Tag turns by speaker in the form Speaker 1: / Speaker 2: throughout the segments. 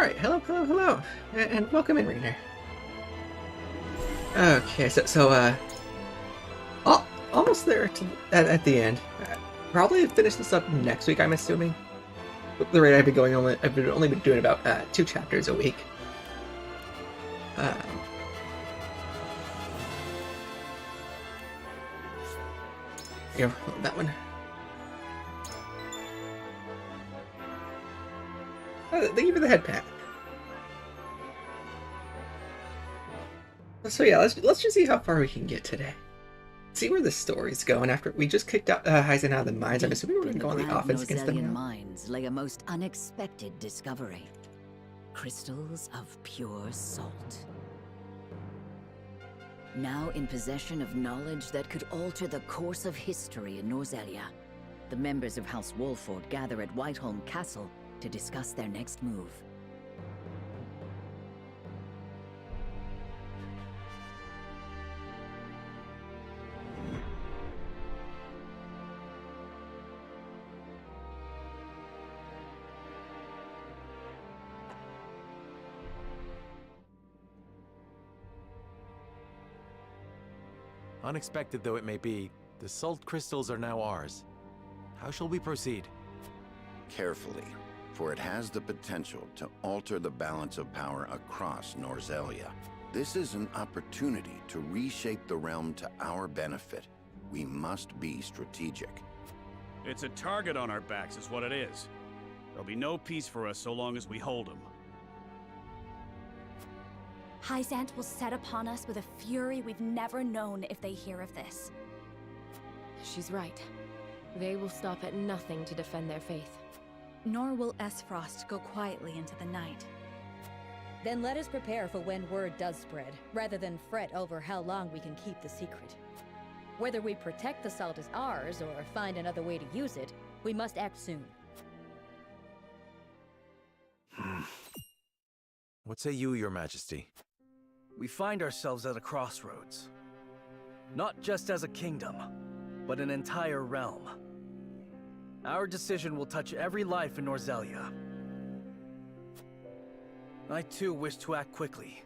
Speaker 1: Alright, hello, and welcome in, Rainer. Okay, almost there at the end. Probably finish this up next week, I'm assuming. The rate I've been going on, I've only been doing about 2 chapters a week. Here, that one. Thank you for the headpat. So yeah, let's just see how far we can get today. See where the story's going after we just kicked out Hyzen out of the mines. I'm assuming we're going to go on the offense against them now.
Speaker 2: Mines lay a most unexpected discovery. Crystals of pure salt. Now in possession of knowledge that could alter the course of history in Norzelia, the members of House Wolford gather at Whiteholm Castle to discuss their next move.
Speaker 3: Unexpected though it may be, the salt crystals are now ours. How shall we proceed?
Speaker 4: Carefully, for it has the potential to alter the balance of power across Norzelia. This is an opportunity to reshape the realm to our benefit. We must be strategic.
Speaker 5: It's a target on our backs is what it is. There'll be no peace for us so long as we hold him.
Speaker 6: Hyzant will set upon us with a fury we've never known if they hear of this.
Speaker 7: She's right. They will stop at nothing to defend their faith.
Speaker 6: Nor will Esfrost go quietly into the night.
Speaker 8: Then let us prepare for when word does spread, rather than fret over how long we can keep the secret. Whether we protect the salt as ours, or find another way to use it, we must act soon.
Speaker 3: What say you, Your Majesty?
Speaker 9: We find ourselves at a crossroads. Not just as a kingdom, but an entire realm. Our decision will touch every life in Norzelia. I too wish to act quickly.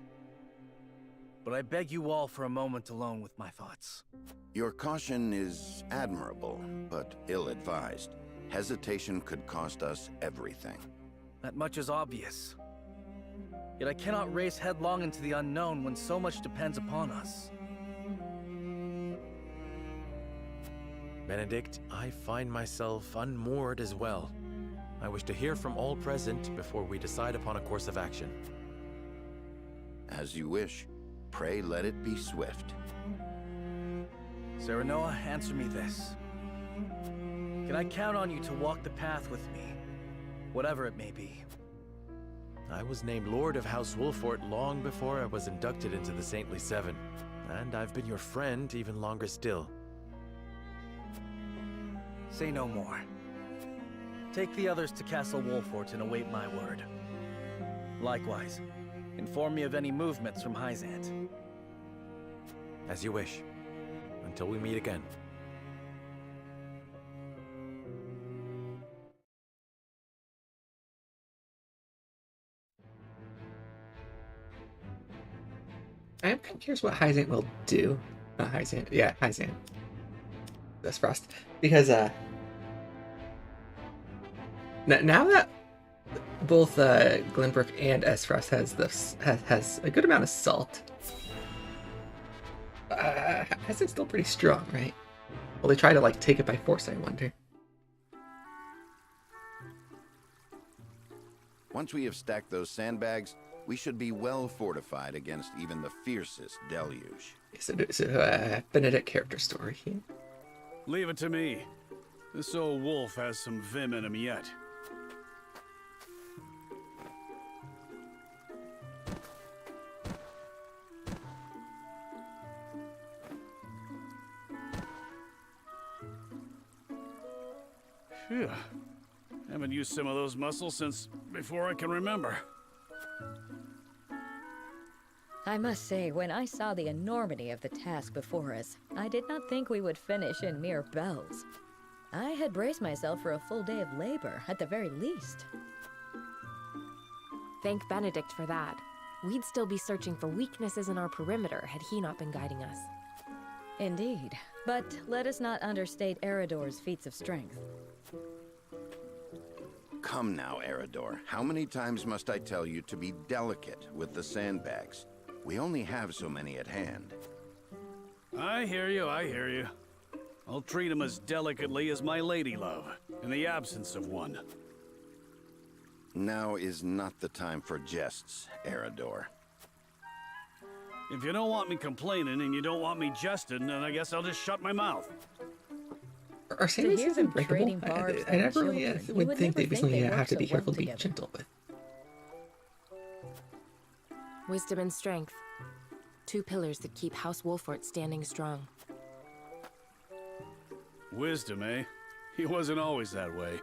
Speaker 9: But I beg you all for a moment alone with my thoughts.
Speaker 4: Your caution is admirable, but ill-advised. Hesitation could cost us everything.
Speaker 9: That much is obvious. Yet I cannot race headlong into the unknown when so much depends upon us.
Speaker 3: Benedict, I find myself unmoored as well. I wish to hear from all present before we decide upon a course of action.
Speaker 4: As you wish. Pray let it be swift.
Speaker 9: Serenoa, answer me this. Can I count on you to walk the path with me, whatever it may be?
Speaker 3: I was named Lord of House Wolford long before I was inducted into the Saintly Seven, and I've been your friend even longer still.
Speaker 9: Say no more. Take the others to Castle Wolford and await my word. Likewise, inform me of any movements from Hyzant.
Speaker 3: As you wish. Until we meet again.
Speaker 1: I'm kind of curious what Hyzant will do. Hyzant. Yeah, Hyzant. Esfrost. Because, now that both Glenbrook and Esfrost has a good amount of salt, Hyzant's still pretty strong, right? Will they try to, like, take it by force, I wonder?
Speaker 4: Once we have stacked those sandbags, we should be well fortified against even the fiercest deluge.
Speaker 1: So Benedict character story here.
Speaker 5: Leave it to me. This old wolf has some vim in him yet. Phew. Haven't used some of those muscles since before I can remember.
Speaker 8: I must say, when I saw the enormity of the task before us, I did not think we would finish in mere bells. I had braced myself for a full day of labor, at the very least.
Speaker 7: Thank Benedict for that. We'd still be searching for weaknesses in our perimeter had he not been guiding us.
Speaker 8: Indeed. But let us not understate Eridor's feats of strength.
Speaker 4: Come now, Eridor. How many times must I tell you to be delicate with the sandbags? We only have so many at hand.
Speaker 5: I hear you, I hear you. I'll treat him as delicately as my lady love, in the absence of one.
Speaker 4: Now is not the time for jests, Eridor.
Speaker 5: If you don't want me complaining and you don't want me jesting, then I guess I'll just shut my mouth.
Speaker 1: Are sandbags
Speaker 8: hear them
Speaker 1: unbreakable?
Speaker 8: trading barbs
Speaker 1: I never
Speaker 8: for
Speaker 1: really
Speaker 8: children, you
Speaker 1: would
Speaker 8: would
Speaker 1: think
Speaker 8: never
Speaker 1: they'd be
Speaker 8: think
Speaker 1: something
Speaker 8: they
Speaker 1: you have
Speaker 8: work
Speaker 1: to be
Speaker 8: so well
Speaker 1: careful to be
Speaker 8: together.
Speaker 1: gentle with.
Speaker 7: Wisdom and strength. 2 pillars that keep House Wolfort standing strong.
Speaker 5: Wisdom, eh? He wasn't always that way.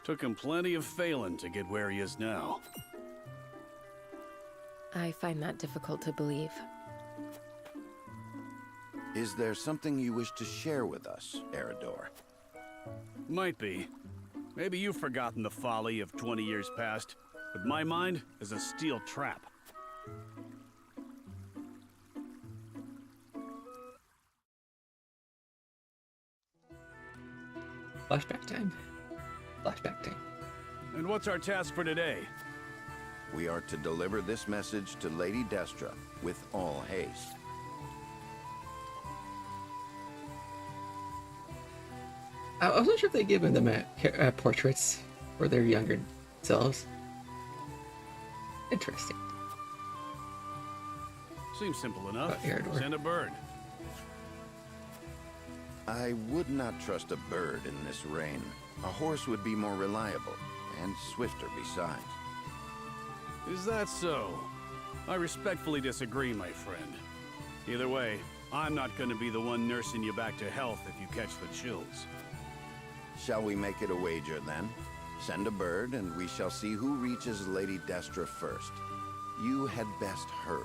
Speaker 5: Took him plenty of failing to get where he is now.
Speaker 7: I find that difficult to believe.
Speaker 4: Is there something you wish to share with us, Eridor?
Speaker 5: Might be. Maybe you've forgotten the folly of 20 years past, but my mind is a steel trap.
Speaker 1: Flashback time. Flashback time.
Speaker 5: And what's our task for today?
Speaker 4: We are to deliver this message to Lady Destra with all haste.
Speaker 1: I wasn't sure if they given them portraits for their younger selves. Interesting.
Speaker 5: Seems simple enough.
Speaker 1: Eridor.
Speaker 5: Send a bird.
Speaker 4: I would not trust a bird in this rain. A horse would be more reliable, and swifter besides.
Speaker 5: Is that so? I respectfully disagree, my friend. Either way, I'm not going to be the one nursing you back to health if you catch the chills.
Speaker 4: Shall we make it a wager, then? Send a bird, and we shall see who reaches Lady Destra first. You had best hurry.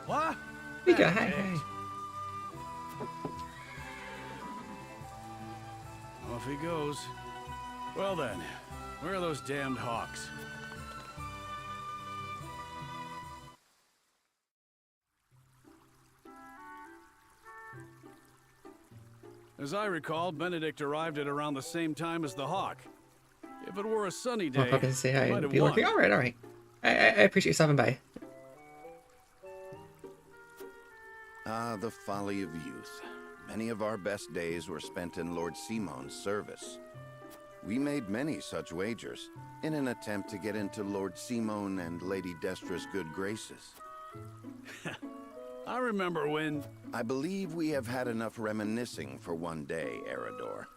Speaker 5: What?
Speaker 1: Mika, hi, hi.
Speaker 5: Off he goes. Well then, where are those damned hawks? As I recall, Benedict arrived at around the same time as the hawk. If it were a sunny day,
Speaker 1: Oh, I was say hi
Speaker 5: might
Speaker 1: and
Speaker 5: have
Speaker 1: be
Speaker 5: won.
Speaker 1: working. All right. I appreciate you stopping by.
Speaker 4: Ah, the folly of youth. Many of our best days were spent in Lord Simon's service. We made many such wagers, in an attempt to get into Lord Simon and Lady Destra's good graces.
Speaker 5: I remember when...
Speaker 4: I believe we have had enough reminiscing for one day, Eridor.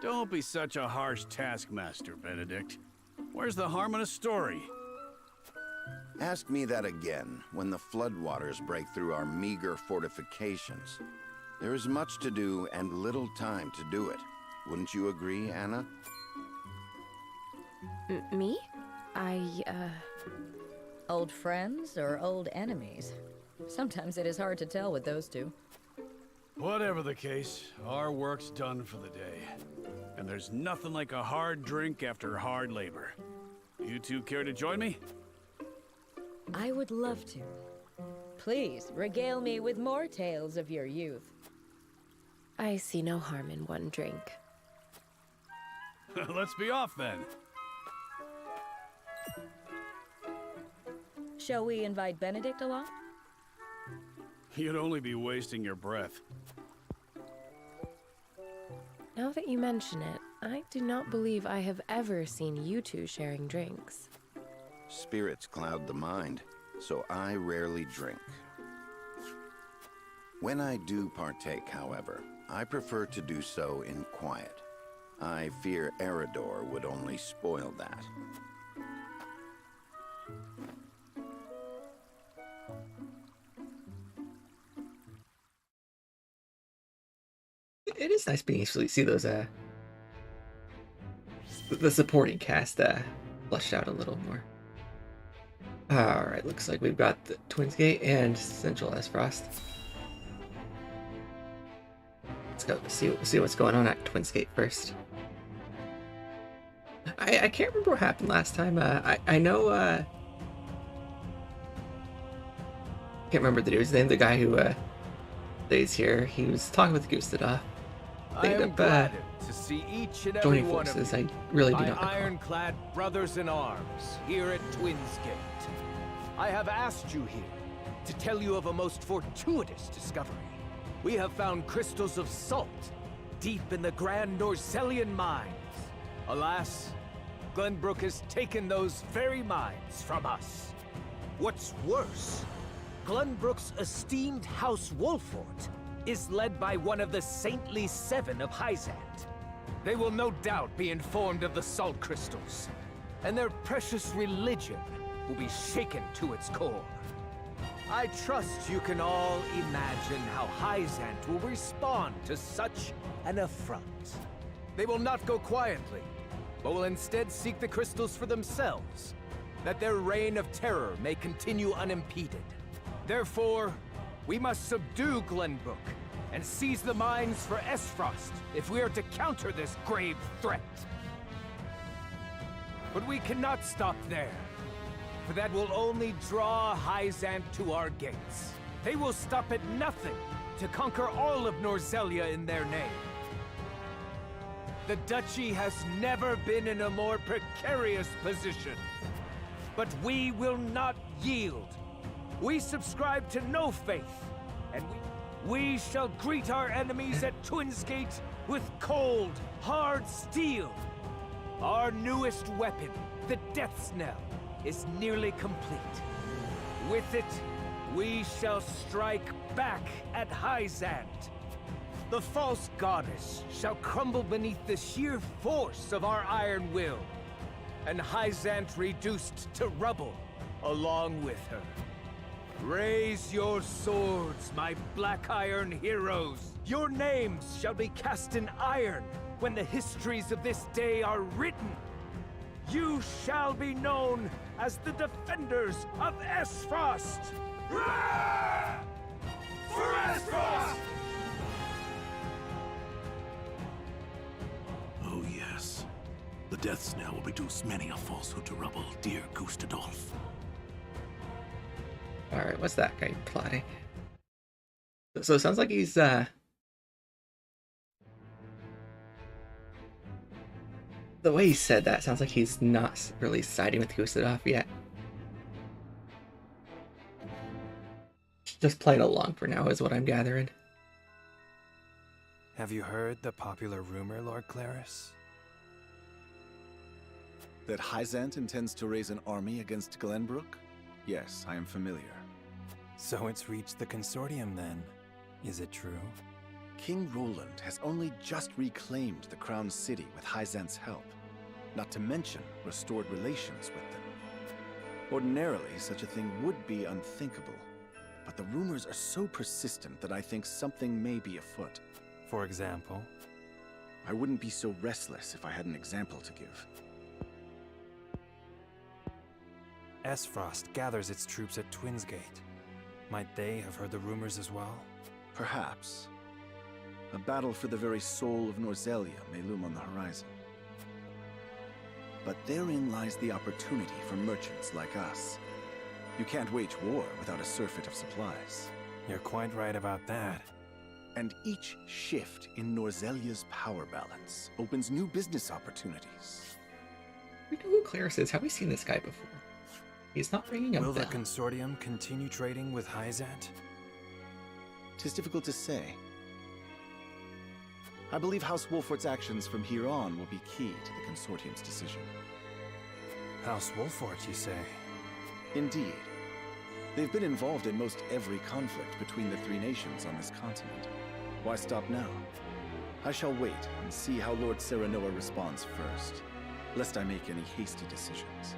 Speaker 5: Don't be such a harsh taskmaster, Benedict. Where's the harm in a story?
Speaker 4: Ask me that again when the floodwaters break through our meager fortifications. There is much to do and little time to do it. Wouldn't you agree, Anna?
Speaker 7: Me?
Speaker 8: Old friends or old enemies? Sometimes it is hard to tell with those two.
Speaker 5: Whatever the case, our work's done for the day. And there's nothing like a hard drink after hard labor. You two care to join me?
Speaker 8: I would love to. Please, regale me with more tales of your youth.
Speaker 7: I see no harm in one drink.
Speaker 5: Let's be off then.
Speaker 8: Shall we invite Benedict along?
Speaker 5: You'd only be wasting your breath.
Speaker 7: Now that you mention it, I do not believe I have ever seen you two sharing drinks.
Speaker 4: Spirits cloud the mind, so I rarely drink. When I do partake, however, I prefer to do so in quiet. I fear Eridor would only spoil that.
Speaker 1: It is nice being able to see those the supporting cast fleshed out a little more. Alright, looks like we've got the Twins Gate and Central Frost. go see what's going on at Twins Gate first. I can't remember what happened last time. I know. Can't remember the dude's name. The guy who stays here. He was talking with Gustave.
Speaker 10: I am glad to see each and every
Speaker 1: joining
Speaker 10: one
Speaker 1: forces.
Speaker 10: of you,
Speaker 1: I really do
Speaker 10: my
Speaker 1: not recall.
Speaker 10: ironclad brothers in arms, here at Twins Gate. I have asked you here to tell you of a most fortuitous discovery. We have found crystals of salt deep in the Grand Norzellian mines. Alas, Glenbrook has taken those very mines from us. What's worse, Glenbrook's esteemed House Wolfort is led by one of the saintly seven of Hyzant. They will no doubt be informed of the salt crystals, and their precious religion will be shaken to its core. I trust you can all imagine how Hyzant will respond to such an affront. They will not go quietly, but will instead seek the crystals for themselves, that their reign of terror may continue unimpeded. Therefore, we must subdue Glenbrook and seize the mines for Esfrost if we are to counter this grave threat. But we cannot stop there, for that will only draw Hyzant to our gates. They will stop at nothing to conquer all of Norzellia in their name. The Duchy has never been in a more precarious position. But we will not yield. We subscribe to no faith, and we shall greet our enemies at Twins Gate with cold, hard steel. Our newest weapon, the Death Knell, is nearly complete. With it, we shall strike back at Hyzant. The false goddess shall crumble beneath the sheer force of our iron will, and Hyzant reduced to rubble along with her. Raise your swords, my black iron heroes! Your names shall be cast in iron when the histories of this day are written. You shall be known as the defenders of Esfrost! For Esfrost!
Speaker 11: Oh yes. The death knell will reduce many a falsehood to rubble, dear Gustadolf.
Speaker 1: Alright, what's that guy plotting? So it sounds like he's the way he said that sounds like he's not really siding with Gustave yet. Just playing along for now is what I'm gathering.
Speaker 12: Have you heard the popular rumor, Lord Claris?
Speaker 13: That Hyzant intends to raise an army against Glenbrook? Yes, I am familiar.
Speaker 12: So it's reached the consortium then. Is it true?
Speaker 13: King Roland has only just reclaimed the Crown City with Hyzant's help, not to mention restored relations with them. Ordinarily, such a thing would be unthinkable, but the rumors are so persistent that I think something may be afoot.
Speaker 12: For example?
Speaker 13: I wouldn't be so restless if I had an example to give.
Speaker 12: Esfrost gathers its troops at Twins Gate. Might they have heard the rumors as well?
Speaker 13: Perhaps. A battle for the very soul of Norzellia may loom on the horizon. But therein lies the opportunity for merchants like us. You can't wage war without a surfeit of supplies.
Speaker 12: You're quite right about that.
Speaker 13: And each shift in Norzellia's power balance opens new business opportunities.
Speaker 1: We know who Claris is. Have we seen this guy before? He's not ringing a bell.
Speaker 12: Will the consortium continue trading with Hyzant?
Speaker 13: 'Tis difficult to say. I believe House Wolfort's actions from here on will be key to the consortium's decision.
Speaker 12: House Wolfort, you say?
Speaker 13: Indeed. They've been involved in most every conflict between the three nations on this continent. Why stop now? I shall wait and see how Lord Serenoa responds first, lest I make any hasty decisions.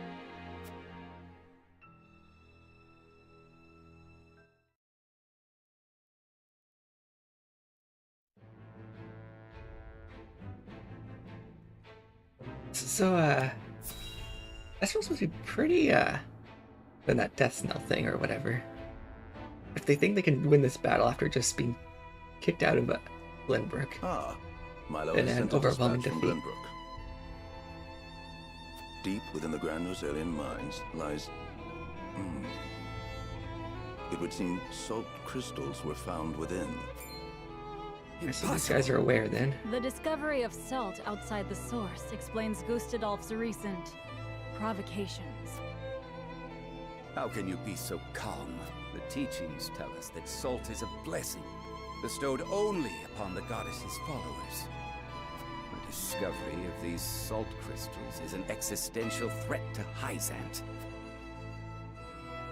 Speaker 1: So, that's supposed to be pretty, than that death knell thing or whatever. If they think they can win this battle after just being kicked out of Glenbrook.
Speaker 4: Ah, Milo
Speaker 1: In
Speaker 4: has
Speaker 1: an
Speaker 4: sent a
Speaker 1: overwhelming
Speaker 4: dispatch from
Speaker 1: defeat.
Speaker 4: Glenbrook. Deep within the Grand Norsalian mines lies... It would seem salt crystals were found within.
Speaker 1: I see these guys are aware then.
Speaker 14: The discovery of salt outside the source explains Gustadolf's recent provocations.
Speaker 15: How can you be so calm? The teachings tell us that salt is a blessing, bestowed only upon the goddess's followers. The discovery of these salt crystals is an existential threat to Hyzant.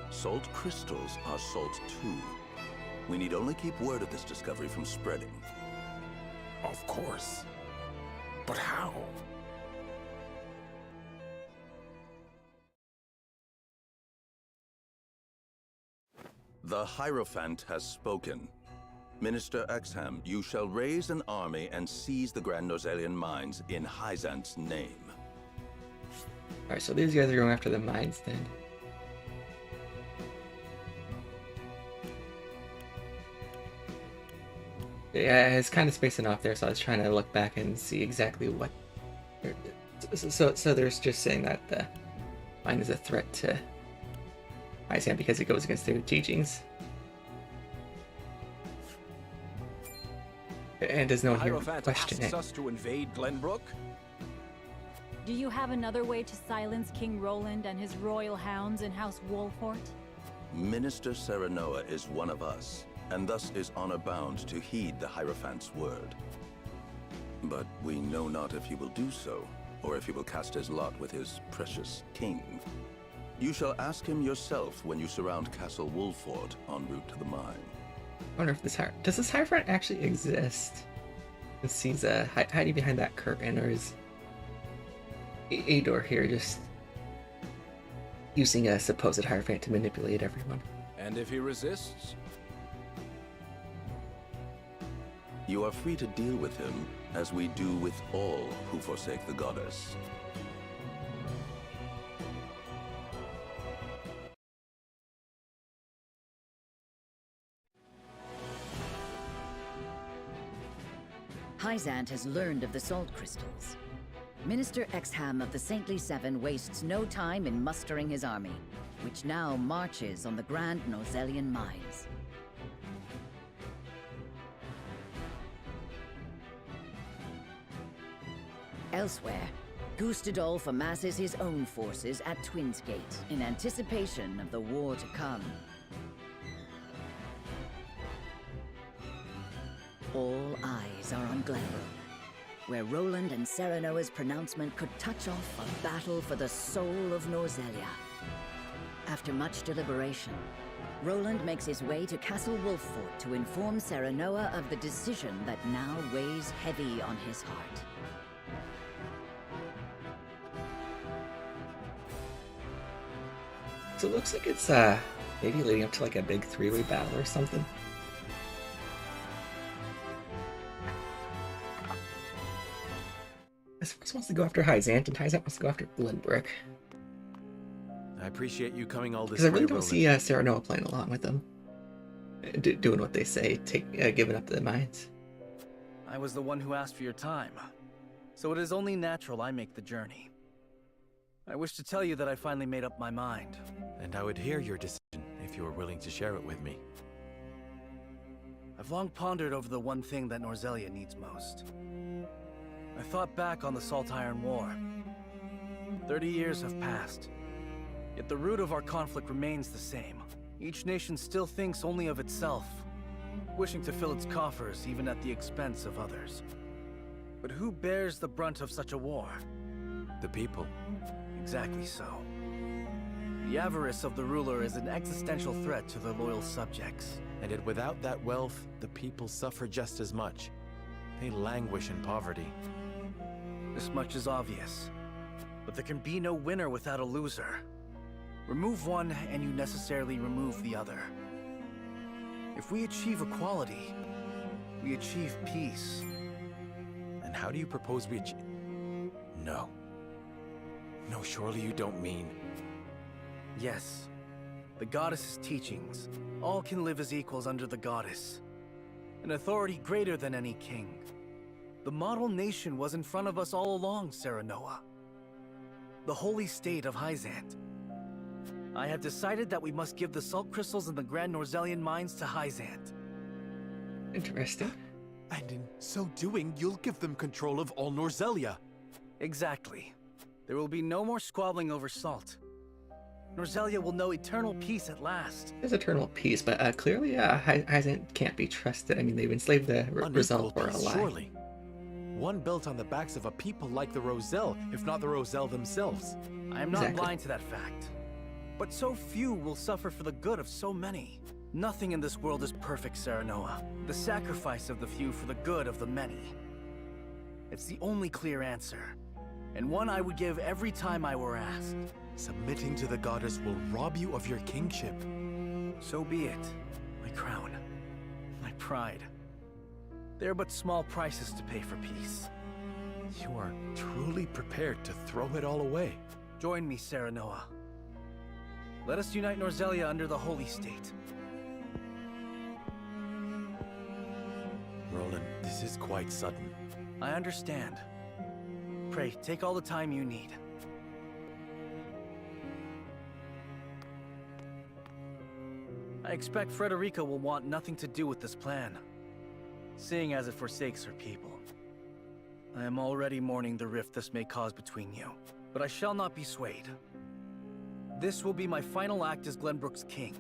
Speaker 4: Salt crystals are salt too. We need only keep word of this discovery from spreading.
Speaker 11: Of course. But how?
Speaker 4: The Hierophant has spoken. Minister Exham, you shall raise an army and seize the Grand Norsalian mines in Hyzant's name.
Speaker 1: Alright, so these guys are going after the mines then. Yeah, it's kind of spacing off there, so I was trying to look back and see exactly what... So there's just saying that the mine is a threat to Hyzant because it goes against their teachings. And does no one here question it?
Speaker 15: Us to invade Glenbrook?
Speaker 14: Do you have another way to silence King Roland and his royal hounds in House Wolfort?
Speaker 4: Minister Serenoa is one of us, and thus is honor-bound to heed the Hierophant's word. But we know not if he will do so, or if he will cast his lot with his precious king. You shall ask him yourself when you surround Castle Wolfort en route to the mine.
Speaker 1: I wonder if does this Hierophant actually exist? Since he's hiding behind that curtain, or is Ador here just using a supposed Hierophant to manipulate everyone?
Speaker 15: And if he resists?
Speaker 4: You are free to deal with him, as we do with all who forsake the goddess.
Speaker 2: Hyzant has learned of the salt crystals. Minister Exham of the Saintly Seven wastes no time in mustering his army, which now marches on the Grand Norsalian mines. Elsewhere, Gustadolf amasses his own forces at Twinsgate in anticipation of the war to come. All eyes are on Glenbrook, where Roland and Serenoa's pronouncement could touch off a battle for the soul of Norzelia. After much deliberation, Roland makes his way to Castle Wolfort to inform Serenoa of the decision that now weighs heavy on his heart.
Speaker 1: So it looks like it's maybe leading up to like a big three-way battle or something. This wants to go after Hyzant, and Hyzant wants to go after Glenbrook.
Speaker 3: I appreciate you coming all this
Speaker 1: Because I
Speaker 3: way,
Speaker 1: really don't
Speaker 3: Roland.
Speaker 1: see Serenoa playing along with them. Doing what they say, giving up the mines.
Speaker 9: I was the one who asked for your time, so it is only natural I make the journey. I wish to tell you that I finally made up my mind.
Speaker 3: And I would hear your decision if you were willing to share it with me.
Speaker 9: I've long pondered over the one thing that Norzelia needs most. I thought back on the Salt Iron War. 30 years have passed, yet the root of our conflict remains the same. Each nation still thinks only of itself, wishing to fill its coffers even at the expense of others. But who bears the brunt of such a war?
Speaker 3: The people.
Speaker 9: Exactly so. The avarice of the ruler is an existential threat to their loyal subjects.
Speaker 3: And yet without that wealth, the people suffer just as much. They languish in poverty.
Speaker 9: This much is obvious. But there can be no winner without a loser. Remove one, and you necessarily remove the other. If we achieve equality, we achieve peace.
Speaker 3: And how do you propose we achieve... No. No, surely you don't mean...
Speaker 9: Yes. The goddess's teachings. All can live as equals under the goddess. An authority greater than any king. The model nation was in front of us all along, Serenoa. The holy state of Hyzant. I have decided that we must give the salt crystals in the Grand Norzelian mines to Hyzant.
Speaker 1: Interesting.
Speaker 3: And in so doing, you'll give them control of all Norzelia.
Speaker 9: Exactly. There will be no more squabbling over salt. Norzelia will know eternal peace at last.
Speaker 1: There's eternal peace, but clearly Hyzant can't be trusted. I mean, they've enslaved the Roselle for a lie.
Speaker 3: Surely. One built on the backs of a people like the Roselle, if not the Roselle themselves.
Speaker 9: I am not blind to that fact. But so few will suffer for the good of so many. Nothing in this world is perfect, Serenoa. The sacrifice of the few for the good of the many. It's the only clear answer, and one I would give every time I were asked.
Speaker 3: Submitting to the goddess will rob you of your kingship.
Speaker 9: So be it. My crown. My pride. They are but small prices to pay for peace.
Speaker 3: You are truly prepared to throw it all away.
Speaker 9: Join me, Serenoa. Let us unite Norzelia under the Holy State.
Speaker 3: Roland, this is quite sudden.
Speaker 9: I understand. Pray, take all the time you need. I expect Frederica will want nothing to do with this plan, seeing as it forsakes her people. I am already mourning the rift this may cause between you, but I shall not be swayed. This will be my final act as Glenbrook's king.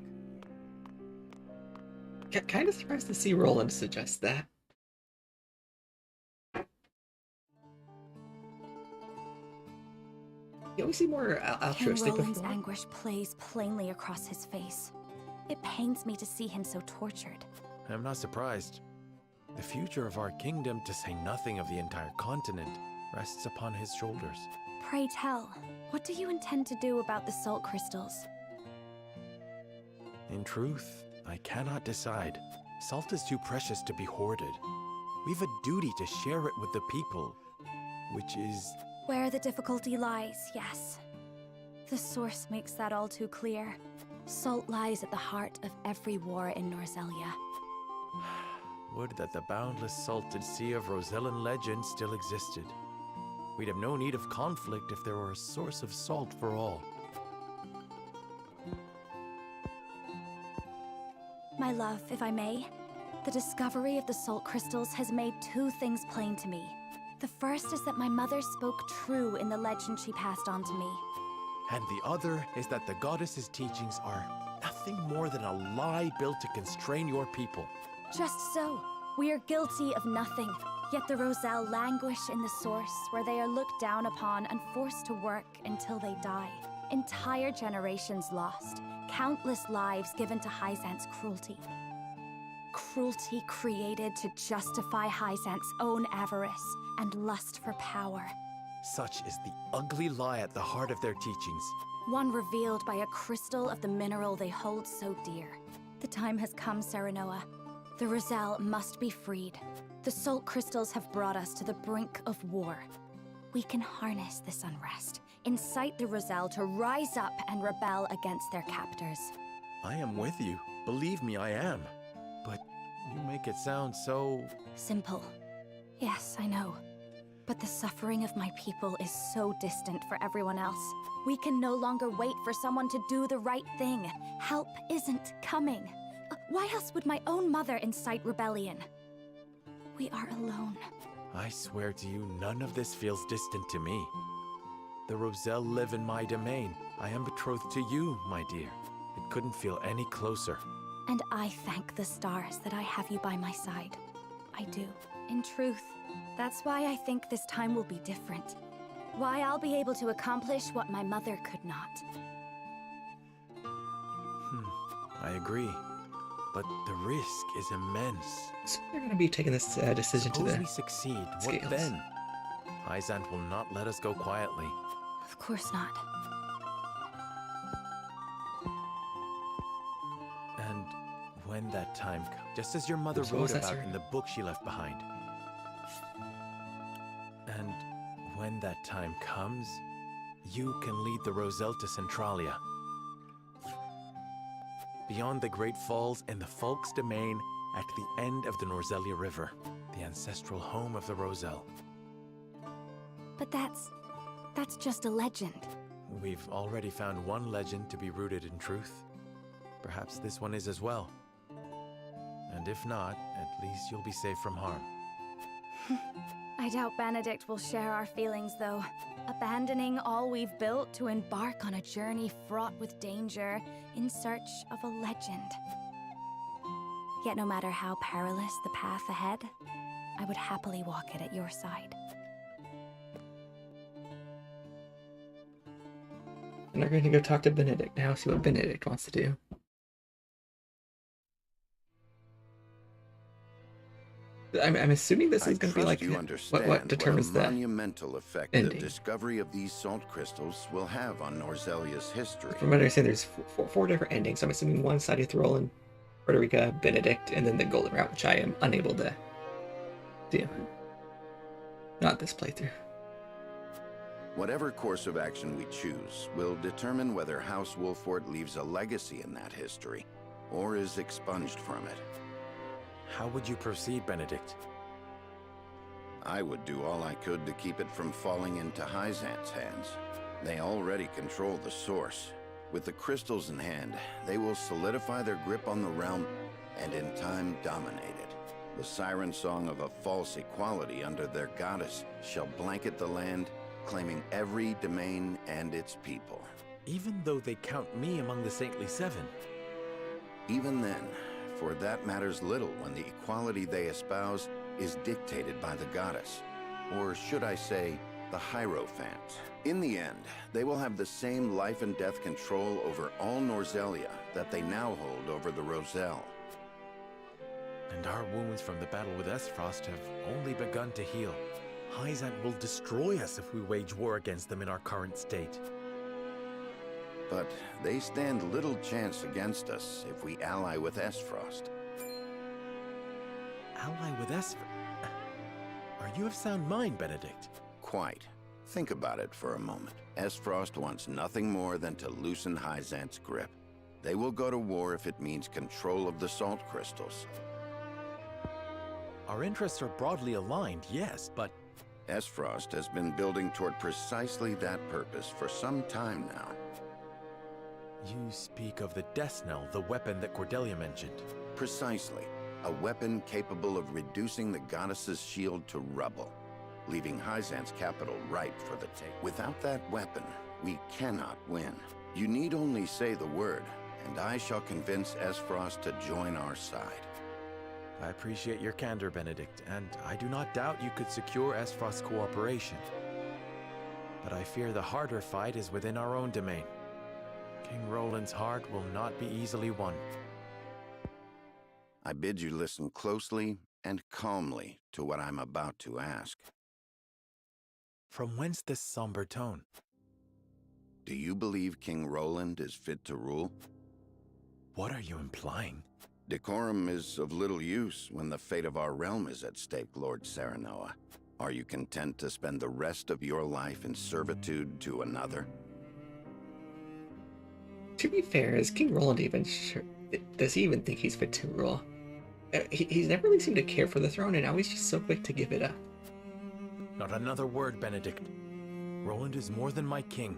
Speaker 1: Kind of surprised to see Roland suggest that. You always seem more altruistic
Speaker 6: King Roland's
Speaker 1: before.
Speaker 6: anguish plays plainly across his face. It pains me to see him so tortured.
Speaker 3: I'm not surprised. The future of our kingdom, to say nothing of the entire continent, rests upon his shoulders.
Speaker 6: Pray tell, what do you intend to do about the salt crystals?
Speaker 3: In truth, I cannot decide. Salt is too precious to be hoarded. We've a duty to share it with the people, which is...
Speaker 6: Where the difficulty lies, yes. The source makes that all too clear. Salt lies at the heart of every war in Norzelia.
Speaker 3: Would that the boundless salted sea of Rosellan legend still existed. We'd have no need of conflict if there were a source of salt for all.
Speaker 6: My love, if I may, the discovery of the salt crystals has made two things plain to me. The first is that my mother spoke true in the legend she passed on to me.
Speaker 3: And the other is that the goddess's teachings are nothing more than a lie built to constrain your people.
Speaker 6: Just so. We are guilty of nothing, yet the Roselle languish in the source, where they are looked down upon and forced to work until they die. Entire generations lost, countless lives given to Hyzant's cruelty. Cruelty created to justify Hyzant's own avarice and lust for power.
Speaker 3: Such is the ugly lie at the heart of their teachings.
Speaker 6: One revealed by a crystal of the mineral they hold so dear. The time has come, Serenoa. The Roselle must be freed. The salt crystals have brought us to the brink of war. We can harness this unrest, incite the Roselle to rise up and rebel against their captors.
Speaker 3: I am with you. Believe me, I am. But you make it sound so...
Speaker 6: Simple. Yes, I know. But the suffering of my people is so distant for everyone else. We can no longer wait for someone to do the right thing. Help isn't coming. Why else would my own mother incite rebellion? We are alone.
Speaker 3: I swear to you, none of this feels distant to me. The Roselle live in my domain. I am betrothed to you, my dear. It couldn't feel any closer.
Speaker 6: And I thank the stars that I have you by my side. I do. In truth, that's why I think this time will be different. Why I'll be able to accomplish what my mother could not.
Speaker 3: I agree. But the risk is immense.
Speaker 1: So they're going to be taking this decision
Speaker 3: Suppose
Speaker 1: to the
Speaker 3: we succeed,
Speaker 1: scales.
Speaker 3: what then? Hyzant will not let us go quietly.
Speaker 6: Of course not.
Speaker 3: And when that time comes, just as your mother
Speaker 1: So what
Speaker 3: wrote
Speaker 1: was that,
Speaker 3: about
Speaker 1: sir?
Speaker 3: in the book she left behind. And when that time comes, you can lead the Roselle to Centralia. Beyond the Great Falls in the Folk's domain, at the end of the Norzelia River, the ancestral home of the Roselle.
Speaker 6: But that's just a legend.
Speaker 3: We've already found one legend to be rooted in truth. Perhaps this one is as well. And if not, at least you'll be safe from harm.
Speaker 6: I doubt Benedict will share our feelings, though. Abandoning all we've built to embark on a journey fraught with danger in search of a legend. Yet no matter how perilous the path ahead, I would happily walk it at your side.
Speaker 1: And we're going to go talk to Benedict now, see what Benedict wants to do. I'm assuming this is going to be like what determines
Speaker 4: the
Speaker 1: the
Speaker 4: monumental effect
Speaker 1: ending.
Speaker 4: the discovery of these salt crystals will have on Norzelia's history.
Speaker 1: From what I understand, there's four different endings. I'm assuming one sided through Roland, Frederica, Benedict, and then the Golden Route, which I am unable to do. Not this playthrough.
Speaker 4: Whatever course of action we choose will determine whether House Wolfort leaves a legacy in that history, or is expunged from it.
Speaker 3: How would you proceed, Benedict?
Speaker 4: I would do all I could to keep it from falling into Hyzant's hands. They already control the source. With the crystals in hand, they will solidify their grip on the realm and in time dominate it. The siren song of a false equality under their goddess shall blanket the land, claiming every domain and its people.
Speaker 3: Even though they count me among the Saintly Seven?
Speaker 4: Even then, for that matters little when the equality they espouse is dictated by the goddess, or should I say, the Hierophant. In the end, they will have the same life and death control over all Norzelia that they now hold over the Roselle.
Speaker 3: And our wounds from the battle with Esfrost have only begun to heal. Hyzant will destroy us if we wage war against them in our current state.
Speaker 4: But they stand little chance against us if we ally with Esfrost.
Speaker 3: Ally with Esfrost? Are you of sound mind, Benedict?
Speaker 4: Quite. Think about it for a moment. Esfrost wants nothing more than to loosen Hyzant's grip. They will go to war if it means control of the salt crystals.
Speaker 3: Our interests are broadly aligned, yes, but...
Speaker 4: Esfrost has been building toward precisely that purpose for some time now.
Speaker 3: You speak of the Death Knell, the weapon that Cordelia mentioned.
Speaker 4: Precisely. A weapon capable of reducing the goddess's shield to rubble, leaving Hyzant's capital ripe for the take. Without that weapon, we cannot win. You need only say the word, and I shall convince Esfrost to join our side.
Speaker 3: I appreciate your candor, Benedict, and I do not doubt you could secure Esfrost's cooperation. But I fear the harder fight is within our own domain. King Roland's heart will not be easily won.
Speaker 4: I bid you listen closely and calmly to what I'm about to ask.
Speaker 3: From whence this somber tone?
Speaker 4: Do you believe King Roland is fit to rule?
Speaker 3: What are you implying?
Speaker 4: Decorum is of little use when the fate of our realm is at stake, Lord Serenoa. Are you content to spend the rest of your life in servitude to another?
Speaker 1: To be fair, is King Roland even sure? Does he even think he's fit to rule? He's never really seemed to care for the throne, and now he's just so quick to give it up.
Speaker 3: Not another word, Benedict. Roland is more than my king.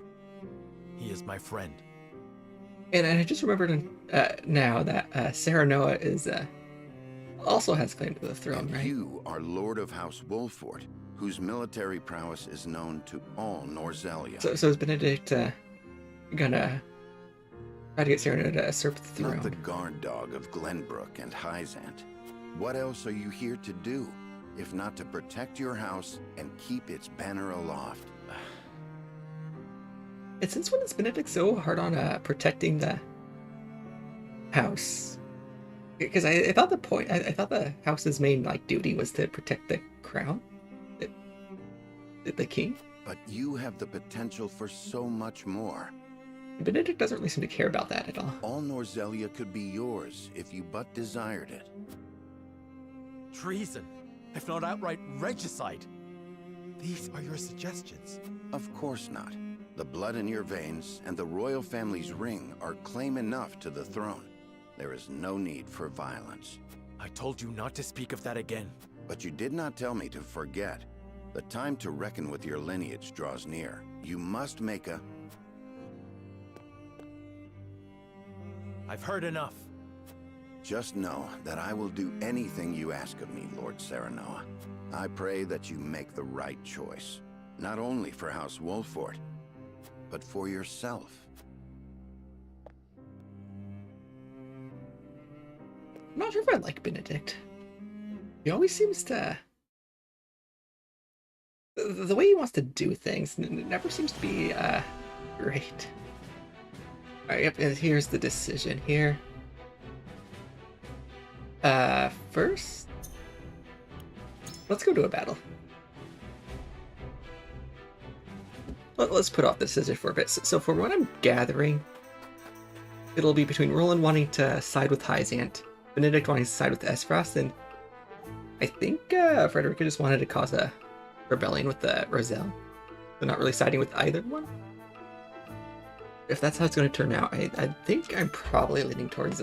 Speaker 3: He is my friend.
Speaker 1: And I just remembered now that Serenoa is also has claim to the throne,
Speaker 4: and
Speaker 1: right?
Speaker 4: You are Lord of House Wolfort, whose military prowess is known to all Norzelia.
Speaker 1: So is Benedict gonna try to get Serenoa to usurp the throne?
Speaker 4: Not the guard dog of Glenbrook and Hyzant. What else are you here to do, if not to protect your house and keep its banner aloft?
Speaker 1: And since when is Benedict so hard on protecting the house? Because I thought I thought the house's main duty was to protect the crown, the king.
Speaker 4: But you have the potential for so much more.
Speaker 1: Benedict doesn't really seem to care about that at all.
Speaker 4: All Norzelia could be yours if you but desired it.
Speaker 3: Treason, if not outright regicide. These are your suggestions.
Speaker 4: Of course not. The blood in your veins and the royal family's ring are claim enough to the throne. There is no need for violence.
Speaker 3: I told you not to speak of that again.
Speaker 4: But you did not tell me to forget. The time to reckon with your lineage draws near. You must make a...
Speaker 3: I've heard enough.
Speaker 4: Just know that I will do anything you ask of me, Lord Serenoa. I pray that you make the right choice. Not only for House Wolfort, but for yourself.
Speaker 1: I'm not sure if I like Benedict. He always seems to... The way he wants to do things never seems to be great. Alright, yep, and here's the decision here. First, let's go to a battle. Let's put off the decision for a bit. So for what I'm gathering, it'll be between Roland wanting to side with Hyzant, Benedict wanting to side with Esfrost, and I think Frederica just wanted to cause a rebellion with the Roselle. They're not really siding with either one. If that's how it's going to turn out, I think I'm probably leaning towards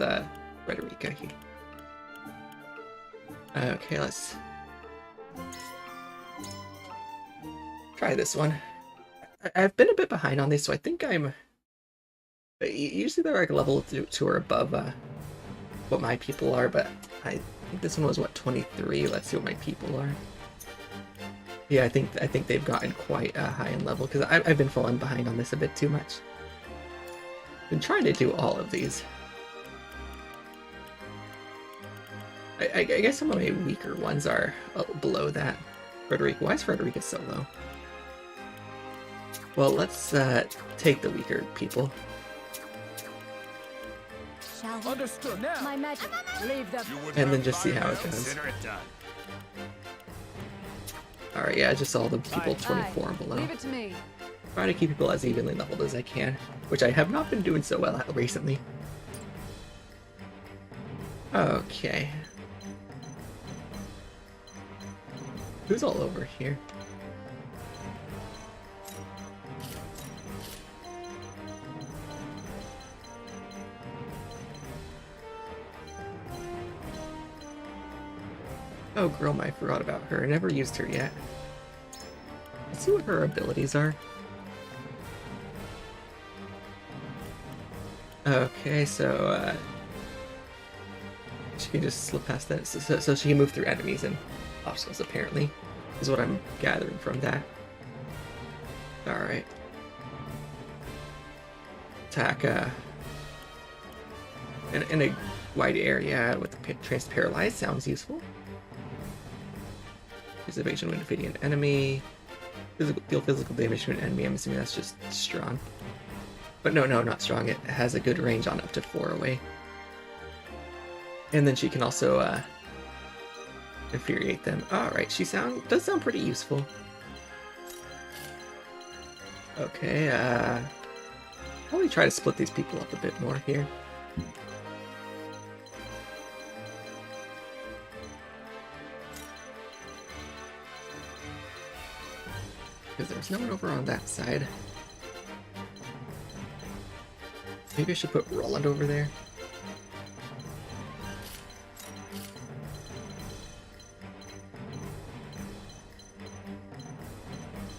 Speaker 1: Frederica here. Okay, let's try this one. I've been a bit behind on these, so I think I'm... Usually they're like a level 2 or above what my people are, but I think this one was, what, 23? Let's see what my people are. Yeah, I think they've gotten quite high in level, because I've been falling behind on this a bit too much. Been trying to do all of these. I guess some of my weaker ones are below that. Frederica, why is Frederica so low? Well, let's take the weaker people.
Speaker 6: Shall we?
Speaker 10: Understood now.
Speaker 6: My magic.
Speaker 8: Leave them.
Speaker 1: And then just see how it goes. Alright, yeah, just all the people 24 and below.
Speaker 8: Leave it to me.
Speaker 1: Try to keep people as evenly leveled as I can, which I have not been doing so well at recently. Okay. Who's all over here? Oh, Grom, I forgot about her. I never used her yet. Let's see what her abilities are. Okay, so she can just slip past that. So she can move through enemies and obstacles, apparently, is what I'm gathering from that. Alright. Attack in a wide area with the Transparalyze sounds useful. Use evasion when defeating an enemy. Deal physical damage to an enemy. I'm assuming that's just strong. But no, not strong. It has a good range on up to 4 away. And then she can also infuriate them. Alright, she does sound pretty useful. Okay, probably try to split these people up a bit more here. Because there's no one over on that side. Maybe I should put Roland over there.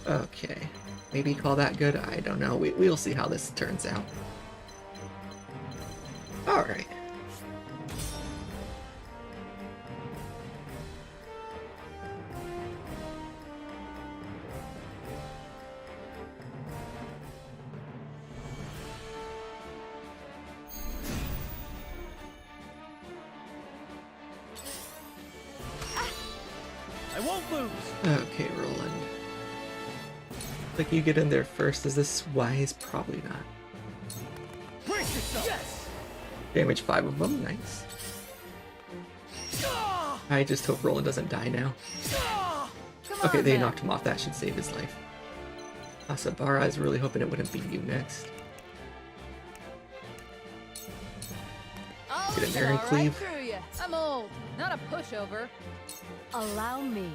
Speaker 1: Okay. Maybe call that good? I don't know. We'll see how this turns out. Alright.
Speaker 10: I won't lose.
Speaker 1: Okay, Roland. Like you get in there first. Is this wise? Probably not.
Speaker 10: Brace yourself. Yes.
Speaker 1: Damage 5 of them. Nice. I just hope Roland doesn't die now. Okay, they knocked him off. That should save his life. Asabara, I was really hoping it wouldn't be you next. Get in there and cleave.
Speaker 8: I'm old, not a pushover. Allow me.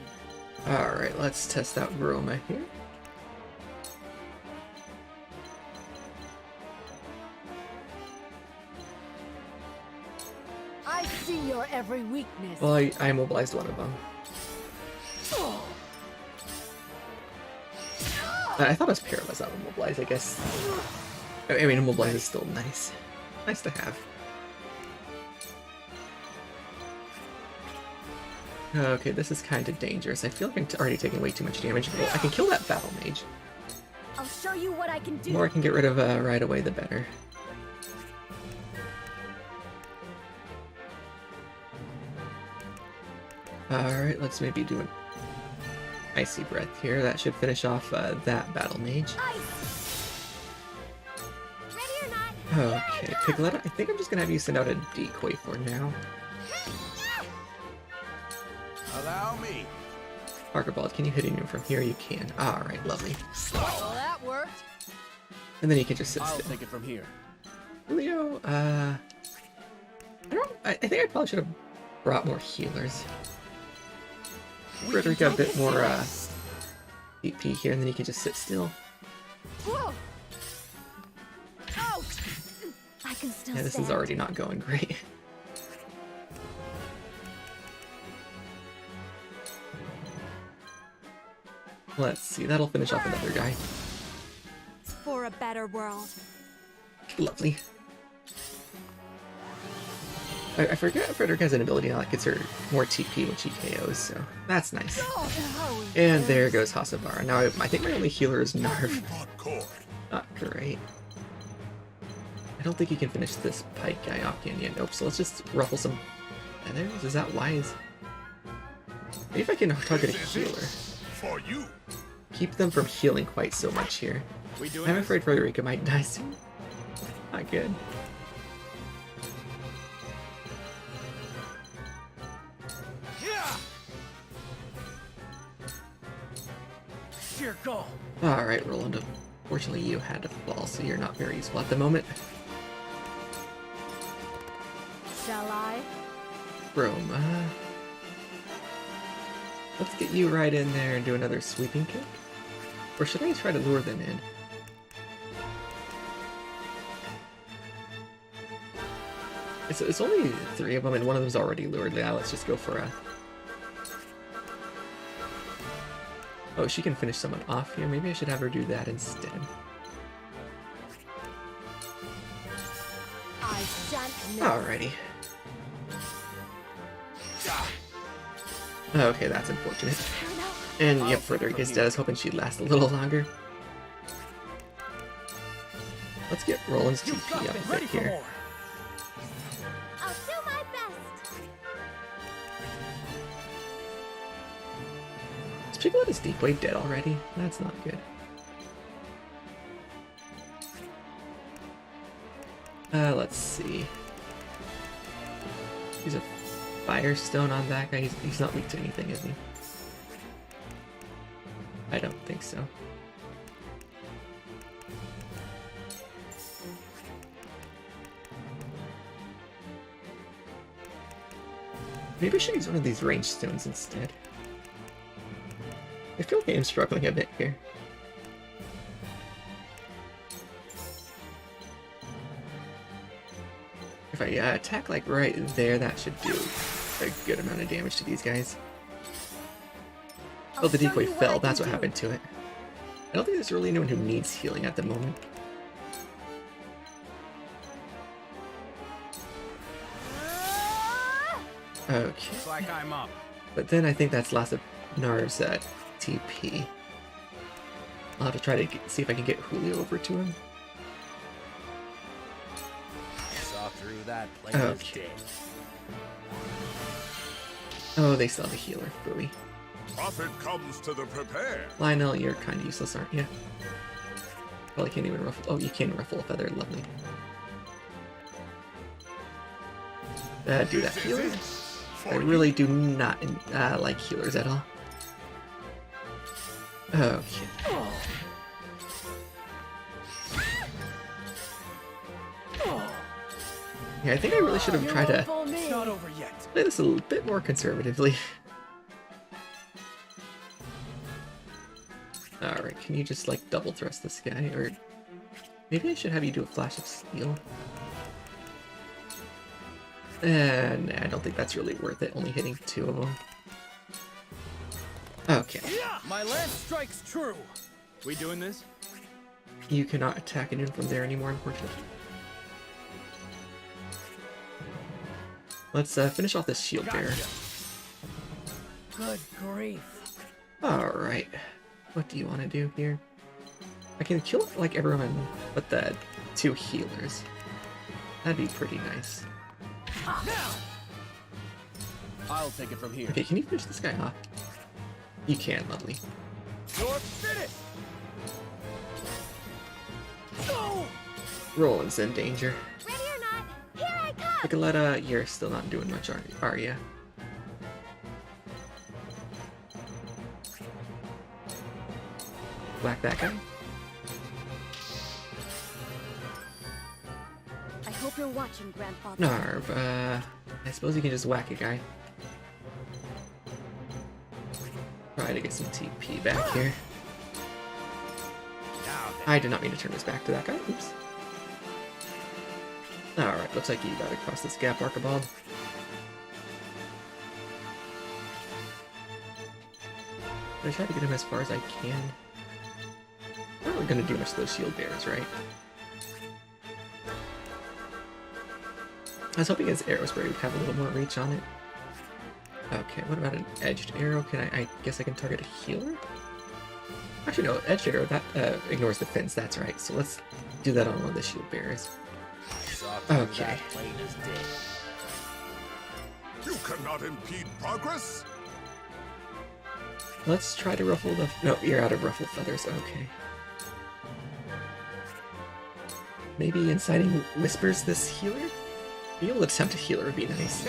Speaker 1: Alright, let's test out Roma here.
Speaker 8: I
Speaker 16: I see your every weakness.
Speaker 1: Well, I immobilized one of them. I thought it was paralyzed, not immobilized, I guess. I mean, immobilized is still nice. Nice to have. Okay, this is kind of dangerous. I feel like I'm already taking way too much damage. Well, I can kill that battle mage.
Speaker 6: I'll show you what I can do.
Speaker 1: The more I can get rid of right away, the better. Alright, let's maybe do an icy breath here. That should finish off that battle mage. Okay, Piglet, I think I'm just gonna have you send out a decoy for now.
Speaker 5: Allow me.
Speaker 1: Archibald, can you hit him from here? You can. Alright, lovely.
Speaker 16: Well, that worked.
Speaker 1: And then you can just sit
Speaker 5: I'll
Speaker 1: still.
Speaker 5: take it from here.
Speaker 1: Julio, I think I probably should have brought more healers. Frederick got a bit more DP here, and then he can just sit still.
Speaker 6: Whoa. Ouch. I can still
Speaker 1: Yeah, this is already not going great. Let's see, that'll finish off another guy.
Speaker 6: For a better world.
Speaker 1: Lovely. I forget Frederick has an ability now that gets her more TP when she KOs, so that's nice. And there goes Hasabara. Now I think my only healer is Narv. Not great. I don't think he can finish this Pike guy off yet. Nope, so let's just ruffle some feathers. Is that wise? Maybe if I can target a healer.
Speaker 11: For you.
Speaker 1: Keep them from healing quite so much here. I'm afraid Frederica might die soon. Not good.
Speaker 9: Sheer goal.
Speaker 1: Alright, Roland. Unfortunately, you had to fall, so you're not very useful at the moment.
Speaker 6: Shall I?
Speaker 1: Roma. Let's get you right in there and do another sweeping kick. Or should I try to lure them in? It's only 3 of them, and one of them's already lured. Now let's just go for a... Oh, she can finish someone off here. Maybe I should have her do that instead.
Speaker 16: I shan't miss.
Speaker 1: Alrighty. Okay, that's unfortunate. And yep, Frederick is dead. I was hoping she'd last a little longer. Let's get Roland's TP out of it here.
Speaker 6: I'll do my best.
Speaker 1: Is Piglet is decoy dead already? That's not good. Let's see. Use a Firestone on that guy. He's not weak to anything, is he? I don't think so. Maybe I should use one of these range stones instead. I feel like I am struggling a bit here. If I attack like right there, that should do a good amount of damage to these guys. Oh, the decoy fell. That's what happened to it. I don't think there's really anyone who needs healing at the moment. Okay.
Speaker 5: Looks like I'm up.
Speaker 1: But then I think that's last of Narv's TP. I'll have to try to see if I can get Julio over to him.
Speaker 15: Saw through that plain as day.
Speaker 1: Oh, they still have a healer, Bowie.
Speaker 11: Profit comes to the prepared.
Speaker 1: Lionel, you're kind of useless, aren't you? Probably can't even ruffle. Oh, you can ruffle a feather. Lovely. Do that healer. I really do not like healers at all. Okay. Yeah, I think I really should have tried to play this a little bit more conservatively. Alright, can you just like double thrust this guy? Or maybe I should have you do a flash of steel. Nah, I don't think that's really worth it, only hitting 2 of them. Okay.
Speaker 9: My lance strikes true. We doing this?
Speaker 1: You cannot attack anyone from there anymore, unfortunately. Let's finish off this shield bearer.
Speaker 16: Good grief.
Speaker 1: Alright. What do you want to do here? I can kill like everyone but the 2 healers. That'd be pretty nice.
Speaker 9: I'll take it from here.
Speaker 1: Okay, can you finish this guy off? You can, lovely.
Speaker 9: You're finished.
Speaker 16: Go!
Speaker 1: Roland's in danger.
Speaker 6: Ready or not, here I come!
Speaker 1: Nicoletta, you're still not doing much, are ya? Whack that guy.
Speaker 6: I hope you're watching, Grandfather.
Speaker 1: Narv, I suppose you can just whack a guy. Try to get some TP back here. I did not mean to turn this back to that guy. Oops. Alright, looks like you got to cross this gap, Archibald. I try to get him as far as I can. I'm not really going to do much to those shield bearers, right? I was hoping his arrow spray would have a little more reach on it. Okay, what about an edged arrow? Can I guess I can target a healer? Actually, no, edged arrow, that ignores defense, that's right. So let's do that on one of the shield bearers. Okay.
Speaker 11: You cannot impede progress.
Speaker 1: Let's try to ruffle the... No, you're out of ruffle feathers, okay. Maybe inciting whispers this healer? Being able to attempt a healer would be nice.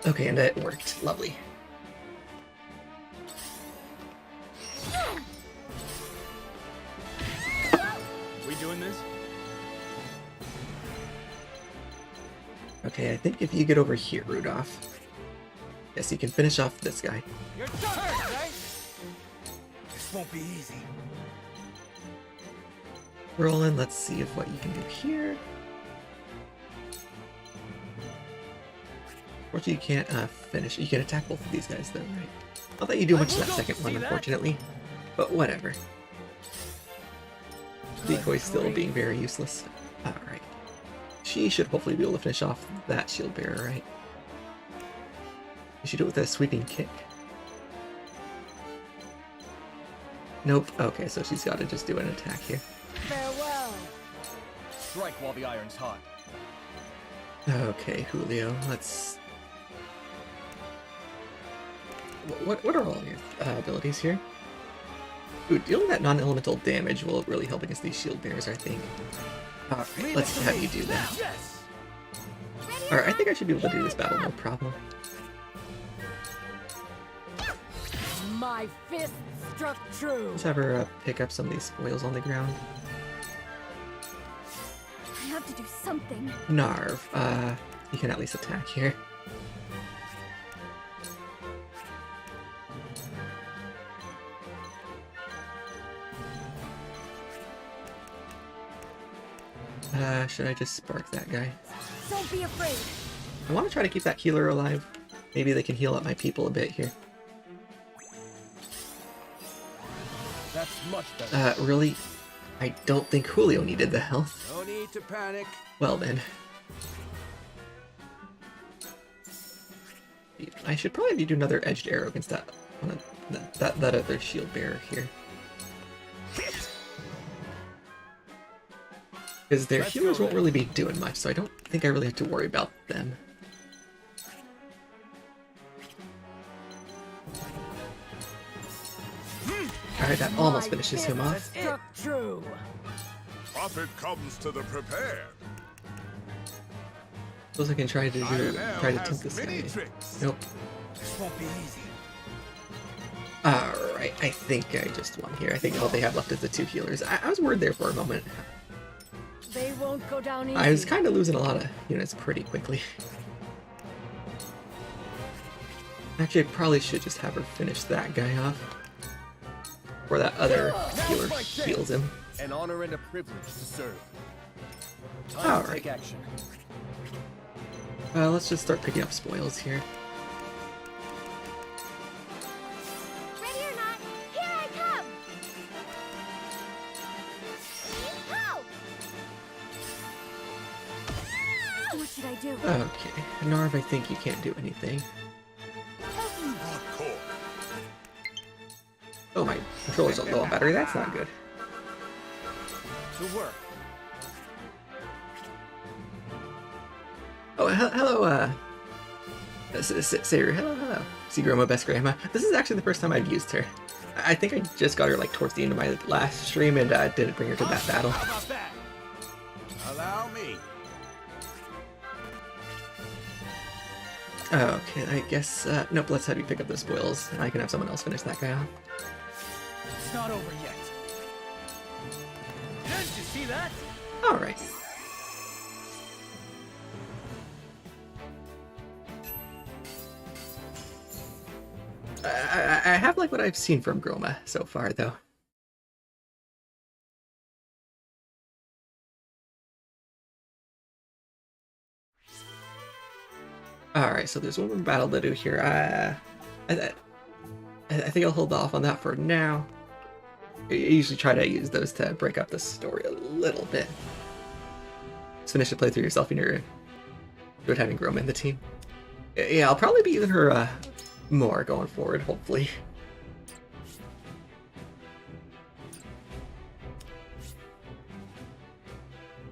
Speaker 1: Okay, and it worked. Lovely.
Speaker 9: We doing this?
Speaker 1: Okay, I think if you get over here, Rudolph. Yes, you can finish off this guy.
Speaker 9: Your turn, right? This won't be easy.
Speaker 1: Roland, let's see if what you can do here. Unfortunately, you can't finish. You can attack both of these guys, though, right? Not that you do much to that second one, unfortunately. But whatever. Decoy's still being very useless. Alright. She should hopefully be able to finish off that shield bearer, right? You should do it with a sweeping kick. Nope. Okay, so she's got to just do an attack here.
Speaker 16: Farewell.
Speaker 9: Strike while the iron's hot.
Speaker 1: Okay, Julio, let's... What are all your abilities here? Ooh, dealing that non-elemental damage will really help against these shield bearers, I think. Alright, let's have you do that. Alright, I think I should be able to do this battle, no problem.
Speaker 16: My fist struck true.
Speaker 1: Let's have her pick up some of these spoils on the ground.
Speaker 6: I have to do something.
Speaker 1: Narv, you can at least attack here. Should I just spark that guy?
Speaker 6: Don't be afraid.
Speaker 1: I want to try to keep that healer alive. Maybe they can heal up my people a bit here.
Speaker 9: That's much better.
Speaker 1: Really? I don't think Julio needed the health.
Speaker 15: No need to panic.
Speaker 1: Well then. I should probably do another edged arrow against that that other shield bearer here. Because their healers won't really be doing much, so I don't think I really have to worry about them. Alright, that almost finishes him off.
Speaker 16: Struck true.
Speaker 11: Profit comes to the prepared.
Speaker 1: Suppose I can try to tempt this guy. Nope.
Speaker 9: This won't be easy.
Speaker 1: Alright, I think I just won here. I think all they have left is the 2 healers. I was worried there for a moment.
Speaker 16: They won't go down easy.
Speaker 1: I was kind of losing a lot of units pretty quickly. Actually, I probably should just have her finish that guy off. Or that other healer heals him.
Speaker 9: An honor and a privilege to serve.
Speaker 1: Alright.
Speaker 9: Take action.
Speaker 1: Let's just start picking up spoils here.
Speaker 6: Ready or not, here I come! Help! What should I do?
Speaker 1: Okay, Narv, I think you can't do anything. Oh, my controller's a low on battery. That's not good.
Speaker 9: To work.
Speaker 1: Oh, hello, Saru. Hello. See, Grandma, best grandma. This is actually the first time I've used her. I think I just got her like towards the end of my last stream and didn't bring her to that battle.
Speaker 5: How about that? Allow me.
Speaker 1: Okay, I guess, nope, let's have you pick up the spoils, and I can have someone else finish that guy off.
Speaker 9: It's not over yet. Didn't you see that?
Speaker 1: Alright. I have like what I've seen from Groma so far, though. Alright, so there's one more battle to do here. I think I'll hold off on that for now. I usually try to use those to break up the story a little bit. Just finish the playthrough yourself and you're good having Groma in the team. Yeah, I'll probably be using her more going forward, hopefully.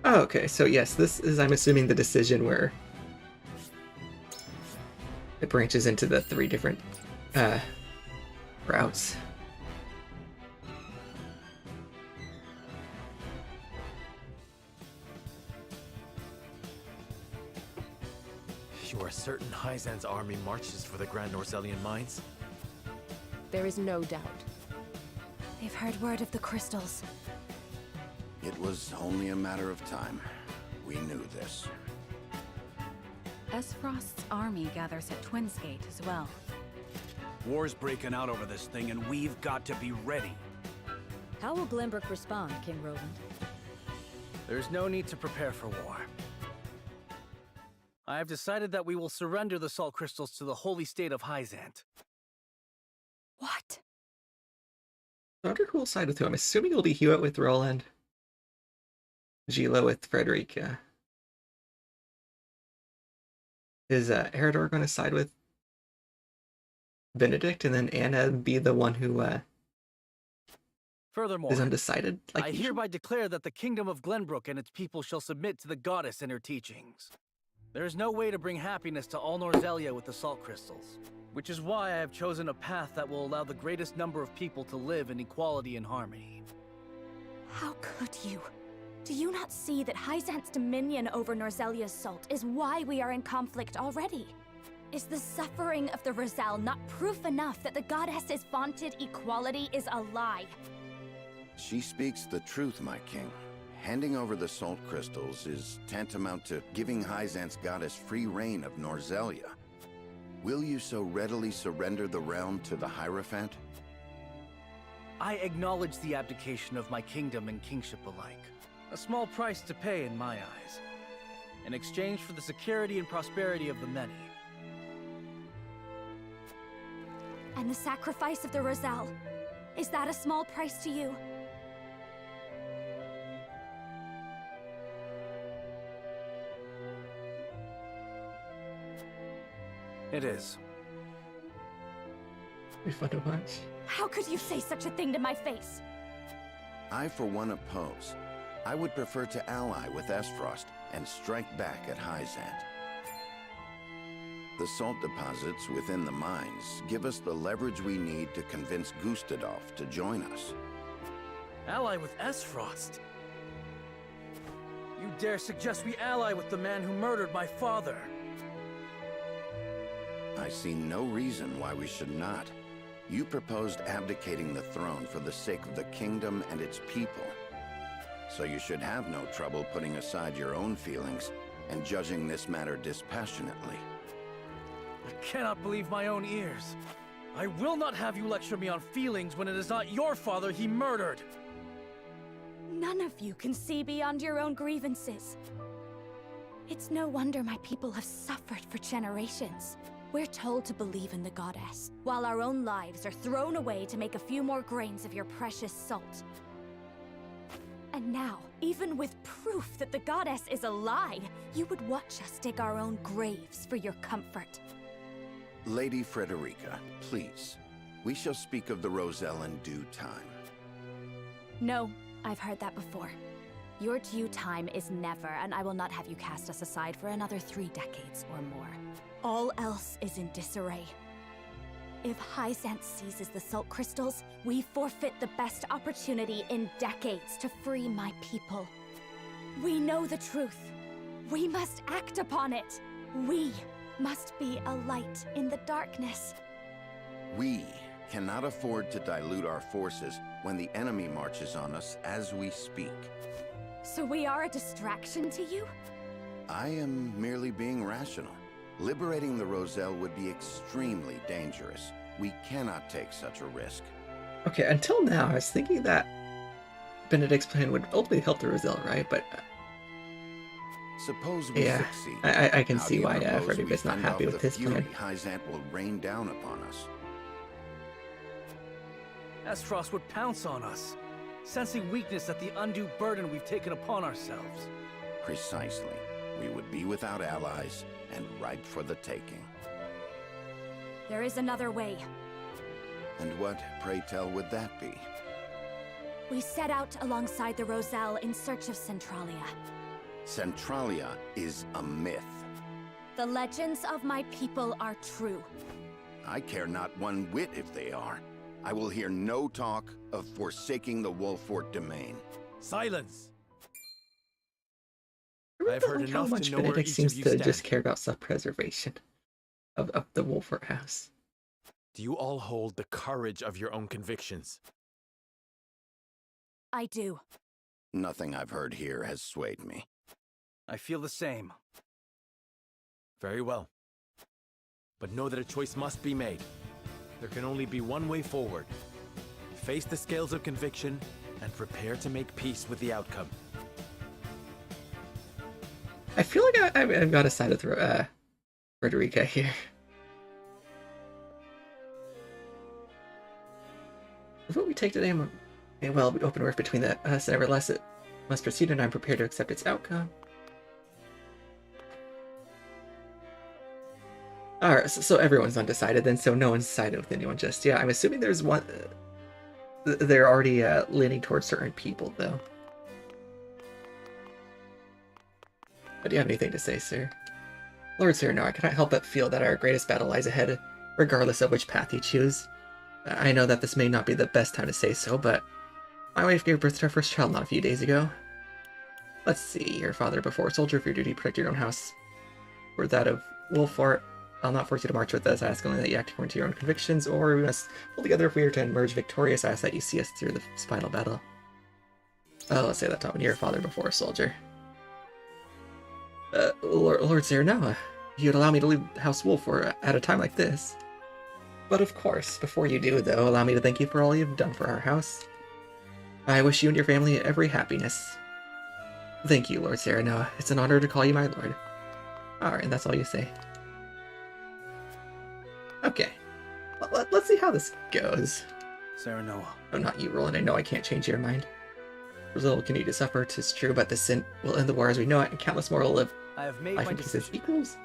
Speaker 1: Okay, so yes, this is, I'm assuming, the decision where it branches into the 3 different routes.
Speaker 3: You are certain Hyzan's army marches for the Grand Norzelian mines?
Speaker 7: There is no doubt.
Speaker 6: They've heard word of the crystals.
Speaker 4: It was only a matter of time. We knew this.
Speaker 14: Esfrost's army gathers at Twinsgate as well.
Speaker 5: War's breaking out over this thing, and we've got to be ready.
Speaker 8: How will Glenbrook respond, King Roland?
Speaker 9: There's no need to prepare for war. I have decided that we will surrender the salt crystals to the holy state of Hyzant.
Speaker 6: What?
Speaker 1: I wonder who will side with who. I'm assuming it'll be Hewitt with Roland, Gila with Frederica. Is Eridor going to side with Benedict, and then Anna be the one who
Speaker 9: Furthermore,
Speaker 1: is undecided? Like
Speaker 9: I hereby declare that the kingdom of Glenbrook and its people shall submit to the goddess and her teachings. There is no way to bring happiness to all Norzelia with the salt crystals, which is why I have chosen a path that will allow the greatest number of people to live in equality and harmony.
Speaker 6: How could you? Do you not see that Hyzant's dominion over Norzelia's salt is why we are in conflict already? Is the suffering of the Rosal not proof enough that the goddess's vaunted equality is a lie?
Speaker 4: She speaks the truth, my king. Handing over the salt crystals is tantamount to giving Hyzant's goddess free reign of Norzelia. Will you so readily surrender the realm to the Hierophant?
Speaker 9: I acknowledge the abdication of my kingdom and kingship alike. A small price to pay in my eyes, in exchange for the security and prosperity of the many.
Speaker 6: And the sacrifice of the Rosal, is that a small price to you?
Speaker 9: It is.
Speaker 1: Be fun to watch.
Speaker 6: How could you say such a thing to my face?
Speaker 4: I, for one, oppose. I would prefer to ally with Esfrost and strike back at Hyzant. The salt deposits within the mines give us the leverage we need to convince Gustadolf to join us.
Speaker 9: Ally with Esfrost? You dare suggest we ally with the man who murdered my father?
Speaker 4: I see no reason why we should not. You proposed abdicating the throne for the sake of the kingdom and its people. So you should have no trouble putting aside your own feelings and judging this matter dispassionately.
Speaker 9: I cannot believe my own ears. I will not have you lecture me on feelings when it is not your father he murdered.
Speaker 6: None of you can see beyond your own grievances. It's no wonder my people have suffered for generations. We're told to believe in the goddess, while our own lives are thrown away to make a few more grains of your precious salt. And now, even with proof that the goddess is a lie, you would watch us dig our own graves for your comfort.
Speaker 4: Lady Frederica, please. We shall speak of the Roselle in due time.
Speaker 6: No, I've heard that before. Your due time is never, and I will not have you cast us aside for another 3 decades or more. All else is in disarray. If Hyzant seizes the salt crystals, we forfeit the best opportunity in decades to free my people. We know the truth. We must act upon it. We must be a light in the darkness.
Speaker 4: We cannot afford to dilute our forces when the enemy marches on us as we speak.
Speaker 6: So we are a distraction to you?
Speaker 4: I am merely being rational. Liberating the Roselle would be extremely dangerous. We cannot take such a risk.
Speaker 1: Okay, until now, I was thinking that Benedict's plan would ultimately help the Roselle, right? But
Speaker 4: suppose we succeed.
Speaker 1: I can
Speaker 4: How
Speaker 1: see
Speaker 4: do you
Speaker 1: why
Speaker 4: propose we
Speaker 1: Frederica's not
Speaker 4: fend
Speaker 1: happy
Speaker 4: off
Speaker 1: with
Speaker 4: the
Speaker 1: his plan.
Speaker 4: fury Hyzant will rain down upon us?
Speaker 9: Esfrost would pounce on us, sensing weakness at the undue burden we've taken upon ourselves.
Speaker 4: Precisely. We would be without allies and ripe for the taking.
Speaker 6: There is another way.
Speaker 4: And what, pray tell, would that be?
Speaker 6: We set out alongside the Roselle in search of Centralia.
Speaker 4: Centralia is a myth.
Speaker 6: The legends of my people are true.
Speaker 4: I care not one whit if they are. I will hear no talk of forsaking the Wolfort domain.
Speaker 3: Silence!
Speaker 1: I
Speaker 3: I've heard
Speaker 1: like how
Speaker 3: enough
Speaker 1: much
Speaker 3: to know where
Speaker 1: Benedict
Speaker 3: each
Speaker 1: seems
Speaker 3: of you
Speaker 1: to
Speaker 3: stand.
Speaker 1: just care about self-preservation of the Wolfort house.
Speaker 3: Do you all hold the courage of your own convictions?
Speaker 6: I do.
Speaker 4: Nothing I've heard here has swayed me.
Speaker 9: I feel the same.
Speaker 3: Very well. But know that a choice must be made. There can only be one way forward. Face the scales of conviction and prepare to make peace with the outcome.
Speaker 1: I feel like I've got to side with Frederica here. The vote we take today may well be open work between us, and nevertheless it must proceed, and I'm prepared to accept its outcome. Alright, so everyone's undecided then, so no one's sided with anyone just yet. I'm assuming there's one... they're already leaning towards certain people, though. But do you have anything to say, sir? Lord Cyrano, I cannot help but feel that our greatest battle lies ahead, regardless of which path you choose. I know that this may not be the best time to say so, but my wife gave birth to our first child not a few days ago. Let's see, your father before a soldier for your duty to protect your own house. For that of Wolfart, I'll not force you to march with us. I ask only that you act according to your own convictions, or we must pull together if we are to emerge victorious. I ask that you see us through the final battle. Let's say that, Tom, you're a father before a soldier. Lord Cyrano, you'd allow me to leave House Wolfort at a time like this. But of course, before you do, though, allow me to thank you for all you've done for our house. I wish you and your family every happiness. Thank you, Lord Cyrano. It's an honor to call you my lord. Alright, that's all you say. Okay. Let's see how this goes.
Speaker 9: Cyrano.
Speaker 1: Oh, not you, Roland. I know I can't change your mind. Brazil will continue to suffer, 'tis true, but the sin will end the war as we know it, and countless more will live
Speaker 9: I have made
Speaker 1: life
Speaker 9: my
Speaker 1: in peace as
Speaker 9: decision.
Speaker 1: equals.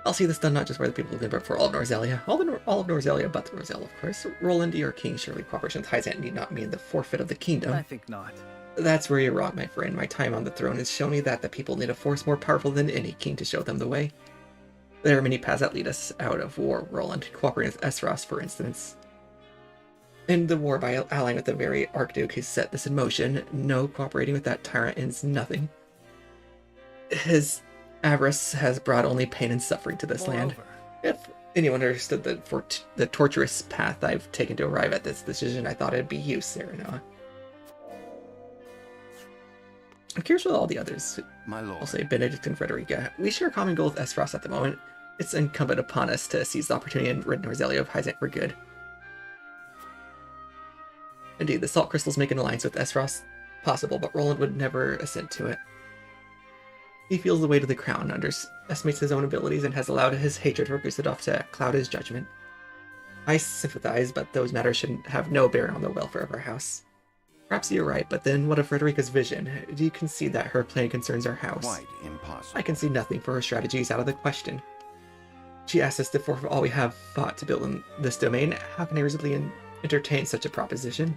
Speaker 1: I'll see this done not just for the people of Limburg, but for all of Norzelia. All of Norzelia but the Roselle, of course. Roland, your king, surely cooperation with Hyzant need not mean the forfeit of the kingdom.
Speaker 9: I think not.
Speaker 1: That's where you're wrong, my friend. My time on the throne has shown me that the people need a force more powerful than any king to show them the way. There are many paths that lead us out of war, Roland. Cooperating with Esros, for instance. In the war by allying with the very Archduke who set this in motion, no cooperating with that tyrant ends nothing. His avarice has brought only pain and suffering to this land. If anyone understood the torturous path I've taken to arrive at this decision, I thought it'd be you, Cyrano. I'm curious with all the others.
Speaker 4: My lord.
Speaker 1: I'll say Benedict and Frederica. We share a common goal with Esros at the moment. It's incumbent upon us to seize the opportunity and rid Norzelia of Hyzant for good. Indeed, the salt crystals make an alliance with Esros possible, but Roland would never assent to it. He feels the weight of the crown, underestimates his own abilities, and has allowed his hatred for Gustadolf to cloud his judgment. I sympathize, but those matters should have no bearing on the welfare of our house. Perhaps you're right, but then what of Frederica's vision? Do you concede that her plan concerns our house?
Speaker 4: Quite impossible.
Speaker 1: I can see nothing, for her strategy is out of the question. She asks us to forfeit all we have fought to build in this domain. How can I reasonably entertain such a proposition?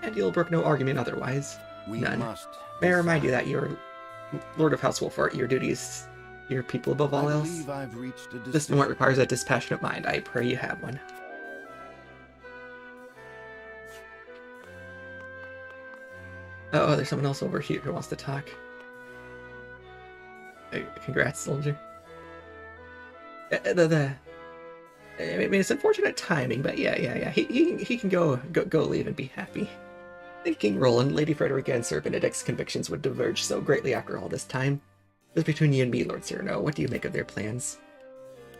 Speaker 1: And you'll brook no argument otherwise. None. May I remind you that you're Lord of House Wolfart, your duty is your people above all else. This moment requires a dispassionate mind. I pray you have one. Oh, there's someone else over here who wants to talk. Congrats, soldier. I mean, it's unfortunate timing, but yeah. He can go leave and be happy. I think King Roland, Lady Frederica, and Sir Benedict's convictions would diverge so greatly after all this time. Just between you and me, Lord Cyrano, what do you make of their plans?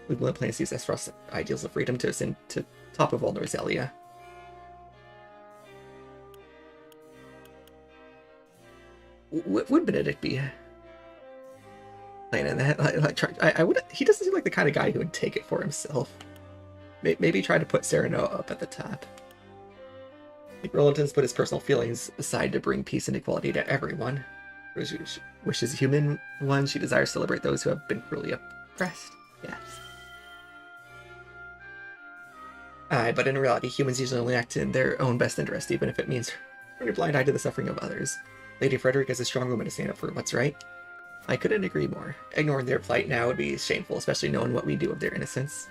Speaker 1: We will plan to use Azeroth's ideals of freedom to ascend to top of all Norzelia. Would Benedict be playing in that? I would. He doesn't seem like the kind of guy who would take it for himself. Maybe try to put Cyrano up at the top. I think Roland's put his personal feelings aside to bring peace and equality to everyone. Wishes human one, she desires to liberate those who have been cruelly oppressed. Yes. Aye, but in reality, humans usually only act in their own best interest, even if it means turning a blind eye to the suffering of others. Lady Frederica is a strong woman to stand up for what's right. I couldn't agree more. Ignoring their plight now would be shameful, especially knowing what we do of their innocence.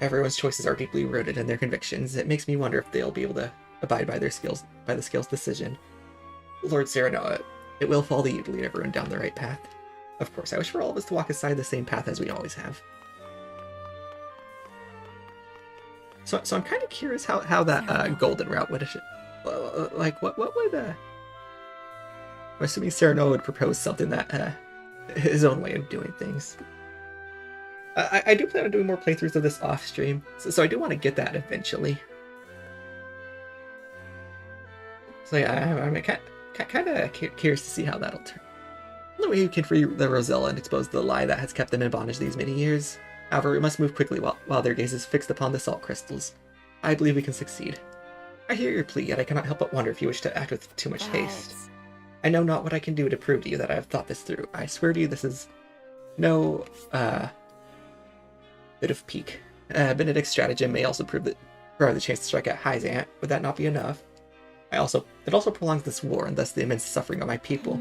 Speaker 1: Everyone's choices are deeply rooted in their convictions. It makes me wonder if they'll be able to abide by the skill's decision. Lord Cyrano, it will fall to you to lead everyone down the right path. Of course, I wish for all of us to walk aside the same path as we always have. So I'm kind of curious how that golden route would like what would I'm assuming Cyrano would propose something that his own way of doing things. I do plan on doing more playthroughs of this off stream, so I do want to get that eventually. So yeah, I'm kind of curious to see how that'll turn. The way you can free the Rosella and expose the lie that has kept them in bondage these many years. However, we must move quickly while their gaze is fixed upon the salt crystals. I believe we can succeed. I hear your plea, yet I cannot help but wonder if you wish to act with too much haste. I know not what I can do to prove to you that I have thought this through. I swear to you this is no bit of pique. Benedict's stratagem may also provide the chance to strike at Hyzant. Would that not be enough? It also prolongs this war and thus the immense suffering of my people.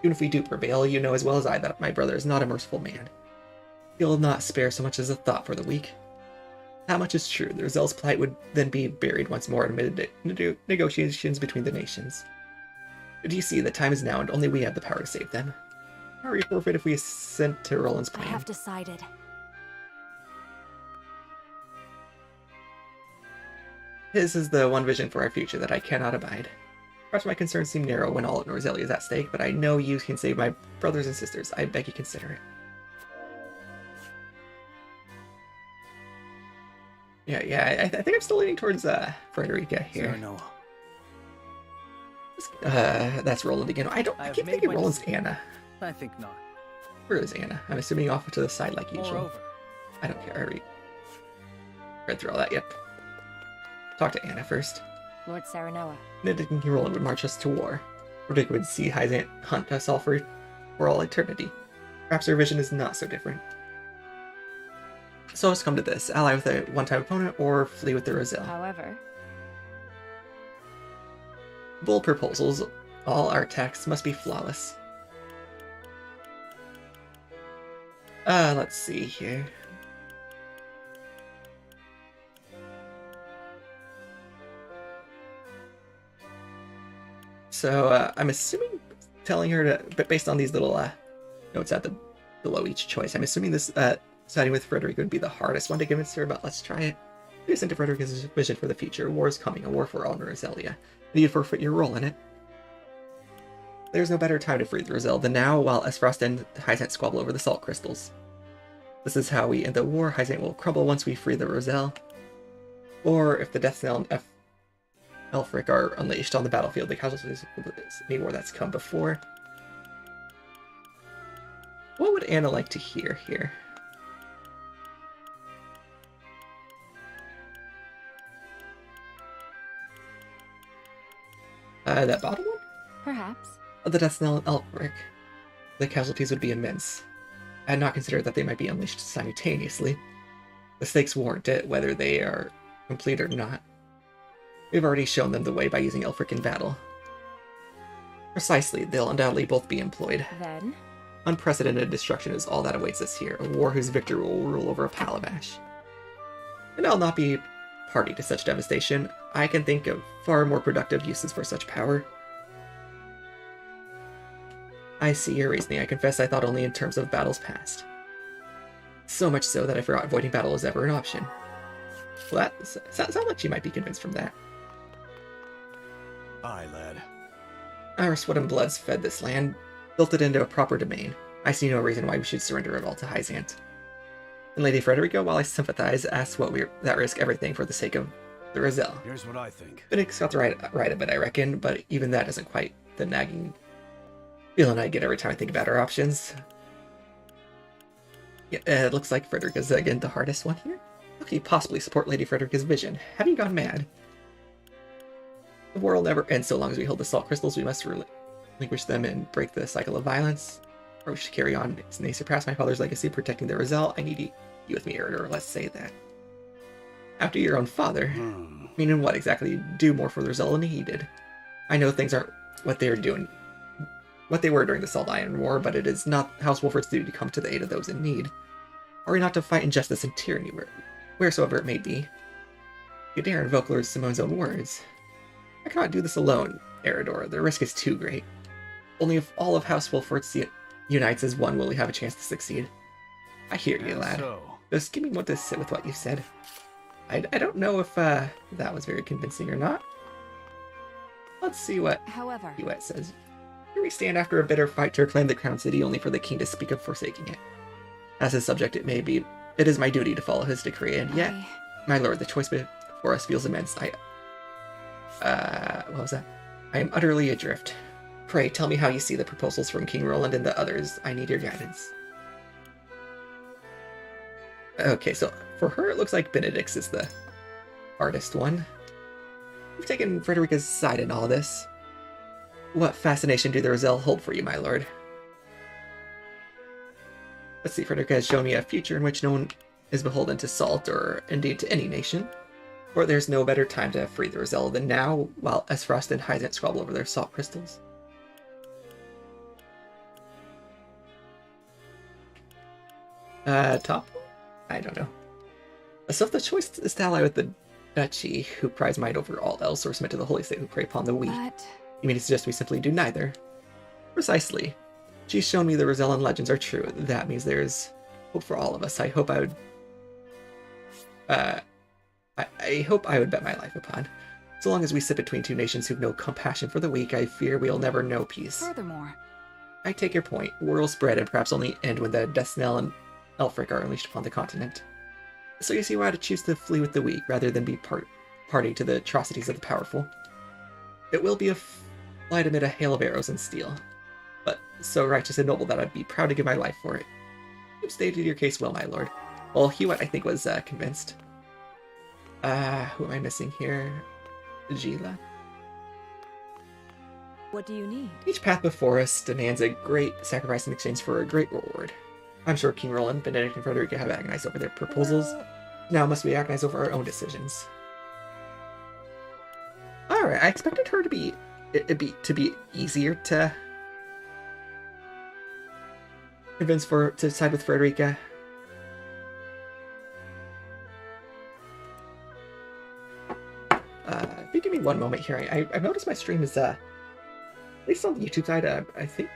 Speaker 1: Even if we do prevail, you know as well as I that my brother is not a merciful man. He will not spare so much as a thought for the weak. That much is true. The Roselle's plight would then be buried once more in negotiations between the nations. Do you see, the time is now, and only we have the power to save them. How are you forfeit if we assent to Roland's plan?
Speaker 6: I have decided.
Speaker 1: His is the one vision for our future that I cannot abide. Perhaps my concerns seem narrow when all of Norzelia is at stake, but I know you can save my brothers and sisters. I beg you consider it. Yeah, I think I'm still leaning towards Frederica here. That's Roland again. I keep thinking Roland's Anna.
Speaker 9: I think not.
Speaker 1: Where is Anna? I'm assuming off to the side like usual.
Speaker 9: Moreover,
Speaker 1: I don't care. I already read through all that. Yep. Talk to Anna first.
Speaker 6: Lord Saranoa.
Speaker 1: Benedict and Roland would march us to war. Frederica would see Hyzant hunt us all for all eternity. Perhaps our vision is not so different. So let's come to this. Ally with a one-time opponent or flee with the Roselle.
Speaker 6: However,
Speaker 1: bold proposals. All our attacks must be flawless. Let's see here. So, I'm assuming telling her to, but based on these little notes at the below each choice, I'm assuming this siding with Frederica would be the hardest one to convince her, but let's try it. Listen to Frederica's vision for the future. War is coming, a war for all Norzelia. You forfeit your role in it. There's no better time to free the Roselle than now, while Esfrost and Hyzant squabble over the salt crystals. This is how we end the war. Hyzant will crumble once we free the Roselle. Or if the Death Knell and Elfric are unleashed on the battlefield, the casualties of any war that's come before. would Anna like to hear here? That bottom one?
Speaker 6: Perhaps.
Speaker 1: The Deathsnell and Elfric. The casualties would be immense. I had not considered that they might be unleashed simultaneously. The stakes warrant it, whether they are complete or not. We've already shown them the way by using Elfric in battle. Precisely, they'll undoubtedly both be employed.
Speaker 6: Then?
Speaker 1: Unprecedented destruction is all that awaits us here, a war whose victor will rule over a pile of ash. And I'll not be party to such devastation. I can think of far more productive uses for such power. I see your reasoning. I confess I thought only in terms of battles past. So much so that I forgot avoiding battle was ever an option. Well, that sounds like you might be convinced from that.
Speaker 3: Aye, lad.
Speaker 1: Our sweat and bloods fed this land, built it into a proper domain. I see no reason why we should surrender it all to Hyzant. And Lady Frederica, while I sympathize, asks what we're that risk everything for the sake of the Roselle.
Speaker 5: Here's what I think.
Speaker 1: Benedict's got the right a bit, I reckon, but even that isn't quite the nagging feeling I get every time I think about our options. Yeah, it looks like Frederica's again the hardest one here. How can you possibly support Lady Frederica's vision? Have you gone mad? The war will never end so long as we hold the salt crystals. We must relinquish them and break the cycle of violence. Or we should carry on. They surpass my father's legacy protecting the Roselle. I need you with me, Eridor. Let's say that. After your own father. Meaning what exactly? Do more for the Roselle than he did. I know things aren't what they were doing. What they were during the Salt Iron War, but it is not House Wolford's duty to come to the aid of those in need. Are we not to fight injustice and tyranny wheresoever it may be? You dare invoke Lord Simone's own words. I cannot do this alone, Eridor. The risk is too great. Only if all of House Wolford unites as one will we have a chance to succeed. I hear you, lad. Just give me one to sit with what you said. I don't know if that was very convincing or not. Let's see what Hewitt says. Here we stand after a bitter fight to reclaim the Crown City, only for the king to speak of forsaking it. As his subject it may be, it is my duty to follow his decree, and yet, my lord, the choice before us feels immense. What was that? I am utterly adrift. Pray, tell me how you see the proposals from King Roland and the others. I need your guidance. Okay, so for her, it looks like Benedict's is the hardest one. We've taken Frederica's side in all this. What fascination do the Roselle hold for you, my lord? Let's see, Frederica has shown me a future in which no one is beholden to Salt, or indeed to any nation. For there's no better time to free the Roselle than now, while Esfrost and Hyzant squabble over their salt crystals. Top? I don't know. So if the choice is to ally with the Duchy, who prize might over all else, or submit to the Holy State, who prey upon the weak, you mean to suggest we simply do neither? Precisely. She's shown me the Rosellan legends are true. That means there's hope for all of us. I hope I would... I hope I would bet my life upon. So long as we sit between two nations who've no compassion for the weak, I fear we'll never know peace.
Speaker 6: Furthermore,
Speaker 1: I take your point. War will spread and perhaps only end when the Deathsnell and Elfric are unleashed upon the continent. So you see why I'd choose to flee with the weak rather than be party to the atrocities of the powerful. It will be a flight amid a hail of arrows and steel, but so righteous and noble that I'd be proud to give my life for it. You've stated your case well, my lord. Well, Hewitt, I think, was convinced. Who am I missing here? Gila.
Speaker 8: What do you need?
Speaker 1: Each path before us demands a great sacrifice in exchange for a great reward. I'm sure King Roland, Benedict, and Frederica have agonized over their proposals. Now must we agonize over our own decisions. Alright, I expected her to be easier to convince to side with Frederica. If you give me one moment here, I've noticed my stream is, at least on the YouTube side, I think,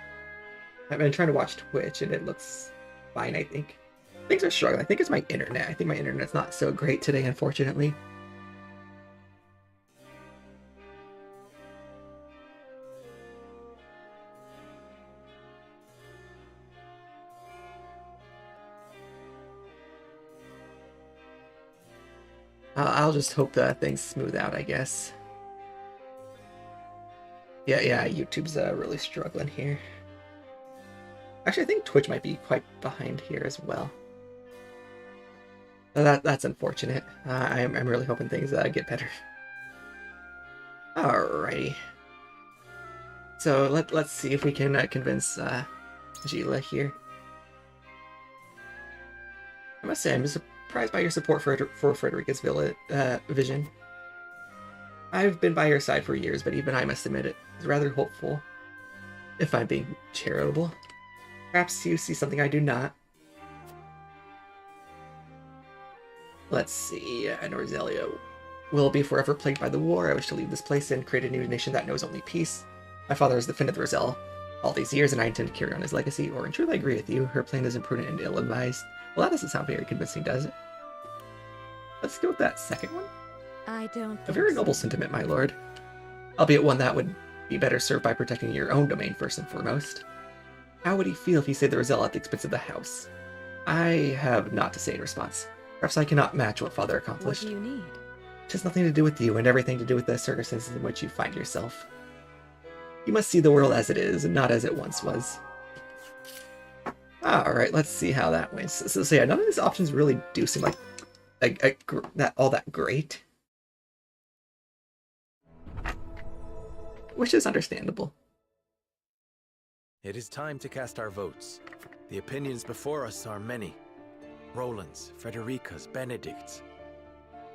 Speaker 1: I've been trying to watch Twitch and it looks fine, I think. Things are struggling. I think it's my internet. I think my internet's not so great today, unfortunately. I'll just hope that things smooth out, I guess. Yeah, YouTube's really struggling here. Actually, I think Twitch might be quite behind here as well. That's unfortunate. I'm really hoping things get better. Alrighty. So let's see if we can convince Gila here. I must say, I'm surprised by your support for Frederica's vision. I've been by your side for years, but even I must admit it is rather hopeful, if I'm being charitable. Perhaps you see something I do not. Let's see, Norzelia will be forever plagued by the war. I wish to leave this place and create a new nation that knows only peace. My father has defended the Roselle all these years, and I intend to carry on his legacy. Or, in truth, I agree with you. Her plan is imprudent and ill-advised. Well, that doesn't sound very convincing, does it? Let's go with that second one.
Speaker 2: I don't
Speaker 1: A very noble sentiment, my lord. Albeit one that would be better served by protecting your own domain first and foremost. How would he feel if he saved the Roselle at the expense of the house? I have naught to say in response. Perhaps I cannot match what father accomplished.
Speaker 2: What do you need?
Speaker 1: It has nothing to do with you and everything to do with the circumstances in which you find yourself. You must see the world as it is, and not as it once was. Alright, let's see how that went. So yeah, none of these options really do seem like all that great. Which is understandable.
Speaker 3: It is time to cast our votes. The opinions before us are many. Roland's, Frederica's, Benedict's.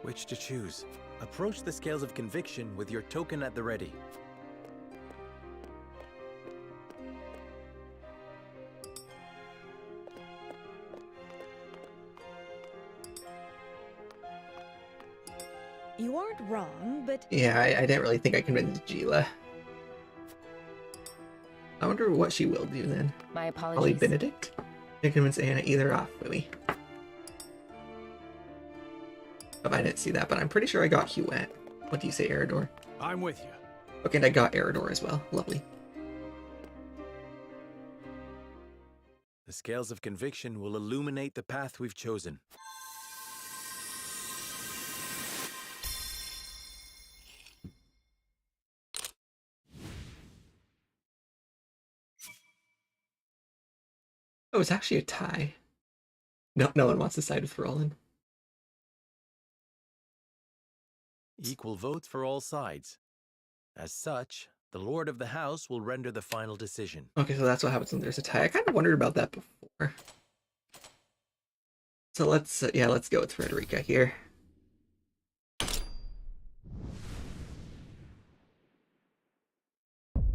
Speaker 3: Which to choose? Approach the scales of conviction with your token at the ready.
Speaker 8: You aren't wrong, but...
Speaker 1: Yeah, I didn't really think I convinced Gila. I wonder what she will do then.
Speaker 2: My apologies.
Speaker 1: Probably Benedict? Can't convince Anna either off, really. Oh, I didn't see that, but I'm pretty sure I got Huette. What do you say, Eridor?
Speaker 5: I'm with you.
Speaker 1: Okay, and I got Eridor as well. Lovely.
Speaker 3: The scales of conviction will illuminate the path we've chosen.
Speaker 1: Oh, it's actually a tie. No one wants to side with Roland.
Speaker 3: Equal votes for all sides. As such, the Lord of the House will render the final decision.
Speaker 1: Okay, so that's what happens when there's a tie. I kind of wondered about that before. So let's go with Frederica here.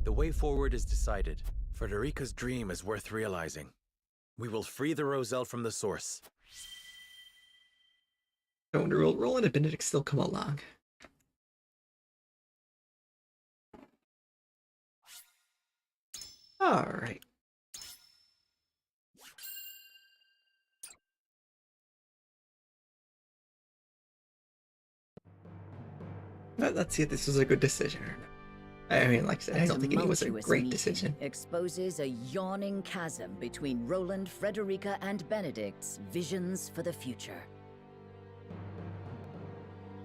Speaker 3: The way forward is decided. Frederica's dream is worth realizing. We will free the Roselle from the source.
Speaker 1: I wonder, will Roland and Benedict still come along? Alright. Let's see if this was a good decision or not. I mean, like I said, I don't think it was a great decision.
Speaker 2: Exposes a yawning chasm between Roland, Frederica, and Benedict's visions for the future.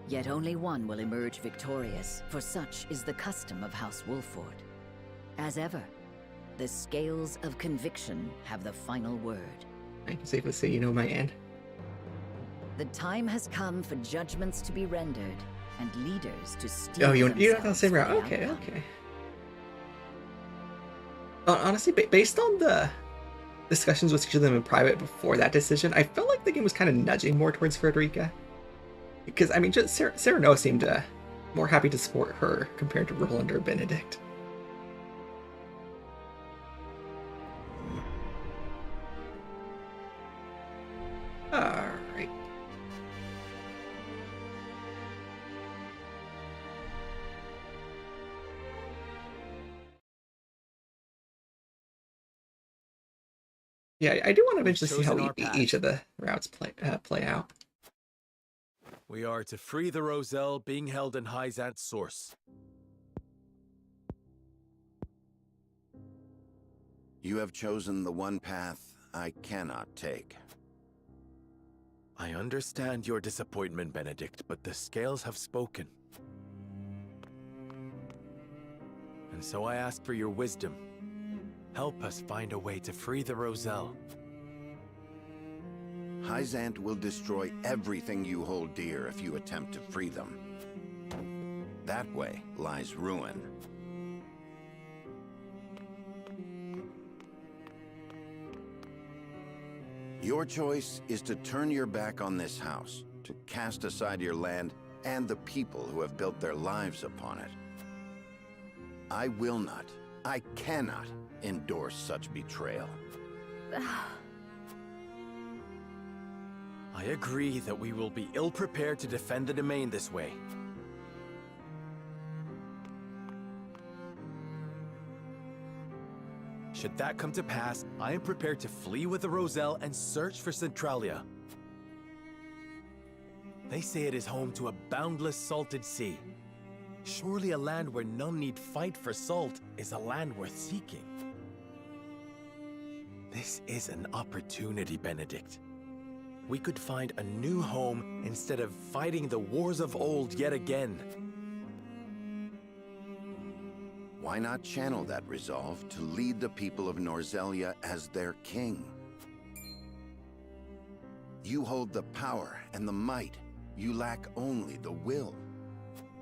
Speaker 2: Yet only one will emerge victorious, for such is the custom of House Wolford. As ever, the scales of conviction have the final word.
Speaker 1: I can safely say you know my end.
Speaker 2: The time has come for judgments to be rendered, and leaders to steal
Speaker 1: Oh, you're not on the
Speaker 2: themselves
Speaker 1: same route.
Speaker 2: for the
Speaker 1: Okay,
Speaker 2: outcome.
Speaker 1: okay. Honestly, based on the discussions with each of them in private before that decision, I felt like the game was kind of nudging more towards Frederica. Because, I mean, just Sarah Noah seemed more happy to support her compared to Roland or Benedict. Alright. Yeah, I do want to eventually see how each of the routes play out.
Speaker 3: We are to free the Roselle being held in Hyzant's source.
Speaker 4: You have chosen the one path I cannot take.
Speaker 3: I understand your disappointment, Benedict, but the scales have spoken. And so I ask for your wisdom. Help us find a way to free the Roselle.
Speaker 4: Hyzant will destroy everything you hold dear if you attempt to free them. That way lies ruin. Your choice is to turn your back on this house, to cast aside your land and the people who have built their lives upon it. I will not, I cannot endorse such betrayal.
Speaker 3: I agree that we will be ill-prepared to defend the domain this way. Should that come to pass, I am prepared to flee with the Roselle and search for Centralia. They say it is home to a boundless salted sea. Surely a land where none need fight for salt is a land worth seeking. This is an opportunity, Benedict. We could find a new home instead of fighting the wars of old yet again.
Speaker 4: Why not channel that resolve to lead the people of Norzelia as their king? You hold the power and the might. You lack only the will.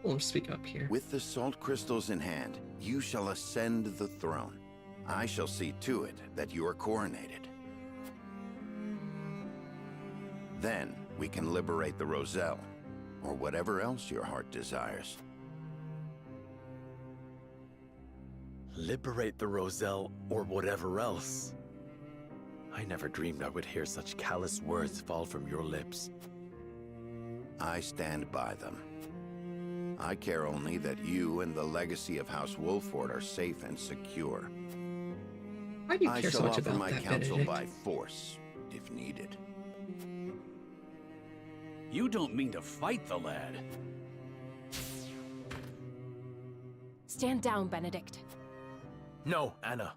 Speaker 1: We'll speak up here.
Speaker 4: With the salt crystals in hand, you shall ascend the throne. I shall see to it that you are coronated. Then we can liberate the Roselle, or whatever else your heart desires.
Speaker 3: Liberate the Roselle, or whatever else. I never dreamed I would hear such callous words fall from your lips.
Speaker 4: I stand by them. I care only that you and the legacy of House Wolford are safe and secure.
Speaker 1: Why do you care so much about
Speaker 4: my
Speaker 1: that,
Speaker 4: counsel
Speaker 1: Benedict?
Speaker 4: by force, if needed.
Speaker 5: You don't mean to fight the lad.
Speaker 7: Stand down, Benedict.
Speaker 3: No, Anna.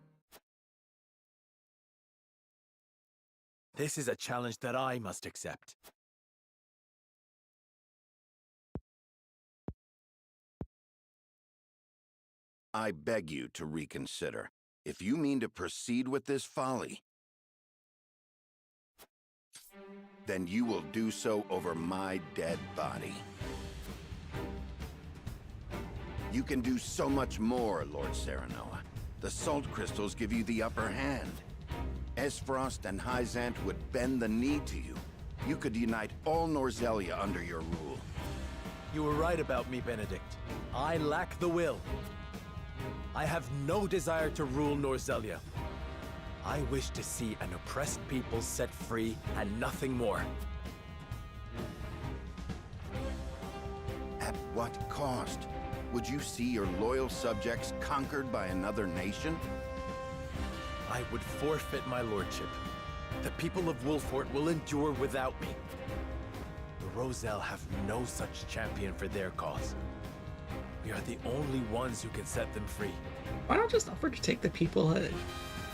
Speaker 3: This is a challenge that I must accept.
Speaker 4: I beg you to reconsider. If you mean to proceed with this folly, then you will do so over my dead body. You can do so much more, Lord Serenoa. The salt crystals give you the upper hand. Esfrost and Hyzant would bend the knee to you. You could unite all Norzelia under your rule.
Speaker 3: You were right about me, Benedict. I lack the will. I have no desire to rule Norzelia. I wish to see an oppressed people set free and nothing more.
Speaker 4: At what cost? Would you see your loyal subjects conquered by another nation?
Speaker 3: I would forfeit my lordship. The people of Wolfort will endure without me. The Roselle have no such champion for their cause. We are the only ones who can set them free.
Speaker 1: Why not just offer to take the people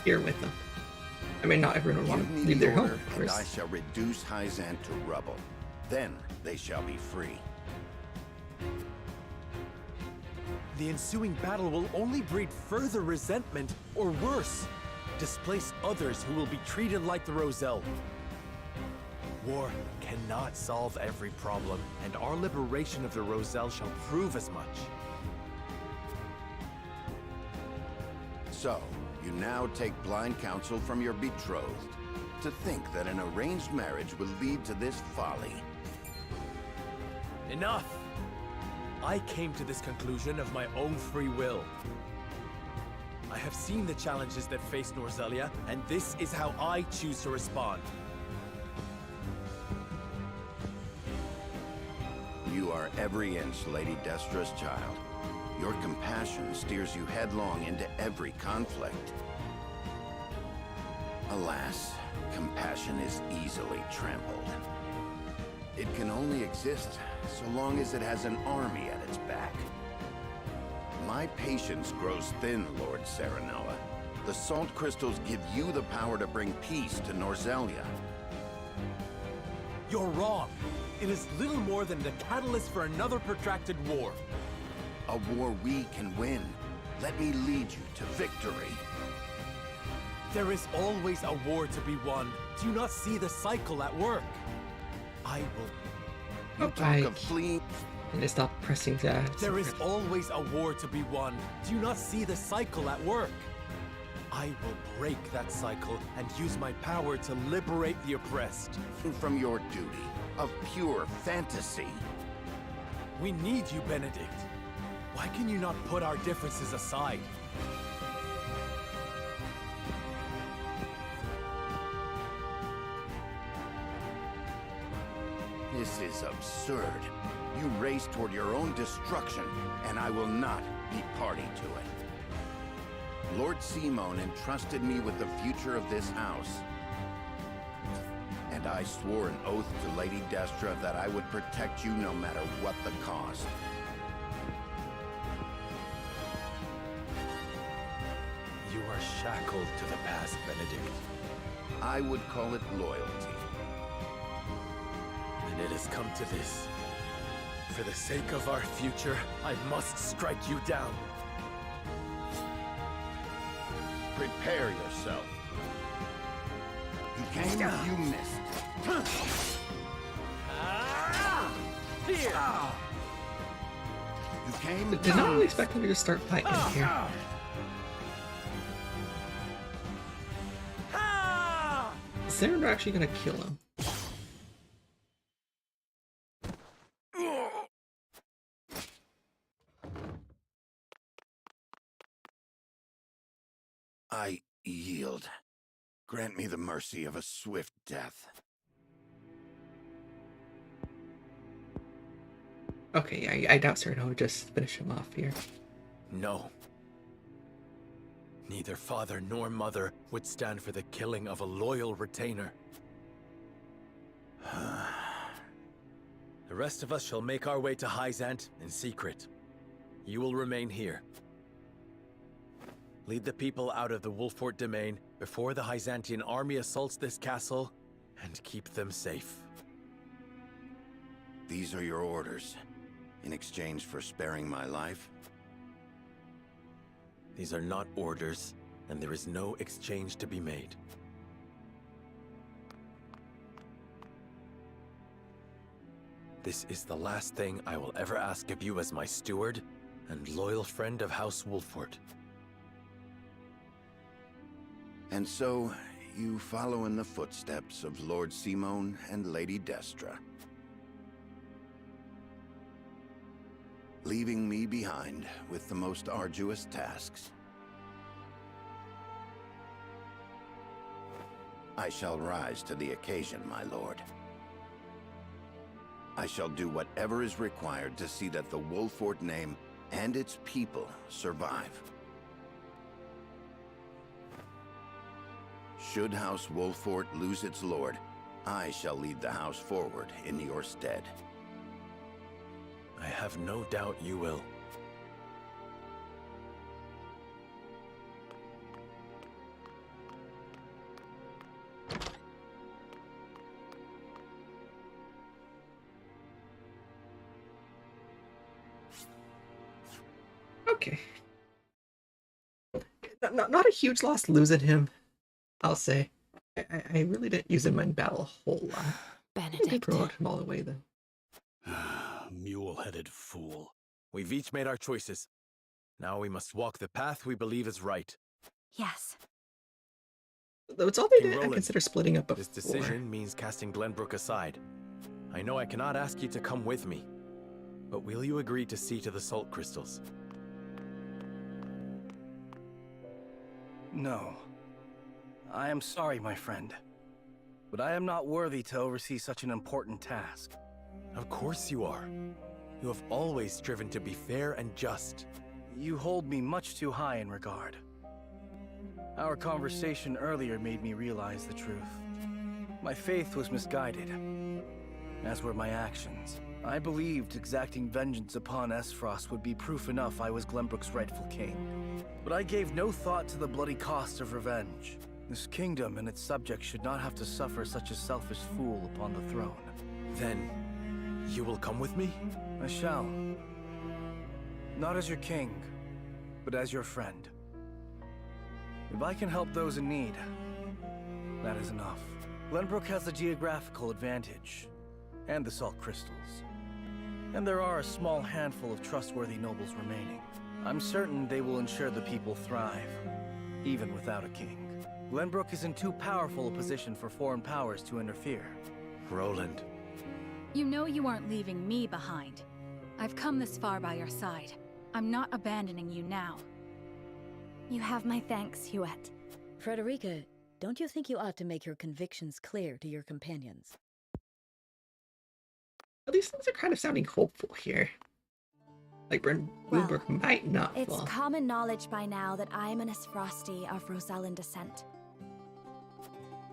Speaker 1: here with them? I mean, not everyone would want to leave their home, of
Speaker 4: and
Speaker 1: course.
Speaker 4: I shall reduce Hyzant to rubble. Then they shall be free.
Speaker 3: The ensuing battle will only breed further resentment, or worse, displace others who will be treated like the Roselle. War cannot solve every problem, and our liberation of the Roselle shall prove as much.
Speaker 4: So, you now take blind counsel from your betrothed. To think that an arranged marriage will lead to this folly.
Speaker 3: Enough! I came to this conclusion of my own free will. I have seen the challenges that face Norzelia, and this is how I choose to respond.
Speaker 4: You are every inch Lady Destra's child. Your compassion steers you headlong into every conflict. Alas, compassion is easily trampled. It can only exist so long as it has an army at its back. My patience grows thin, Lord Serenoa. The salt crystals give you the power to bring peace to Norzelia.
Speaker 3: You're wrong. It is little more than the catalyst for another protracted war.
Speaker 4: A war we can win. Let me lead you to victory.
Speaker 9: There is always a war to be won. Do you not see the cycle at work? I will...
Speaker 4: You talk of fleeing...
Speaker 1: And stop pressing that.
Speaker 9: There is always a war to be won. Do you not see the cycle at work? I will break that cycle and use my power to liberate the oppressed.
Speaker 4: From your duty of pure fantasy.
Speaker 9: We need you, Benedict. Why can you not put our differences aside?
Speaker 4: This is absurd. You race toward your own destruction, and I will not be party to it. Lord Simon entrusted me with the future of this house. And I swore an oath to Lady Destra that I would protect you no matter what the cost.
Speaker 9: You are shackled to the past, Benedict.
Speaker 4: I would call it loyalty.
Speaker 9: And it has come to this. For the sake of our future, I must strike you down.
Speaker 4: Prepare yourself. You came, you missed.
Speaker 9: Here!
Speaker 4: You came,
Speaker 1: Did not really expect him to just start fighting here. Is Sarah actually gonna kill him?
Speaker 4: I yield. Grant me the mercy of a swift death.
Speaker 1: Okay, I doubt Cyrano would just finish him off here.
Speaker 9: No. Neither father nor mother would stand for the killing of a loyal retainer. The rest of us shall make our way to Hyzant in secret. You will remain here. Lead the people out of the Wolfort domain before the Hyzantian army assaults this castle, and keep them safe.
Speaker 4: These are your orders, in exchange for sparing my life?
Speaker 9: These are not orders, and there is no exchange to be made. This is the last thing I will ever ask of you as my steward and loyal friend of House Wolfort.
Speaker 4: And so, you follow in the footsteps of Lord Simon and Lady Destra, leaving me behind with the most arduous tasks. I shall rise to the occasion, my lord. I shall do whatever is required to see that the Wolfort name and its people survive. Should House Wolfort lose its lord, I shall lead the house forward in your stead.
Speaker 9: I have no doubt you will.
Speaker 1: Okay. Not a huge loss losing him, I'll say. I really didn't use him in battle a whole lot.
Speaker 7: Benedict.
Speaker 1: Promote him all the way then.
Speaker 5: Mule-headed fool.
Speaker 9: We've each made our choices. Now we must walk the path we believe is right.
Speaker 6: Yes.
Speaker 1: Though it's all they
Speaker 9: King
Speaker 1: did, I
Speaker 9: Roland,
Speaker 1: consider splitting up before.
Speaker 9: This decision means casting Glenbrook aside. I know I cannot ask you to come with me, but will you agree to see to the salt crystals?
Speaker 17: No. I am sorry, my friend. But I am not worthy to oversee such an important task.
Speaker 9: Of course you are. You have always striven to be fair and just.
Speaker 17: You hold me much too high in regard. Our conversation earlier made me realize the truth. My faith was misguided, as were my actions. I believed exacting vengeance upon Esfrost would be proof enough I was Glenbrook's rightful king. But I gave no thought to the bloody cost of revenge. This kingdom and its subjects should not have to suffer such a selfish fool upon the throne.
Speaker 9: Then, you will come with me?
Speaker 17: I shall. Not as your king, but as your friend.
Speaker 9: If I can help those in need, that is enough. Glenbrook has the geographical advantage, and the salt crystals. And there are a small handful of trustworthy nobles remaining. I'm certain they will ensure the people thrive, even without a king. Glenbrook is in too powerful a position for foreign powers to interfere.
Speaker 13: Roland.
Speaker 14: You know you aren't leaving me behind. I've come this far by your side. I'm not abandoning you now.
Speaker 6: You have my thanks, Huette.
Speaker 2: Frederica, don't you think you ought to make your convictions clear to your companions?
Speaker 1: These things are kind of sounding hopeful here. Like Bloomberg might not
Speaker 6: It's
Speaker 1: fall.
Speaker 6: common knowledge by now that I'm an Esfrosti of Rosellan descent.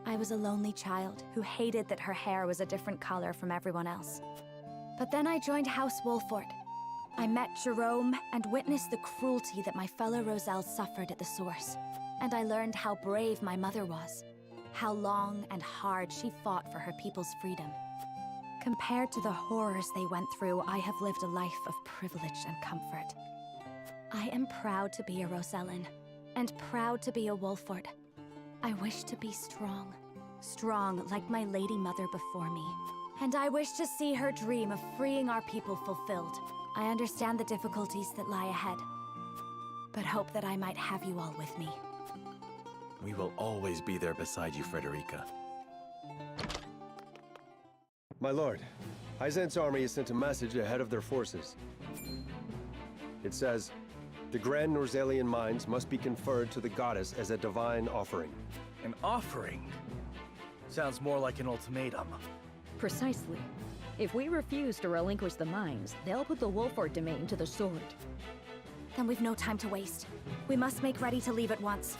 Speaker 6: I was a lonely child who hated that her hair was a different color from everyone else. But then I joined House Wolford. I met Jerome and witnessed the cruelty that my fellow Roselle suffered at the source. And I learned how brave my mother was, how long and hard she fought for her people's freedom. Compared to the horrors they went through, I have lived a life of privilege and comfort. I am proud to be a Rosellan, and proud to be a Wolford. I wish to be strong. Strong like my lady mother before me. And I wish to see her dream of freeing our people fulfilled. I understand the difficulties that lie ahead, but hope that I might have you all with me.
Speaker 3: We will always be there beside you, Frederica.
Speaker 18: My lord, Hyzant's army has sent a message ahead of their forces. It says, the Grand Norzellian mines must be conferred to the goddess as a divine offering.
Speaker 9: An offering? Sounds more like an ultimatum.
Speaker 19: Precisely. If we refuse to relinquish the mines, they'll put the Wolford domain to the sword.
Speaker 6: Then we've no time to waste. We must make ready to leave at once.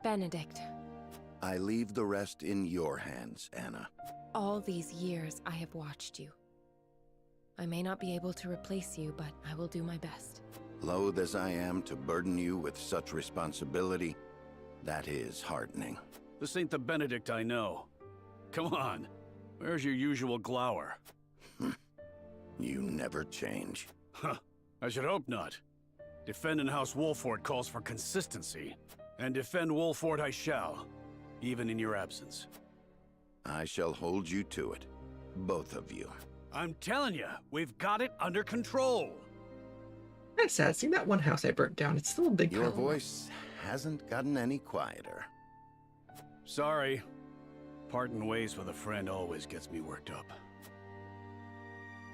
Speaker 7: Benedict.
Speaker 4: I leave the rest in your hands, Anna.
Speaker 7: All these years I have watched you. I may not be able to replace you, but I will do my best.
Speaker 4: Loath as I am to burden you with such responsibility, that is heartening.
Speaker 5: This ain't the Benedict I know. Come on, where's your usual glower?
Speaker 4: You never change.
Speaker 5: Huh, I should hope not. Defending House Wolford calls for consistency. And defend Wolford I shall, even in your absence.
Speaker 4: I shall hold you to it. Both of you.
Speaker 5: I'm telling you, we've got it under control.
Speaker 1: That's sad. Seeing that one house I burnt down, it's still a big
Speaker 4: Your
Speaker 1: problem.
Speaker 4: voice hasn't gotten any quieter.
Speaker 5: Sorry. Parting ways with a friend always gets me worked up.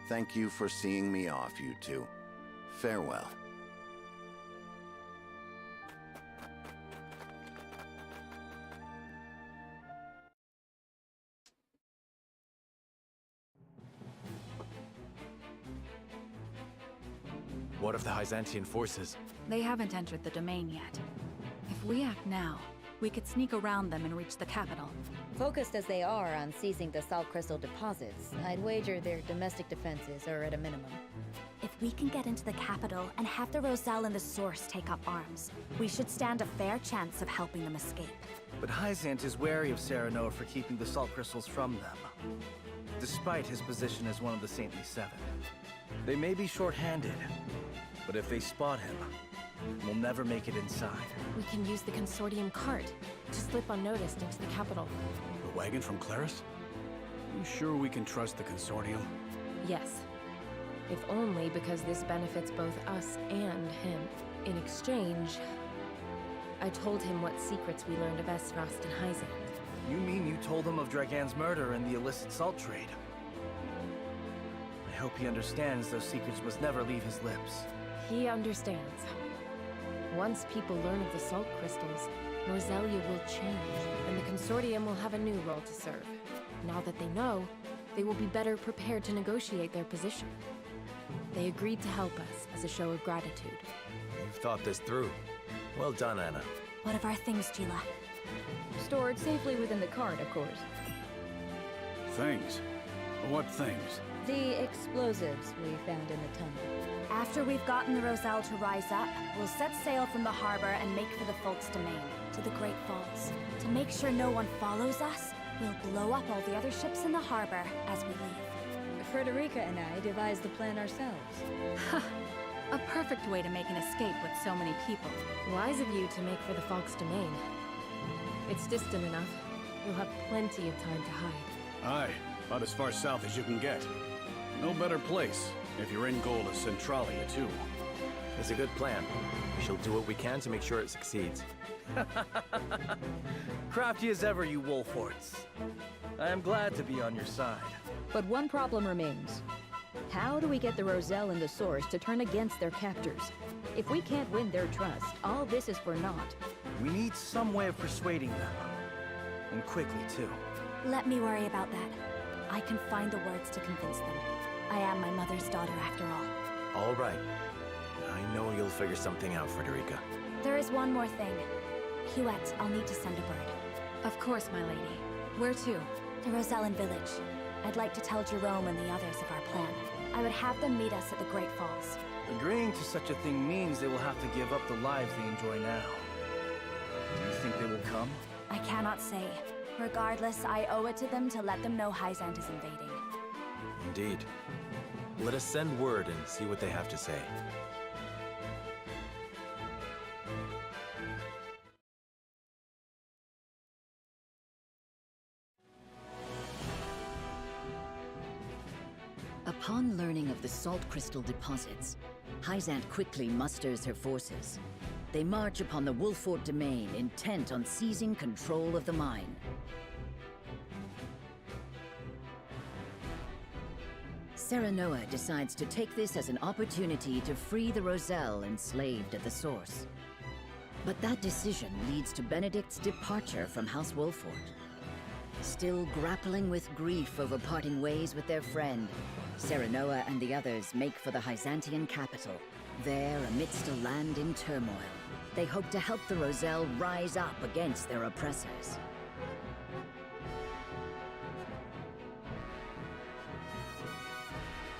Speaker 4: Thank you for seeing me off, you two. Farewell.
Speaker 3: What of the Hyzantian forces?
Speaker 14: They haven't entered the domain yet. If we act now, we could sneak around them and reach the capital.
Speaker 8: Focused as they are on seizing the salt crystal deposits, I'd wager their domestic defenses are at a minimum.
Speaker 6: If we can get into the capital and have the Roselle and the Source take up arms, we should stand a fair chance of helping them escape.
Speaker 9: But Hyzant is wary of Sereno for keeping the salt crystals from them, despite his position as one of the Saintly Seven. They may be short-handed, but if they spot him, we'll never make it inside.
Speaker 7: We can use the consortium cart to slip unnoticed into the capital.
Speaker 5: The wagon from Claris? You sure we can trust the consortium?
Speaker 7: Yes. If only because this benefits both us and him. In exchange, I told him what secrets we learned of Esfrost and Hyzant.
Speaker 9: You mean you told him of Dragan's murder and the illicit salt trade? I hope he understands those secrets must never leave his lips.
Speaker 7: He understands. Once people learn of the salt crystals, Norzellia will change, and the consortium will have a new role to serve. Now that they know, they will be better prepared to negotiate their position. They agreed to help us as a show of gratitude.
Speaker 3: You've thought this through. Well done, Anna.
Speaker 6: What of our things, Gila?
Speaker 19: Stored safely within the cart, of course.
Speaker 5: Things? What things?
Speaker 8: The explosives we found in the tunnel.
Speaker 6: After we've gotten the Roselle to rise up, we'll set sail from the harbor and make for the Folk's Domain, to the Great Falls. To make sure no one follows us, we'll blow up all the other ships in the harbor as we leave.
Speaker 8: Frederica and I devised the plan ourselves.
Speaker 14: A perfect way to make an escape with so many people.
Speaker 7: Wise of you to make for the Folk's Domain. It's distant enough. You'll have plenty of time to hide.
Speaker 5: Aye, about as far south as you can get. No better place, if your end goal is Centralia, too.
Speaker 3: It's a good plan. We shall do what we can to make sure it succeeds.
Speaker 17: Crafty as ever, you Wolforts. I am glad to be on your side.
Speaker 19: But one problem remains. How do we get the Roselle and the Source to turn against their captors? If we can't win their trust, all this is for naught.
Speaker 17: We need some way of persuading them. And quickly, too.
Speaker 6: Let me worry about that. I can find the words to convince them. I am my mother's daughter, after all.
Speaker 3: All right. I know you'll figure something out, Frederica.
Speaker 6: There is one more thing. Huette, I'll need to send a bird.
Speaker 14: Of course, my lady. Where to?
Speaker 6: The Rosellan village. I'd like to tell Jerome and the others of our plan. I would have them meet us at the Great Falls.
Speaker 17: Agreeing to such a thing means they will have to give up the lives they enjoy now. Do you think they will come?
Speaker 6: I cannot say. Regardless, I owe it to them to let them know Hyzant is invading.
Speaker 3: Indeed. Let us send word and see what they have to say.
Speaker 2: Upon learning of the salt crystal deposits, Hyzant quickly musters her forces. They march upon the Wolfort domain, intent on seizing control of the mine. Serenoa decides to take this as an opportunity to free the Roselle enslaved at the source. But that decision leads to Benedict's departure from House Wolfort. Still grappling with grief over parting ways with their friend, Serenoa and the others make for the Hyzantian capital. There, amidst a land in turmoil, they hope to help the Roselle rise up against their oppressors.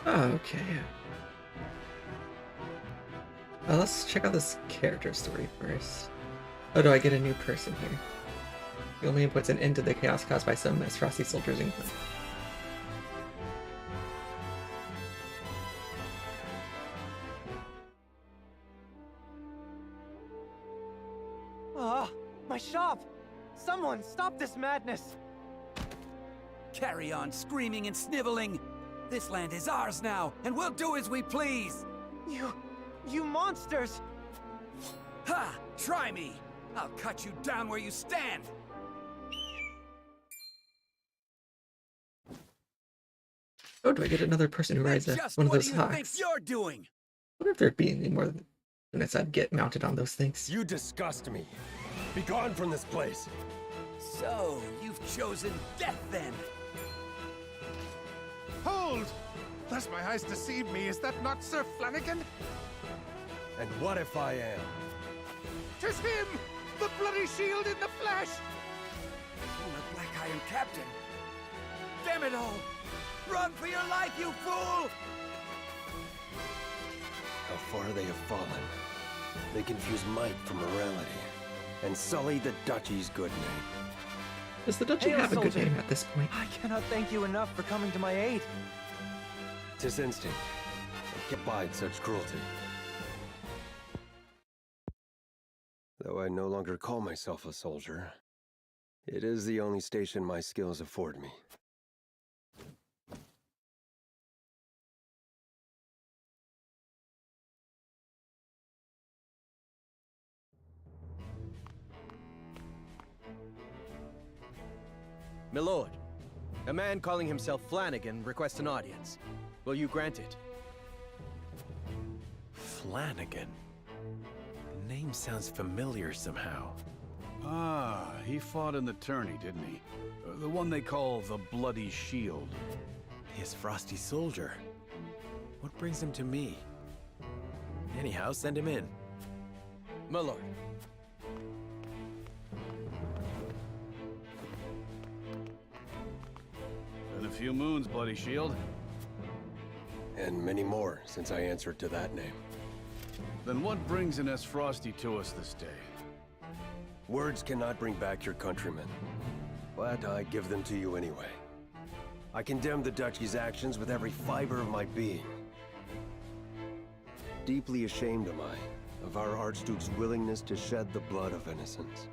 Speaker 1: Oh, okay. Well, let's check out this character story first. Oh, do I get a new person here? The only puts an end to the chaos caused by some Frosty soldiers in England.
Speaker 20: Ah, my shop! Someone stop this madness!
Speaker 15: Carry on screaming and sniveling! This land is ours now, and we'll do as we please!
Speaker 20: You monsters!
Speaker 15: Ha! Try me! I'll cut you down where you stand!
Speaker 1: Oh, do I get another person who rides one of those
Speaker 15: hawks? What do you think you're doing?
Speaker 1: I wonder if there'd be any more units I'd get mounted on those things.
Speaker 18: You disgust me. Be gone from this place.
Speaker 15: So, you've chosen death then?
Speaker 21: Hold! Lest my eyes deceive me, is that not Sir Flanagan?
Speaker 18: And what if I am?
Speaker 21: 'Tis him! The bloody shield in the flesh!
Speaker 15: Oh, the Black Iron Captain! Damn it all! Run for your life, you fool!
Speaker 18: How far they have fallen. They confuse might for morality, and sully the Duchy's good name.
Speaker 1: Does the Duchy have a good name at this point?
Speaker 20: I cannot thank you enough for coming to my aid.
Speaker 18: 'Tis instinct. I can't abide such cruelty. Though I no longer call myself a soldier, it is the only station my skills afford me.
Speaker 22: My lord, a man calling himself Flanagan requests an audience. Will you grant it?
Speaker 3: Flanagan? The name sounds familiar somehow.
Speaker 5: Ah, he fought in the tourney, didn't he? The one they call the Bloody Shield.
Speaker 3: He is Frosty Soldier. What brings him to me? Anyhow, send him in.
Speaker 22: My lord.
Speaker 5: Been a few moons, Bloody Shield.
Speaker 18: and many more since I answered to that name.
Speaker 5: Then what brings an Frosty to us this day?
Speaker 18: Words cannot bring back your countrymen, but I give them to you anyway. I condemn the Duchy's actions with every fiber of my being. Deeply ashamed am I of our Archduke's willingness to shed the blood of innocents.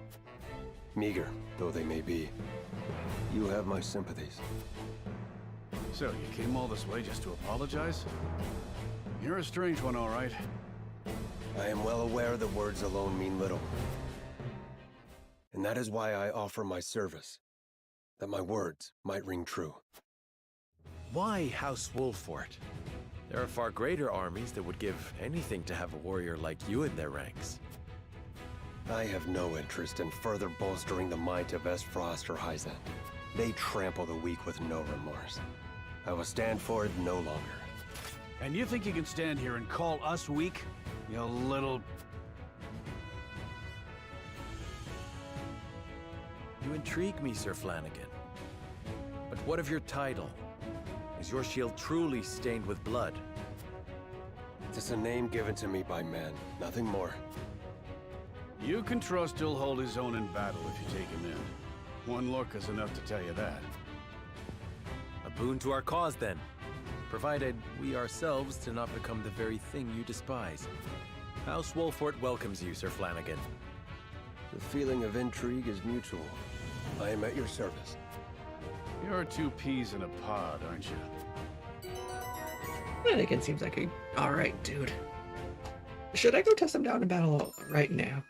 Speaker 18: Meager though they may be, you have my sympathies.
Speaker 5: So, you came all this way just to apologize? You're a strange one, all right.
Speaker 18: I am well aware that words alone mean little. And that is why I offer my service, that my words might ring true.
Speaker 3: Why House Wolfort? There are far greater armies that would give anything to have a warrior like you in their ranks.
Speaker 18: I have no interest in further bolstering the might of Frost or Hyzant. They trample the weak with no remorse. I will stand for it no longer.
Speaker 5: And you think you can stand here and call us weak? You little...
Speaker 3: You intrigue me, Sir Flanagan. But what of your title? Is your shield truly stained with blood?
Speaker 18: It is a name given to me by men, nothing more.
Speaker 5: You can trust he'll hold his own in battle if you take him in. One look is enough to tell you that.
Speaker 3: A boon to our cause, then. Provided we ourselves do not become the very thing you despise. House Wolfort welcomes you, Sir Flanagan.
Speaker 18: The feeling of intrigue is mutual. I am at your service.
Speaker 5: You're two peas in a pod, aren't you?
Speaker 1: Flanagan seems like a alright dude. Should I go test him down in battle right now?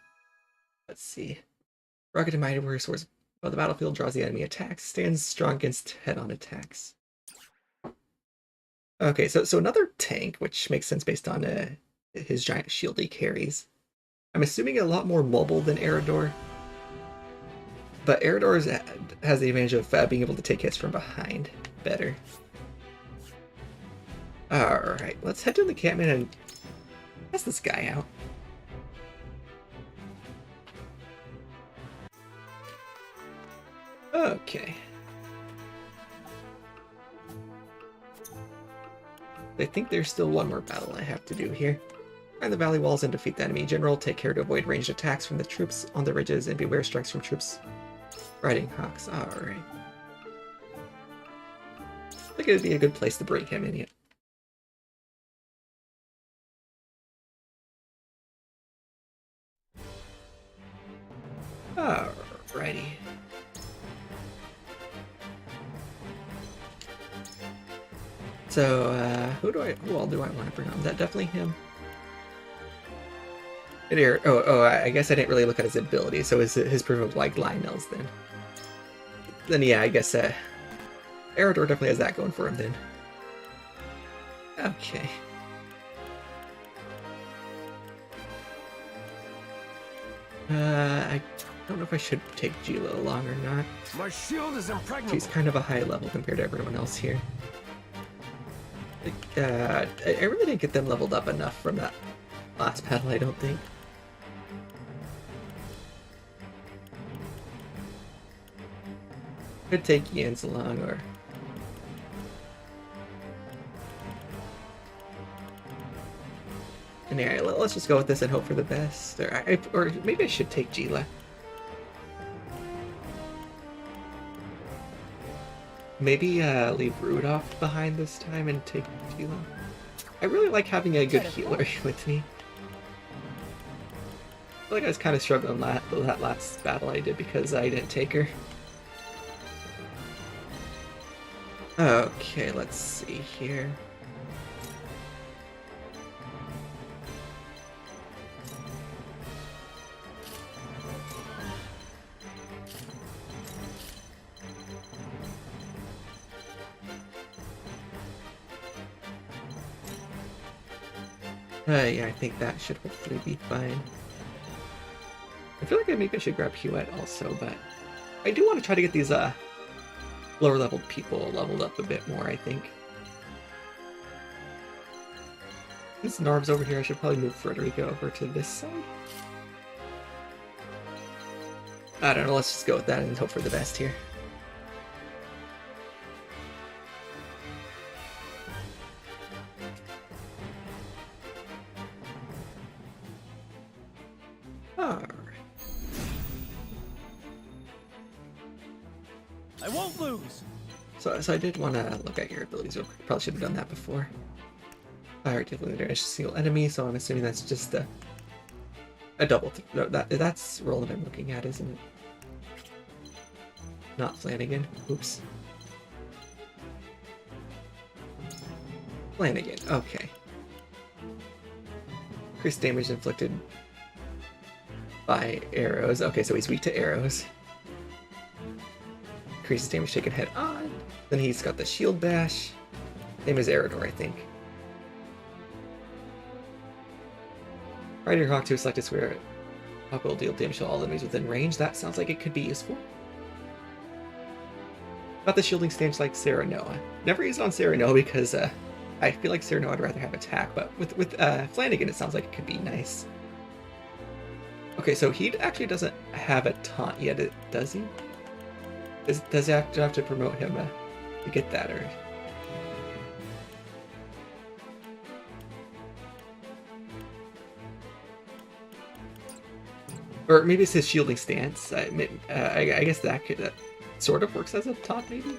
Speaker 1: Let's see. Rugged and mighty warrior swords while the battlefield, draws the enemy attacks, stands strong against head-on attacks. Okay, so another tank, which makes sense based on his giant shield he carries. I'm assuming a lot more mobile than Eredor. But Eredor has the advantage of being able to take hits from behind better. Alright, let's head to the encampment and test this guy out. Okay. I think there's still one more battle I have to do here. Find the valley walls and defeat the enemy. General, take care to avoid ranged attacks from the troops on the ridges and beware strikes from troops riding hawks. Alright. I think it would be a good place to bring him in yet. Alrighty. So, who all do I want to bring on? Is that definitely him? I guess I didn't really look at his ability, so his proof of like Lionel's then. Then yeah, I guess Eredor definitely has that going for him then. Okay. I don't know if I should take Gila along or not.
Speaker 18: My shield is impregnable.
Speaker 1: She's kind of a high level compared to everyone else here. I really didn't get them leveled up enough from that last battle, I don't think. Could take Yans along, or... And yeah, let's just go with this and hope for the best. Or maybe I should take Gila. Maybe leave Rudolph behind this time and take Gila. I really like having a good healer with me. I feel like I was kind of struggling that last battle I did because I didn't take her. Okay, let's see here. Yeah, I think that should hopefully be fine. I feel like maybe I should grab Huette also, but I do want to try to get these lower leveled people leveled up a bit more, I think. This Narv's over here, I should probably move Frederica over to this side. I don't know, let's just go with that and hope for the best here.
Speaker 9: won't lose.
Speaker 1: So I did want to look at your abilities. Probably should have done that before. Fire definitely damage a single enemy, so I'm assuming that's just a double. No, that's Roland I'm looking at, isn't it? Not Flanagan. Oops. Flanagan. Okay. Increased damage inflicted by arrows. Okay, so he's weak to arrows. Increases damage taken head on. Then he's got the shield bash. Name is Eridor, I think. Riding Hawk to a selected square. Hawk will deal damage to all enemies within range. That sounds like it could be useful. Got the shielding stance like Serenoa. Never used it on Serenoa because I feel like Serenoa would rather have attack, but with Flanagan it sounds like it could be nice. Okay, so he actually doesn't have a taunt yet, does he? Does he have to promote him to get that, or? Or maybe it's his shielding stance. I guess that sort of works as a taunt, maybe?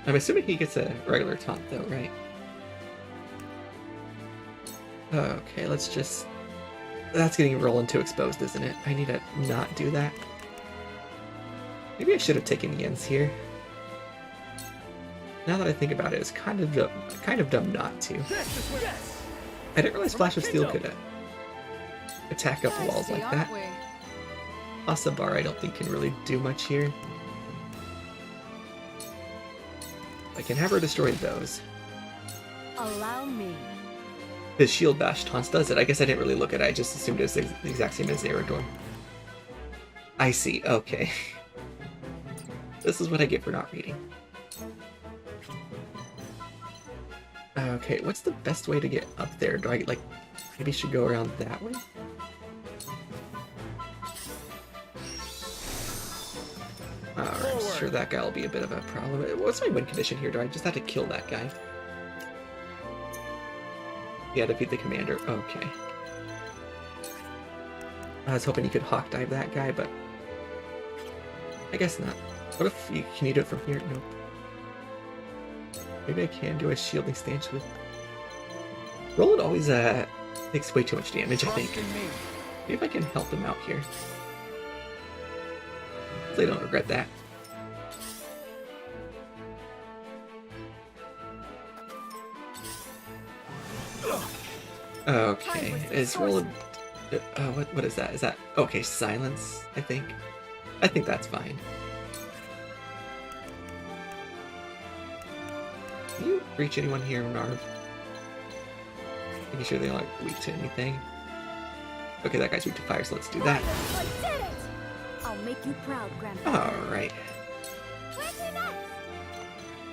Speaker 1: I'm assuming he gets a regular taunt, though, right? Okay, let's just... That's getting Roland too exposed, isn't it? I need to not do that. Maybe I should have taken Jens here. Now that I think about it, it's kind of dumb not to. I didn't realize Flash of Steel could attack up walls like that. Asabar I don't think can really do much here. I can have her destroy those.
Speaker 16: Allow me.
Speaker 1: His shield bash taunts does it. I guess I didn't really look at it. I just assumed it was the exact same as Eridor. I see. Okay. This is what I get for not reading. Okay, what's the best way to get up there? Do I, like, maybe should go around that way? Alright, I'm sure that guy will be a bit of a problem. What's my win condition here? Do I just have to kill that guy? Yeah, defeat the commander. Okay. I was hoping you could hawk dive that guy, but I guess not. What if you can you do it from here? Nope. Maybe I can do a shielding stance with. Roland always takes way too much damage, I think. Maybe if I can help him out here. Hopefully I don't regret that. Okay, is Roland... what is that? Is that... Okay, silence, I think. I think that's fine. Can you reach anyone here, Narv? Making sure they aren't weak to anything. Okay, that guy's weak to fire, so let's do that.
Speaker 6: I did it! I'll make you proud, Grandpa.
Speaker 1: Alright.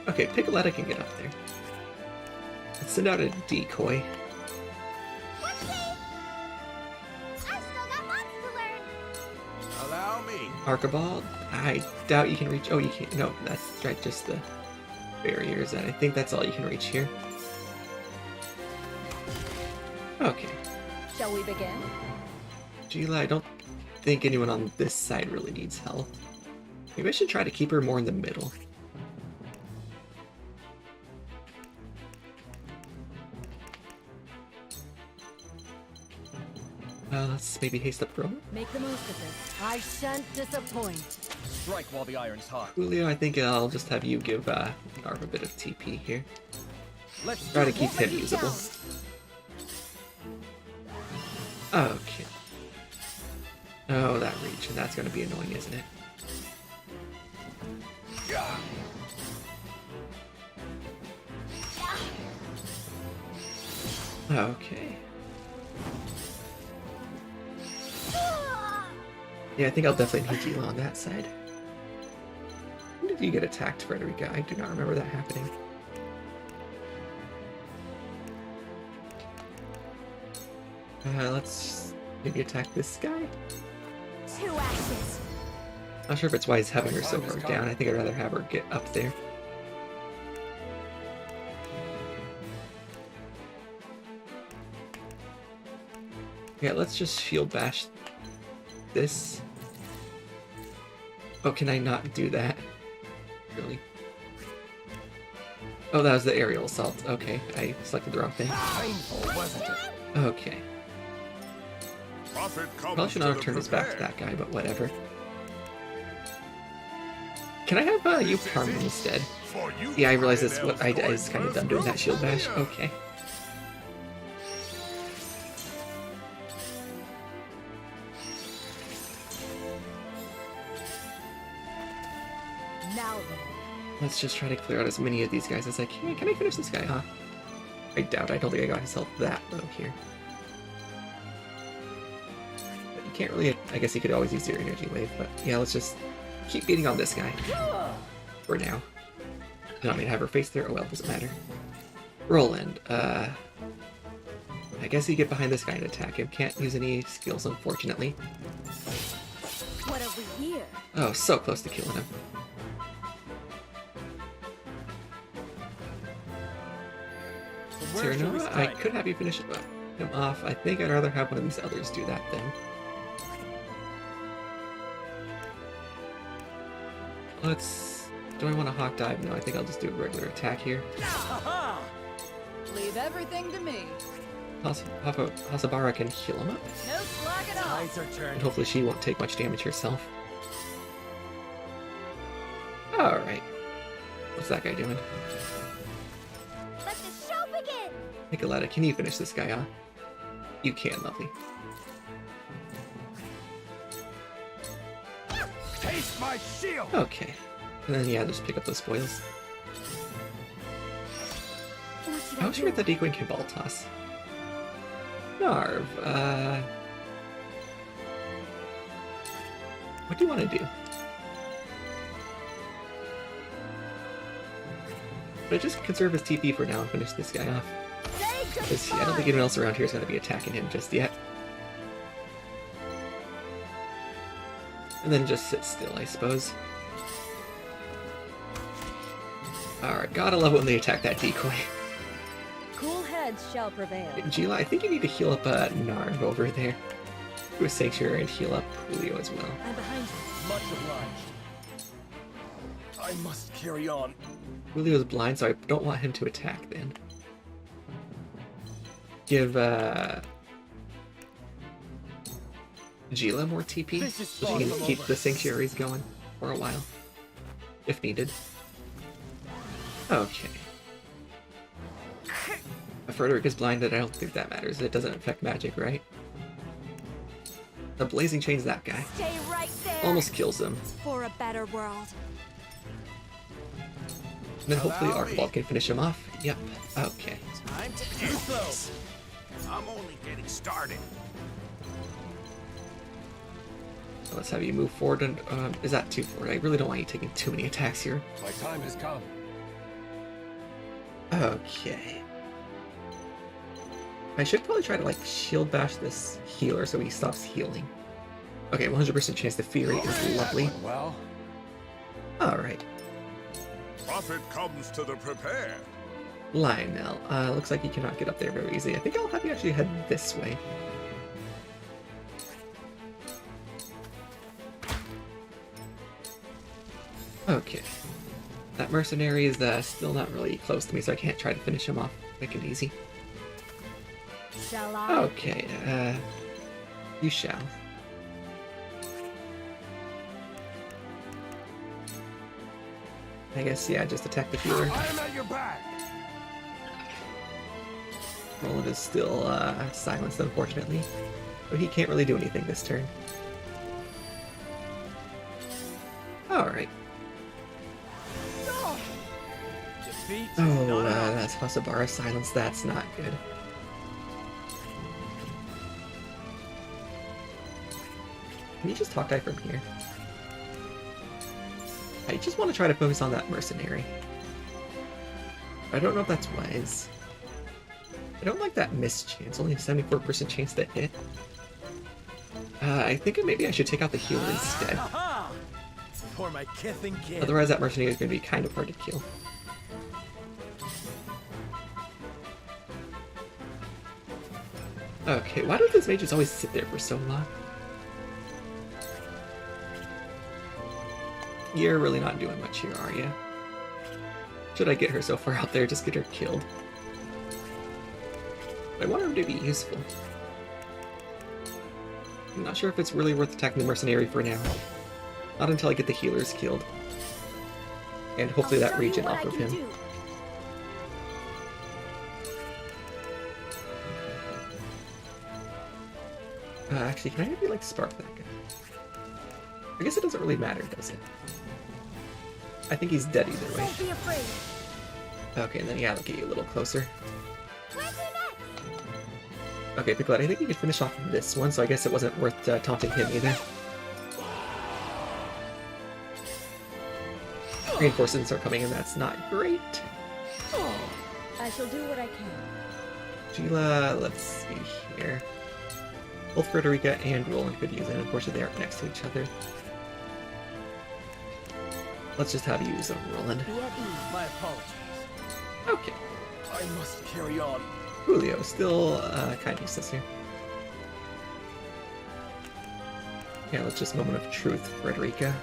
Speaker 1: Okay, Piccoletta can get up there. Let's send out a decoy.
Speaker 3: Allow me.
Speaker 1: Archibald? I doubt you can reach... Oh, you can't... No, that's right, just the barriers, and I think that's all you can reach here. Okay.
Speaker 8: Shall we begin?
Speaker 1: Gila, I don't think anyone on this side really needs help. Maybe I should try to keep her more in the middle. Let's maybe haste up Roma.
Speaker 16: Make the most of this. I shan't disappoint.
Speaker 9: Strike while the iron's hot.
Speaker 1: Julio, I think I'll just have you give Narv a bit of TP here.
Speaker 9: Let's
Speaker 1: try to keep him usable. Okay. Oh, that reach, and that's going to be annoying, isn't it? Okay. Yeah, I think I'll definitely need you on that side. When did you get attacked, Frederica? I do not remember that happening. Let's maybe attack this guy.
Speaker 6: 2 ashes.
Speaker 1: Not sure if it's wise having her so far down. I think I'd rather have her get up there. Yeah, let's just shield bash this. Oh, can I not do that? Really? Oh, that was the aerial assault. Okay, I selected the wrong thing.
Speaker 9: Painful, wasn't it?
Speaker 1: Okay. Probably should not have turned this back to that guy, but whatever. Can I have you farm him instead? Yeah, I realize that's what I was kind of done doing that shield bash. Okay.
Speaker 16: Now then.
Speaker 1: Let's just try to clear out as many of these guys as I can. Can I finish this guy, huh? I doubt. I don't think I got myself that low here. But you can't really... I guess you could always use your energy wave, but yeah, let's just keep beating on this guy. For now. You want me to have her face there? Oh well, doesn't matter. Roland, I guess you get behind this guy and attack him. Can't use any skills, unfortunately.
Speaker 6: What have we here?
Speaker 1: Oh, so close to killing him. Cyrano, I could have you finish him off. I think I'd rather have one of these others do that then. Let's... Do I want a hawk dive? No, I think I'll just do a regular attack here.
Speaker 2: Leave everything to me.
Speaker 1: Hasabara can heal him up.
Speaker 2: No slacking off.
Speaker 1: And hopefully she won't take much damage herself. Alright. What's that guy doing?
Speaker 6: Let the show begin!
Speaker 1: Nicoletta, can you finish this guy off? You can, lovely.
Speaker 21: Taste my shield!
Speaker 1: Okay. And then, yeah, just pick up those spoils. I was sure that Decoin can ball toss. Narv, what do you want to do? But just conserve his TP for now and finish this guy off. Because I don't think anyone else around here is going to be attacking him just yet. And then just sit still, I suppose. Alright, gotta love it when they attack that decoy.
Speaker 8: Cool heads shall prevail.
Speaker 1: Gila, I think you need to heal up Narv over there. Do a Sanctuary and heal up Julio as well.
Speaker 8: I'm behind you.
Speaker 9: Much obliged. I must carry on.
Speaker 1: Julio's blind, so I don't want him to attack then. Give Gila more TP so she can keep the Sanctuaries going for a while. If needed. Okay. If Frederick is blinded, I don't think that matters. It doesn't affect magic, right? The Blazing Chain's that guy.
Speaker 6: Stay right there.
Speaker 1: Almost kills him.
Speaker 6: For a better world.
Speaker 1: And then hopefully Archibald can finish him off. Yep. Okay.
Speaker 21: Time to end this. I'm only getting started.
Speaker 1: So let's have you move forward. And is that too forward? I really don't want you taking too many attacks here.
Speaker 11: My time has come.
Speaker 1: Okay. I should probably try to like shield bash this healer so he stops healing. Okay, 100% chance the Fury is lovely.
Speaker 11: Well.
Speaker 1: Alright.
Speaker 21: Profit comes to the prepared.
Speaker 1: Lionel. Looks like you cannot get up there very easily. I think I'll have you actually head this way. Okay. That mercenary is still not really close to me, so I can't try to finish him off quick and easy.
Speaker 6: Shall I?
Speaker 1: Okay, you shall. I guess, yeah, just attack the healer.
Speaker 21: I am at your back.
Speaker 1: Roland is still silenced, unfortunately. But he can't really do anything this turn. Alright. Oh, that's Hasabara silence. That's not good. Can you just talk die from here? I just want to try to focus on that mercenary. I don't know if that's wise. I don't like that miss chance. Only a 74% chance to hit. I think maybe I should take out the healer instead.
Speaker 9: For my kith and kin.
Speaker 1: Otherwise that mercenary is going to be kind of hard to kill. Okay, why do those mages always sit there for so long? You're really not doing much here, are you? Should I get her so far out there? Just get her killed. I want her to be useful. I'm not sure if it's really worth attacking the mercenary for now. Not until I get the healers killed. And hopefully that region off of him. Actually, can I maybe like spark that guy? I guess it doesn't really matter, does it? I think he's dead either way.
Speaker 16: Don't be afraid.
Speaker 1: Okay, and then yeah, I'll get you a little closer. Okay, Pickled, I think we could finish off this one, so I guess it wasn't worth taunting him either. Reinforcements are coming, and that's not great.
Speaker 8: I shall do what I can.
Speaker 1: Gila, let's see here. Both Frederica and Roland could use it, and unfortunately they aren't next to each other. Let's just have you use Roland.
Speaker 9: My apologies.
Speaker 1: Okay.
Speaker 9: I must carry on.
Speaker 1: Julio, still kind of useless here. Yeah, let's just moment of truth, Frederica.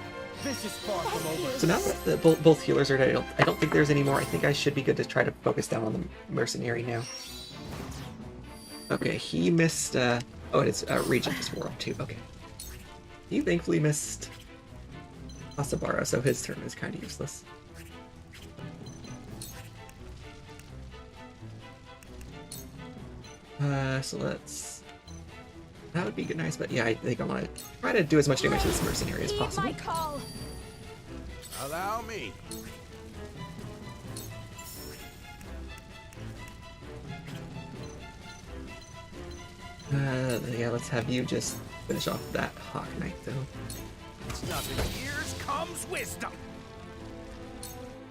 Speaker 9: This is far from over.
Speaker 1: So now that both healers are dead, I don't think there's any more. I think I should be good to try to focus down on the mercenary now. Okay, he missed. Oh, it's Regent just wore up too. Okay. He thankfully missed Asabara, so his turn is kind of useless. So let's... That would be good, nice, but yeah, I think I want to try to do as much damage to this mercenary as possible.
Speaker 21: Allow me.
Speaker 1: Yeah, let's have you just finish off that Hawk Knight, though.
Speaker 21: It's nothing. Years comes wisdom.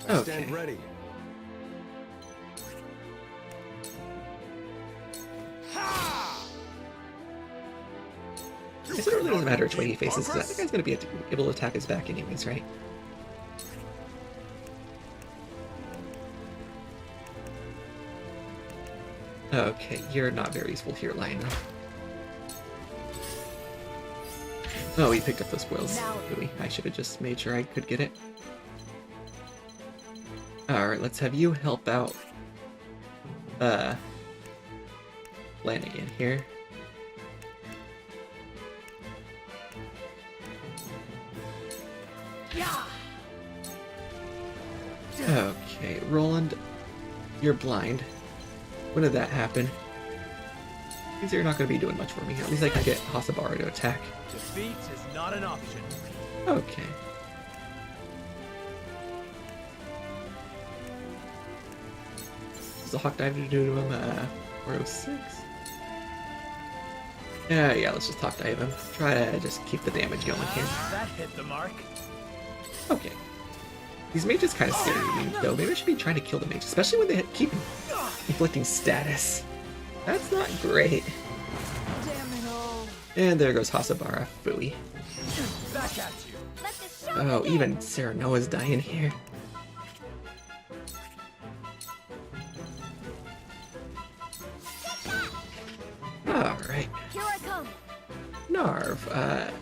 Speaker 18: I stand ready.
Speaker 1: I guess it really doesn't matter which way he faces, because that guy's going to be able to attack his back anyways, right? Okay, you're not very useful here, Lionel. Oh, he picked up those spoils. Really? I should have just made sure I could get it. Alright, let's have you help out Flanagan here. Okay, Roland, you're blind. When did that happen? Means you're not going to be doing much for me. At least I can get Hasabara to attack.
Speaker 9: Defeat is not an option.
Speaker 1: Okay. Does the Hawk Dive do to him? 406? Yeah, let's just Hawk Dive him. Try to just keep the damage going here.
Speaker 9: That hit the mark.
Speaker 1: Okay. These mages kind of scary me, though. Maybe I should be trying to kill the mage, especially when they keep inflicting status. That's not great. And there goes Hasabara. Phooey.
Speaker 9: Back at you.
Speaker 1: Oh, even Serenoa's dying here. Alright.
Speaker 16: Here I come.
Speaker 1: Narv,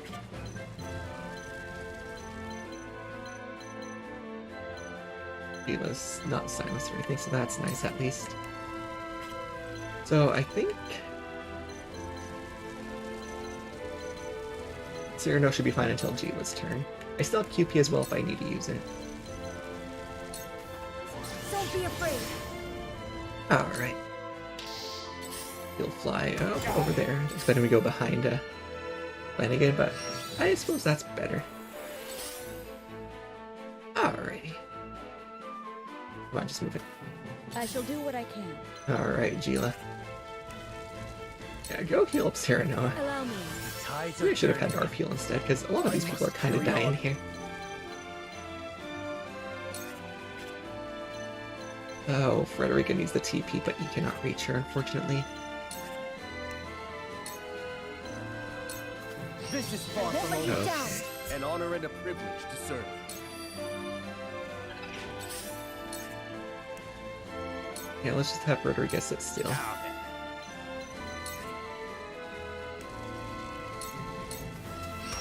Speaker 1: Vila's not silenced or anything, so that's nice at least. So I think Cyrano should be fine until Jila's turn. I still have QP as well if I need to use it.
Speaker 16: Don't be afraid.
Speaker 1: Alright. He'll fly over there. It's better we go behind Flanagan, but I suppose that's better. Alrighty. Come on, just move it.
Speaker 8: I shall do what I can.
Speaker 1: Alright, Jila. Yeah, go heal up Serenoa.
Speaker 8: Allow me.
Speaker 1: Maybe I should have had Narv heal instead, because a lot of these people are kind of dying here. Oh, Frederica needs the TP, but you cannot reach her, unfortunately.
Speaker 9: This is far from over. An honor and a privilege to serve.
Speaker 1: Yeah, let's just have Frederica sit still.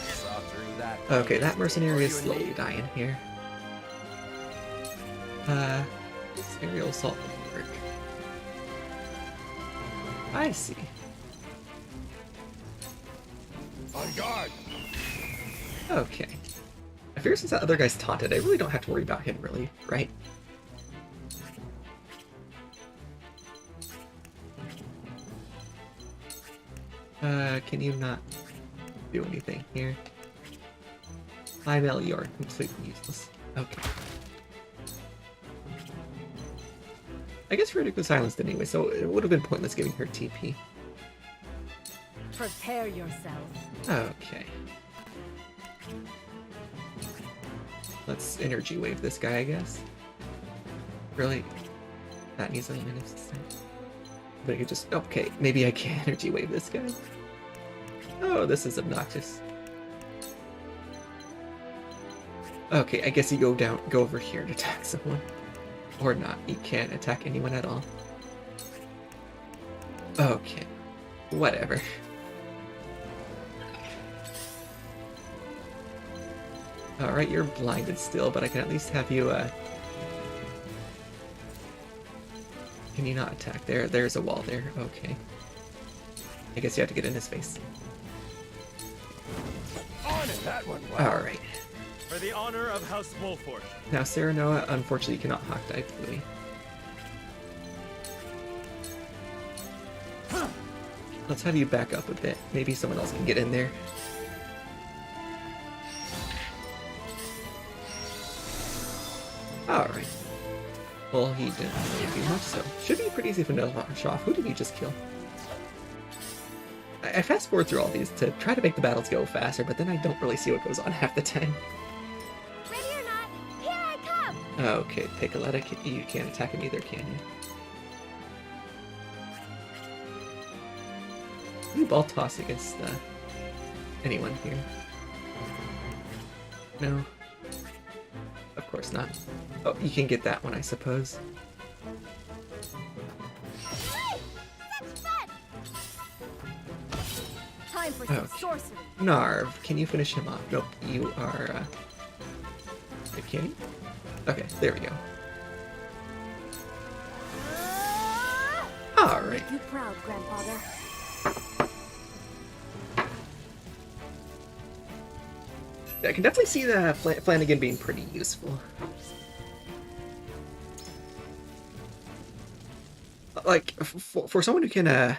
Speaker 15: Saw through that.
Speaker 1: Okay, that mercenary is slowly dying here. This aerial assault will work. I see.
Speaker 21: On guard!
Speaker 1: Okay. I figure since that other guy's taunted, I really don't have to worry about him, really, right? Can you not do anything here? Lionel, you are completely useless. Okay. I guess Verdict was silenced anyway, so it would have been pointless giving her TP.
Speaker 14: Prepare yourself.
Speaker 1: Okay. Let's energy wave this guy, I guess. Really? That needs a minute. But I could just... Okay, maybe I can energy wave this guy. Oh, this is obnoxious. Okay, I guess you go over here to attack someone. Or not, you can't attack anyone at all. Okay, whatever. Alright, you're blinded still, but I can at least have you, Can you not attack? There's a wall there, okay. I guess you have to get in his face.
Speaker 21: On it, that one. Wow.
Speaker 1: Alright.
Speaker 10: For the honor of House Wolford.
Speaker 1: Now, Serenoa, unfortunately, cannot hawk dive Louis. Let's have you back up a bit. Maybe someone else can get in there. Alright. Well, he didn't really do much, so should be pretty easy for him to launch off. Who did he just kill? I fast forward through all these to try to make the battles go faster, but then I don't really see what goes on half the time.
Speaker 16: Ready or not, here I come!
Speaker 1: Okay, Piccoletta, you can't attack him either, can you? You ball toss against anyone here? No. Of course not. Oh, you can get that one, I suppose.
Speaker 16: Time for some sorcery.
Speaker 1: Narv, can you finish him off? Nope, you are, can you? Okay, there we go. Alright.
Speaker 6: Make you proud, grandfather.
Speaker 1: I can definitely see the Flanagan being pretty useful. Like, for someone who can,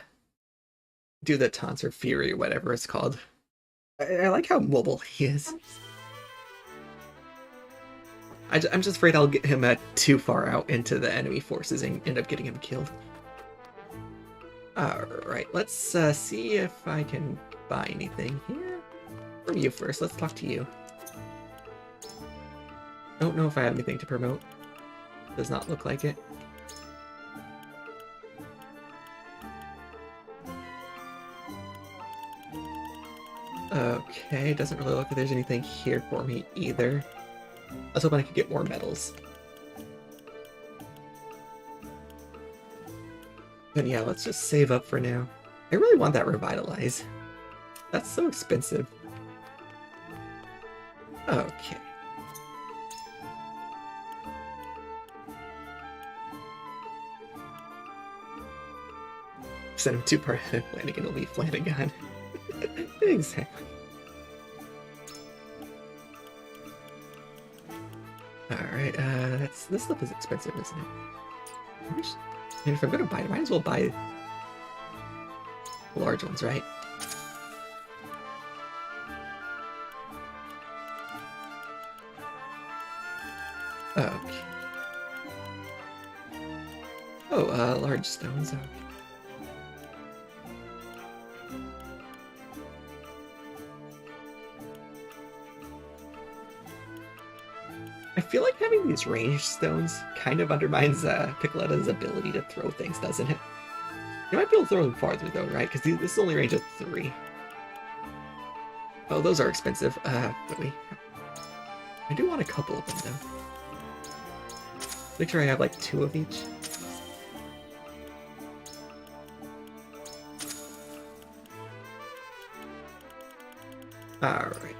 Speaker 1: do the taunts or fury or whatever it's called. I like how mobile he is. I'm just afraid I'll get him too far out into the enemy forces and end up getting him killed. Alright, let's see if I can buy anything here. From you first, let's talk to you. Don't know if I have anything to promote. Does not look like it. Okay, doesn't really look like there's anything here for me either. I was hoping I could get more medals. But yeah, let's just save up for now. I really want that Revitalize. That's so expensive. Okay. Send him to part of Flanagan will be Flanagan. Exactly. Alright, this stuff is expensive, isn't it? And if I'm gonna buy it, I might as well buy the large ones, right? Okay. Oh, large stones, okay. I feel like having these ranged stones kind of undermines Piccoletta's ability to throw things, doesn't it? You might be able to throw them farther though, right? Because this is only range of 3. Oh, those are expensive. Wait. I do want a couple of them though. Make sure I have like 2 of each. Alright.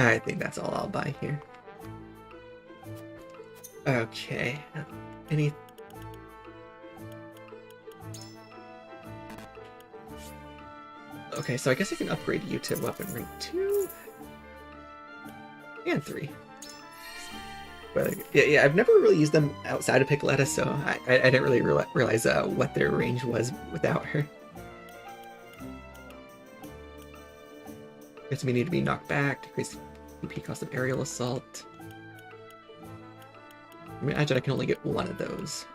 Speaker 1: I think that's all I'll buy here. Okay. Any... Okay, so I guess I can upgrade you to weapon rank 2 and 3. But yeah, I've never really used them outside of Piccoletta, so I didn't really realize what their range was without her. Gets me need to be knocked back, decrease PP cost of aerial assault. I imagine I can only get one of those.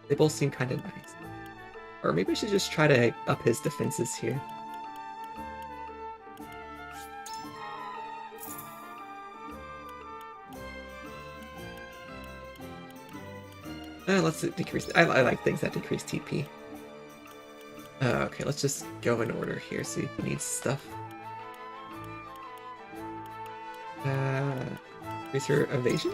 Speaker 1: They both seem kind of nice. Or maybe I should just try to up his defenses here. Let's decrease. I like things that decrease TP. Okay, let's just go in order here, see if he needs stuff. Increase your evasion?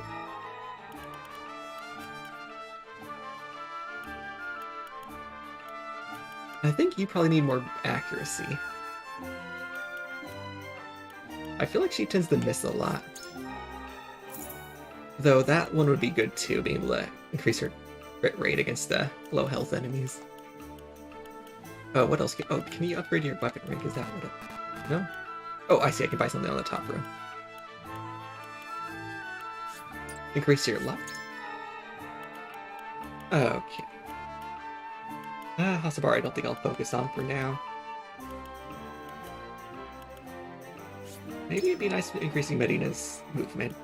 Speaker 1: I think you probably need more accuracy. I feel like she tends to miss a lot. Though that one would be good too, being able to increase her crit rate against low health enemies. Oh, what else? Can you upgrade your weapon rank? Is that what it... No? Oh, I see. I can buy something on the top row. Increase your luck. Okay. Hasabar, I don't think I'll focus on for now. Maybe it'd be nice increasing Medina's movement.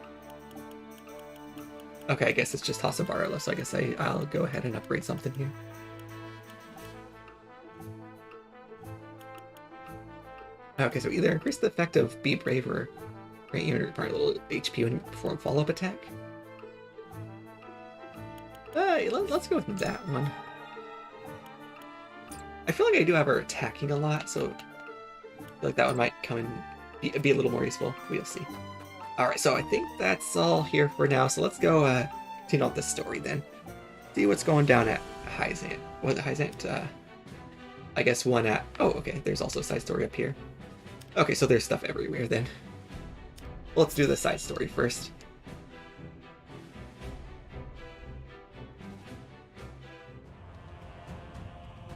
Speaker 1: Okay, I guess it's just Hasabara left, so I guess I'll go ahead and upgrade something here. Okay, so either increase the effect of Be Brave or grant you a little HP when you perform follow-up attack. Let's go with that one. I feel like I do have her attacking a lot, so I feel like that one might come in be a little more useful. We'll see. Alright, so I think that's all here for now, so let's go continue on the story then. See what's going down at Hyzant. Was it Hyzant? I guess one at... Oh, okay, there's also a side story up here. Okay, so there's stuff everywhere then. Let's do the side story first.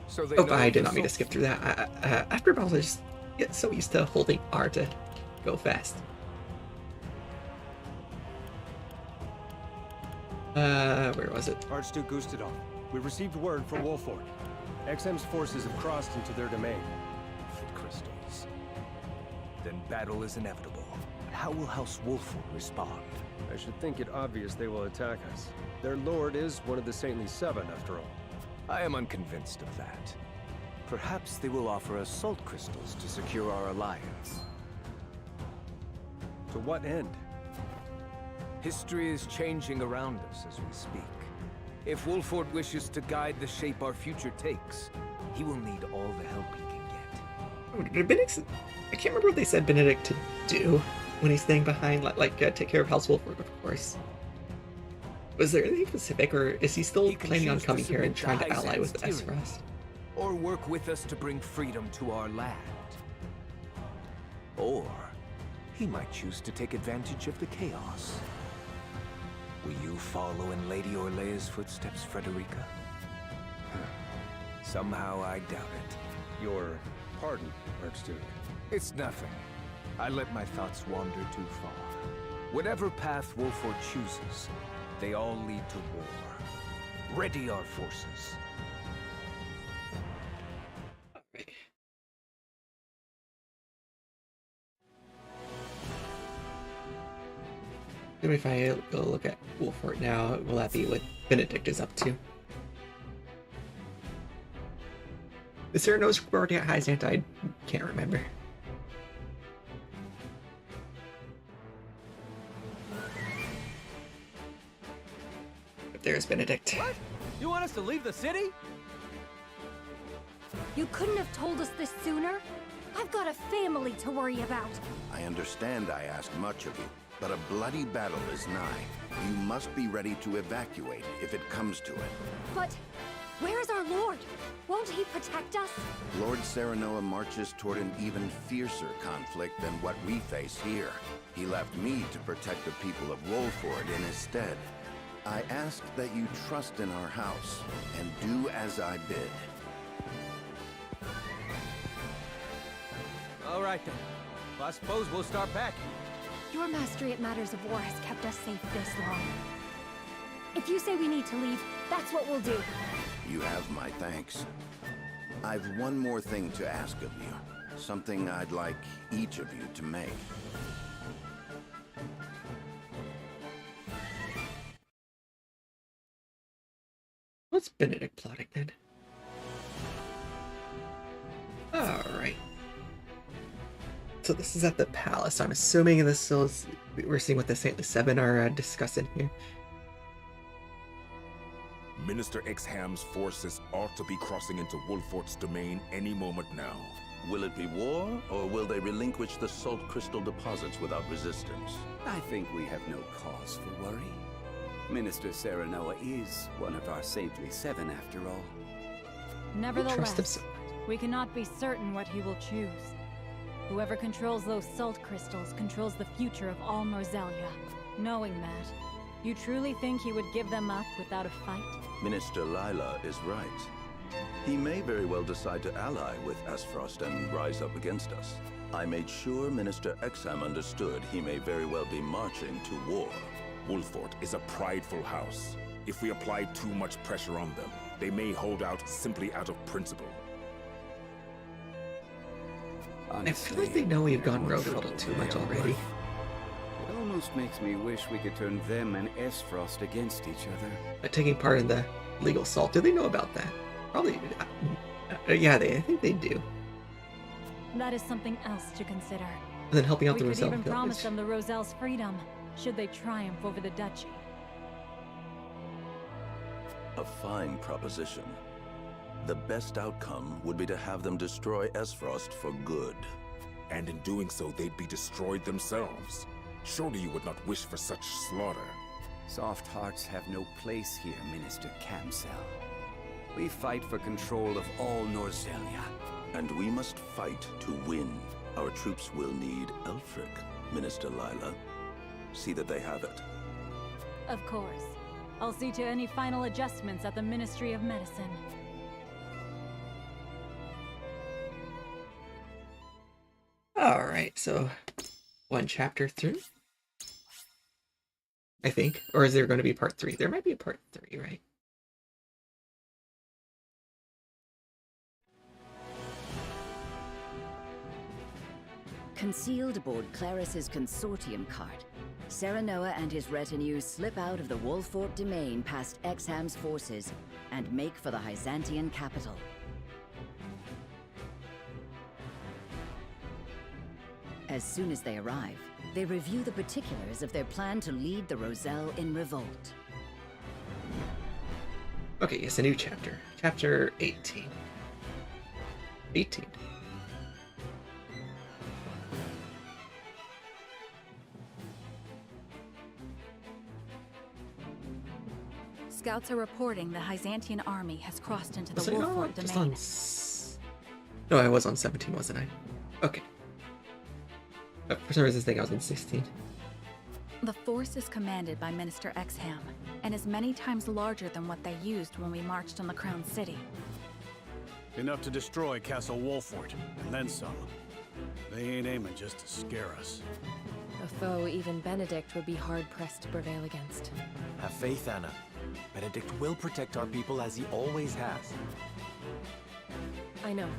Speaker 3: So
Speaker 1: oh, I did not mean to skip through that. After a while, I just get so used to holding R to go fast. Where was it?
Speaker 18: Archduke Gustadolf, we received word from Wolford. XM's forces have crossed into their domain.
Speaker 12: Crystals. Then battle is inevitable. How will House Wolford respond?
Speaker 18: I should think it obvious they will attack us. Their lord is one of the Saintly Seven, after all.
Speaker 12: I am unconvinced of that. Perhaps they will offer us salt crystals to secure our alliance.
Speaker 18: To what end?
Speaker 12: History is changing around us as we speak. If Wolford wishes to guide the shape our future takes, he will need all the help he can get.
Speaker 1: Oh, did Benedict... I can't remember what they said Benedict to do when he's staying behind, take care of House Wolford, of course. Was there anything specific, or is he still planning on coming here and trying to ally with Esfrost?
Speaker 12: Or work with us to bring freedom to our land. Or he might choose to take advantage of the chaos. Will you follow in Lady Orlea's footsteps, Frederica? Somehow I doubt it.
Speaker 18: Your pardon, Archduke.
Speaker 12: It's nothing. I let my thoughts wander too far. Whatever path Wolford chooses, they all lead to war. Ready our forces.
Speaker 1: Maybe if I go look at Wolford now, will that be what Benedict is up to? Is there no security at Hyzant? I can't remember. But there's Benedict.
Speaker 9: What? You want us to leave the city?
Speaker 16: You couldn't have told us this sooner? I've got a family to worry about.
Speaker 4: I understand I ask much of you, but a bloody battle is nigh. You must be ready to evacuate if it comes to it.
Speaker 16: But Where's our lord? Won't he protect us?
Speaker 4: Lord Serenoa marches toward an even fiercer conflict than what we face here. He left me to protect the people of Wolford in his stead. I ask that you trust in our house and do as I bid.
Speaker 22: All right then. Well, I suppose we'll start packing.
Speaker 16: Your mastery at matters of war has kept us safe this long. If you say we need to leave, that's what we'll do.
Speaker 4: You have my thanks. I've one more thing to ask of you. Something I'd like each of you to make.
Speaker 1: What's Benedict plotting then? Alright. So this is at the palace. I'm assuming this is we're seeing what the Saintly Seven are discussing here.
Speaker 7: Minister Exham's forces ought to be crossing into Wolfort's domain any moment now.
Speaker 13: Will it be war, or will they relinquish the salt crystal deposits without resistance?
Speaker 15: I think we have no cause for worry. Minister Serenoa is one of our Saintly Seven, after all.
Speaker 14: Nevertheless, we cannot be certain what he will choose. Whoever controls those salt crystals controls the future of all Norzelia. Knowing that, you truly think he would give them up without a fight?
Speaker 13: Minister Lila is right. He may very well decide to ally with Aesfrost and rise up against us. I made sure Minister Exham understood he may very well be marching to war.
Speaker 7: Wolfort is a prideful house. If we apply too much pressure on them, they may hold out simply out of principle.
Speaker 1: I feel like they know we've gone rogue a little too much already.
Speaker 15: It almost makes me wish we could turn them and Aesfrost against each other.
Speaker 1: But taking part in the legal assault, do they know about that? Probably. Yeah, I think they do.
Speaker 14: That is something else to consider.
Speaker 1: And then helping out
Speaker 14: we
Speaker 1: the
Speaker 14: could
Speaker 1: Roselle
Speaker 14: even
Speaker 1: village.
Speaker 14: promise them the Roselle's freedom, should they triumph over the duchy.
Speaker 13: A fine proposition. The best outcome would be to have them destroy Aesfrost for good.
Speaker 7: And in doing so, they'd be destroyed themselves. Surely you would not wish for such slaughter.
Speaker 15: Soft hearts have no place here, Minister Camsel. We fight for control of all Norzelia.
Speaker 13: And we must fight to win. Our troops will need Elfric, Minister Lila. See that they have it.
Speaker 14: Of course. I'll see to any final adjustments at the Ministry of Medicine.
Speaker 1: Alright, so one chapter through, I think. Or is there going to be part 3? There might be a part 3, right?
Speaker 2: Concealed aboard Claris's consortium cart, Serenoa and his retinue slip out of the Wolfort domain past Exham's forces and make for the Hyzantian capital. As soon as they arrive, they review the particulars of their plan to lead the Roselle in revolt.
Speaker 1: Okay, yes, a new chapter. Chapter 18. 18.
Speaker 6: Scouts are reporting the Hyzantian army has crossed into the
Speaker 1: Was I not
Speaker 6: Wolfort
Speaker 1: just
Speaker 6: domain.
Speaker 1: No, I was on 17, wasn't I? Okay. For some reason, I think I was on 16.
Speaker 6: The force is commanded by Minister Exham, and is many times larger than what they used when we marched on the Crown City.
Speaker 5: Enough to destroy Castle Wolfort, and then some. They ain't aiming just to scare us.
Speaker 23: A foe even Benedict would be hard-pressed to prevail against.
Speaker 3: Have faith, Anna. Benedict will protect our people as he always has.
Speaker 23: I know.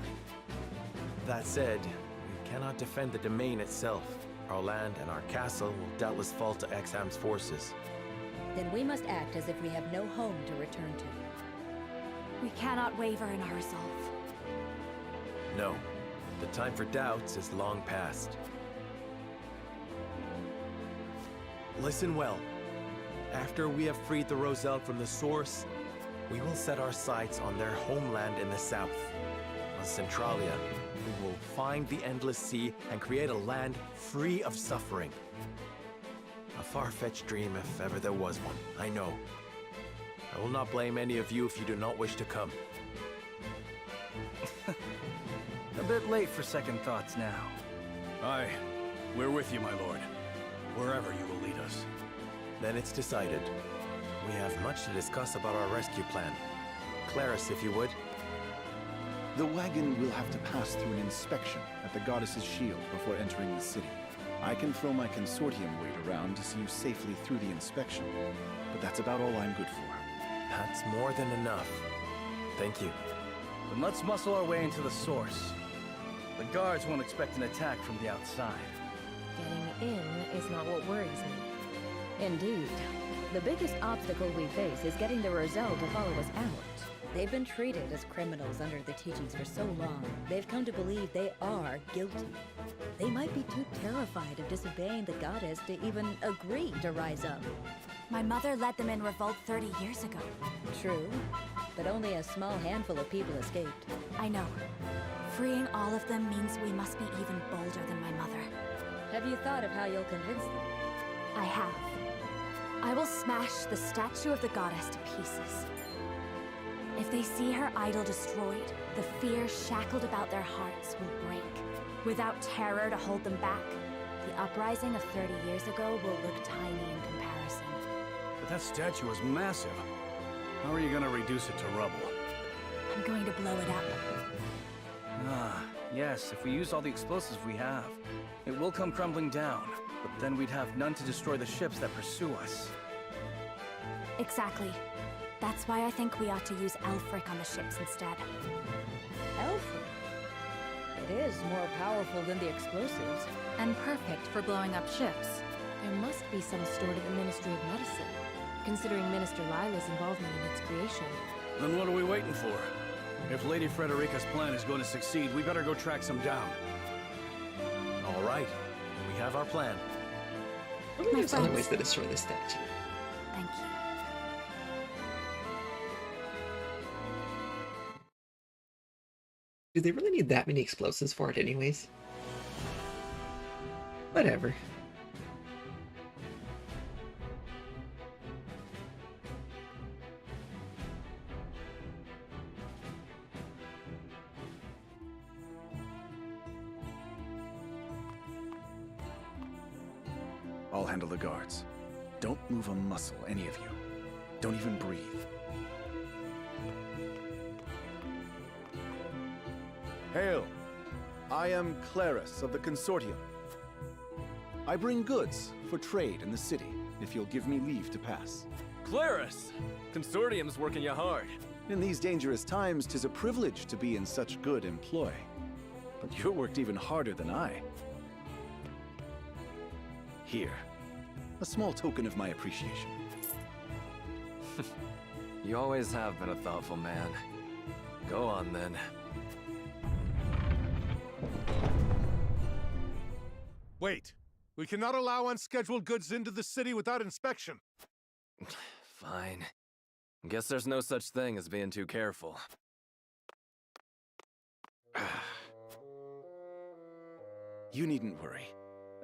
Speaker 3: That said, we cannot defend the domain itself. Our land and our castle will doubtless fall to Exham's forces.
Speaker 8: Then we must act as if we have no home to return to.
Speaker 6: We cannot waver in our resolve.
Speaker 3: No, the time for doubts is long past. Listen well. After we have freed the Roselle from the source, we will set our sights on their homeland in the south. On Centralia, we will find the Endless Sea and create a land free of suffering. A far-fetched dream if ever there was one, I know. I will not blame any of you if you do not wish to come.
Speaker 9: A bit late for second thoughts now.
Speaker 5: Aye, we're with you, my lord. Wherever you will lead us.
Speaker 3: Then it's decided. We have much to discuss about our rescue plan. Claris, if you would.
Speaker 17: The wagon will have to pass through an inspection at the Goddess's Shield before entering the city. I can throw my consortium weight around to see you safely through the inspection, but that's about all I'm good for.
Speaker 3: That's more than enough. Thank you.
Speaker 9: Then let's muscle our way into the source. The guards won't expect an attack from the outside.
Speaker 8: Getting in is not what worries me. Indeed. The biggest obstacle we face is getting the Roselle to follow us out. They've been treated as criminals under the teachings for so long, they've come to believe they are guilty. They might be too terrified of disobeying the goddess to even agree to rise up.
Speaker 6: My mother led them in revolt 30 years ago.
Speaker 8: True, but only a small handful of people escaped.
Speaker 6: I know. Freeing all of them means we must be even bolder than my mother.
Speaker 8: Have you thought of how you'll convince them?
Speaker 6: I have. I will smash the statue of the goddess to pieces. If they see her idol destroyed, the fear shackled about their hearts will break. Without terror to hold them back, the uprising of 30 years ago will look tiny in comparison.
Speaker 5: But that statue is massive. How are you gonna reduce it to rubble?
Speaker 6: I'm going to blow it up.
Speaker 9: Ah, yes, if we use all the explosives we have, it will come crumbling down. But then we'd have none to destroy the ships that pursue us.
Speaker 6: Exactly. That's why I think we ought to use Elfric on the ships instead.
Speaker 8: Elfric? It is more powerful than the explosives.
Speaker 14: And perfect for blowing up ships. There must be some stored at the Ministry of Medicine, considering Minister Lila's involvement in its creation.
Speaker 5: Then what are we waiting for? If Lady Frederica's plan is going to succeed, we better go track some down.
Speaker 3: All right. We have our plan.
Speaker 1: Well, there's other ways to destroy this statue.
Speaker 6: Thank you.
Speaker 1: Do they really need that many explosives for it anyways? Whatever.
Speaker 17: I'll handle the guards. Don't move a muscle, any of you. Don't even breathe. Hail! I am Claris of the Consortium. I bring goods for trade in the city, if you'll give me leave to pass.
Speaker 22: Claris! Consortium's working you hard.
Speaker 17: In these dangerous times, 'tis a privilege to be in such good employ. But you're worked even harder than I. Here, a small token of my appreciation.
Speaker 22: You always have been a thoughtful man. Go on, then.
Speaker 21: Wait! We cannot allow unscheduled goods into the city without inspection.
Speaker 22: Fine. Guess there's no such thing as being too careful.
Speaker 17: You needn't worry.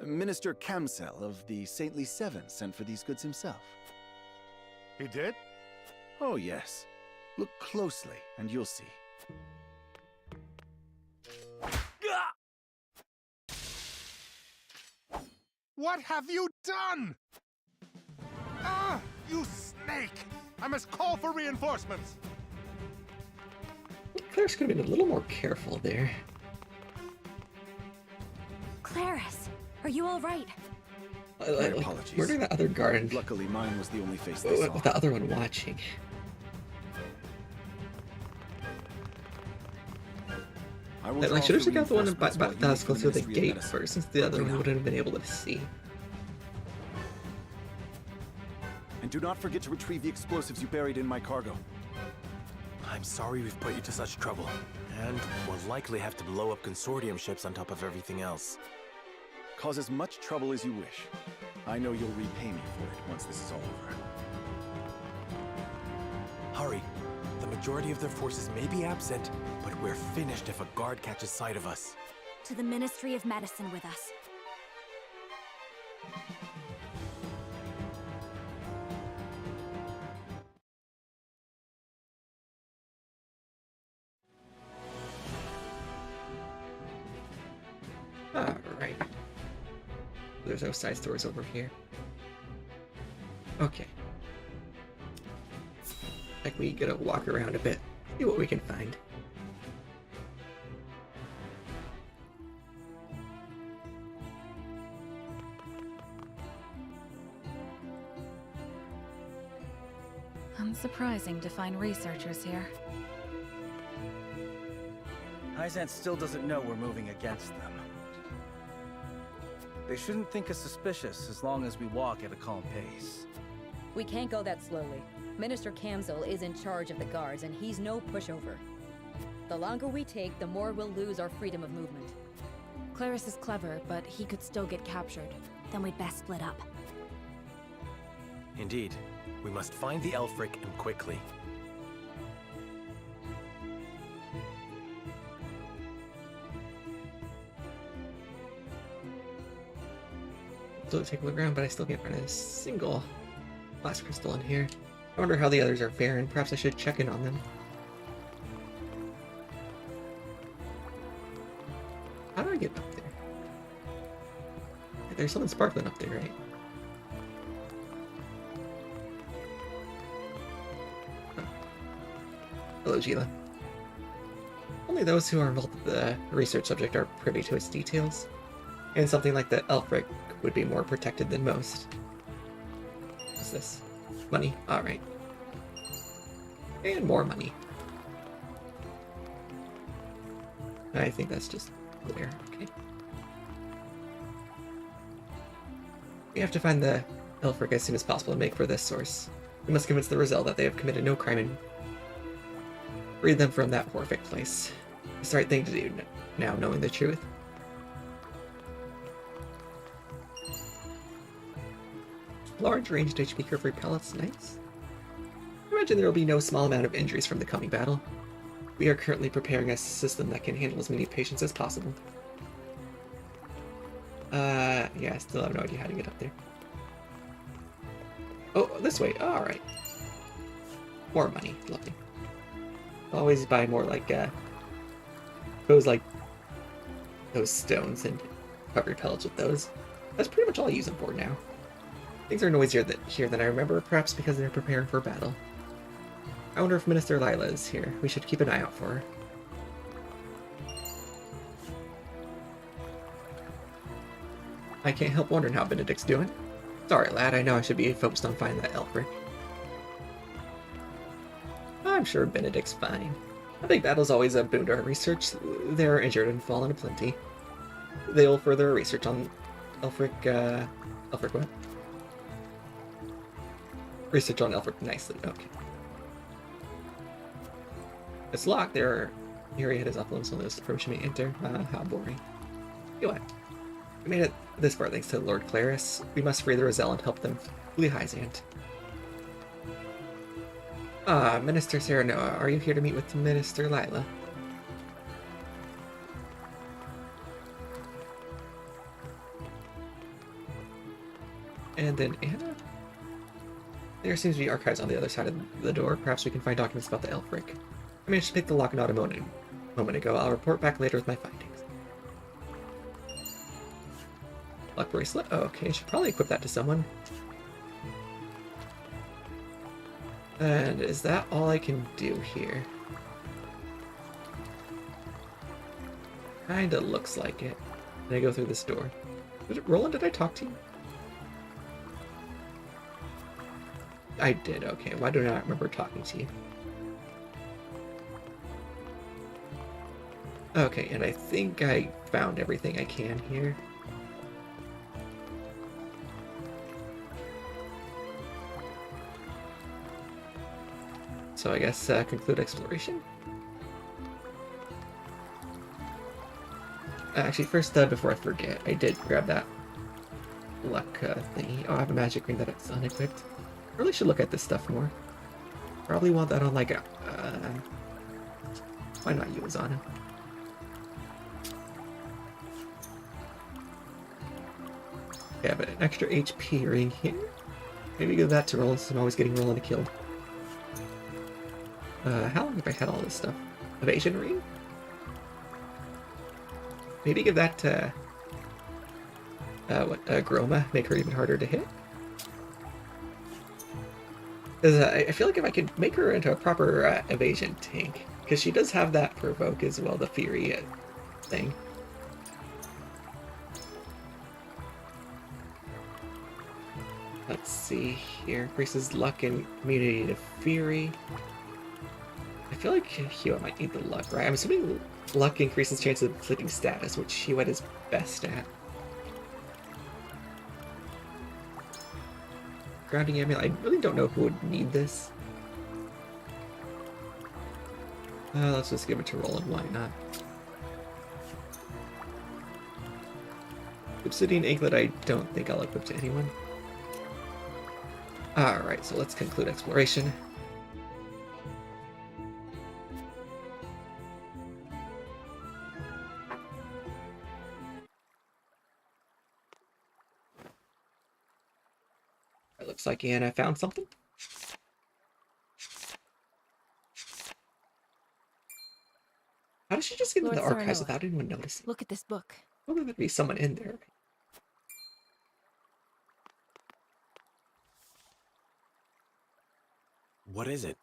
Speaker 17: Minister Kamsel of the Saintly Seven sent for these goods himself.
Speaker 21: He did?
Speaker 17: Oh, yes. Look closely, and you'll see.
Speaker 21: What have you done? Ah, you snake! I must call for reinforcements!
Speaker 1: Claris could have been a little more careful there.
Speaker 6: Claris, are you all right?
Speaker 17: My apologies.
Speaker 1: Murdering that other guard.
Speaker 17: Luckily, mine was the only face they saw.
Speaker 1: With the other one watching. I should have checked out the one that was closer to the gate first, since the other one wouldn't have been able to see.
Speaker 17: And do not forget to retrieve the explosives you buried in my cargo.
Speaker 3: I'm sorry we've put you to such trouble. And we'll likely have to blow up consortium ships on top of everything else.
Speaker 17: Cause as much trouble as you wish. I know you'll repay me for it once this is all over.
Speaker 3: Hurry. The majority of their forces may be absent, but we're finished if a guard catches sight of us.
Speaker 6: To the Ministry of Medicine with us.
Speaker 1: There's no side doors over here. Okay. Like we gotta walk around a bit, see what we can find.
Speaker 14: Unsurprising to find researchers here.
Speaker 9: Hyzant still doesn't know we're moving against them. They shouldn't think us suspicious as long as we walk at a calm pace.
Speaker 8: We can't go that slowly. Minister Kamzil is in charge of the guards, and he's no pushover. The longer we take, the more we'll lose our freedom of movement.
Speaker 6: Claris is clever, but he could still get captured. Then we'd best split up.
Speaker 22: Indeed. We must find the Elfric, and quickly.
Speaker 1: So take a look around, but I still can't find a single glass crystal in here. I wonder how the others are faring. Perhaps I should check in on them. How do I get up there? There's something sparkling up there, right? Oh. Hello, Gila. Only those who are involved with the research subject are privy to its details, and something like the Elfric would be more protected than most. What's this? Money? Alright. And more money. I think that's just clear. Okay. We have to find the Elfric as soon as possible and make for this source. We must convince the Roselle that they have committed no crime and free them from that horrific place. It's the right thing to do now, knowing the truth. Large ranged HP curve repellents, nice. I imagine there will be no small amount of injuries from the coming battle. We are currently preparing a system that can handle as many patients as possible. Yeah, I still have no idea how to get up there. Oh, this way, alright. More money, lovely. Always buy more like, those stones and recovery pellets with those. That's pretty much all I use them for now. Things are noisier here than I remember, perhaps because they're preparing for battle. I wonder if Minister Lila is here. We should keep an eye out for her. I can't help wondering how Benedict's doing. Sorry, lad, I know I should be focused on finding that Elfric. I'm sure Benedict's fine. I think battle's always a boon to our research. They're injured and fallen aplenty. They will further our research on Elfric, Elfric what? Research on Elfric nicely, okay. It's locked. Here it is uploading some of those approach may enter. How boring. Anyway, we made it this far thanks to Lord Claris. We must free the Roselle and help them flee Hyzant. Minister Serenoa, are you here to meet with Minister Lila? And then Anna? There seems to be archives on the other side of the door. Perhaps we can find documents about the Elfric. I managed to pick the lock not a moment ago. I'll report back later with my findings. Luck bracelet? Oh, okay, should probably equip that to someone. And is that all I can do here? Kinda looks like it. Did I go through this door? Roland, did I talk to you? I did, okay. Why do I not remember talking to you? Okay, and I think I found everything I can here. So I guess conclude exploration? Actually, first, before I forget, I did grab that luck thingy. Oh, I have a magic ring that it's unequipped. I really should look at this stuff more. Probably want that on like a... why not you, Azana? Okay, I have an extra HP ring here. Maybe give that to Roland since I'm always getting Roland killed. How long have I had all this stuff? Evasion ring? Maybe give that to Groma, make her even harder to hit. I feel like if I could make her into a proper evasion tank, because she does have that provoke as well, the Fury thing. Let's see here. Increases luck and immunity to Fury. I feel like Hewitt might need the luck, right? I'm assuming luck increases chance of flipping status, which Hewitt is best at. Grounding amulet. I really don't know who would need this. Let's just give it to Roland. Why not? Obsidian anklet. I don't think I'll equip to anyone. Alright, so let's conclude exploration. It looks like Anna found something. How does she just get into the archives without anyone noticing?
Speaker 16: Look at this book.
Speaker 1: Well, there'd be someone in there.
Speaker 3: What is it?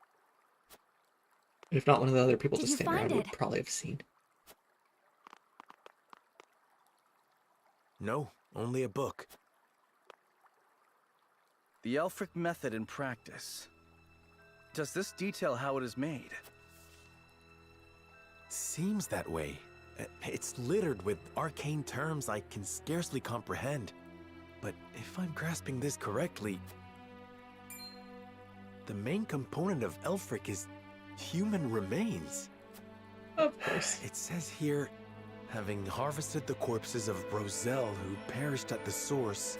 Speaker 1: If not one of the other people
Speaker 16: Did
Speaker 1: just
Speaker 16: you
Speaker 1: standing around
Speaker 16: find
Speaker 1: would
Speaker 16: it?
Speaker 1: probably have seen.
Speaker 3: No, only a book.
Speaker 9: The Elfric method in practice. Does this detail how it is made?
Speaker 3: Seems that way. It's littered with arcane terms I can scarcely comprehend. But if I'm grasping this correctly, the main component of Elfric is human remains.
Speaker 1: Of course.
Speaker 3: It says here, having harvested the corpses of Roselle who perished at the source.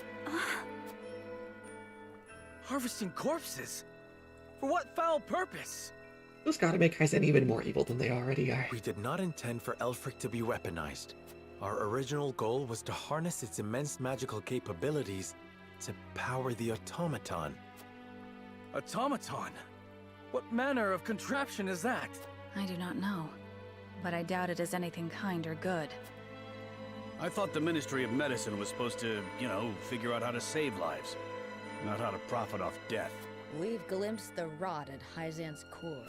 Speaker 9: Harvesting corpses? For what foul purpose?
Speaker 1: Those gotta make Kaizen even more evil than they already are.
Speaker 3: We did not intend for Elfric to be weaponized. Our original goal was to harness its immense magical capabilities to power the automaton.
Speaker 9: Automaton? What manner of contraption is that?
Speaker 14: I do not know, but I doubt it is anything kind or good.
Speaker 5: I thought the Ministry of Medicine was supposed to, figure out how to save lives, not how to profit off death.
Speaker 8: We've glimpsed the rot at Hyzan's core.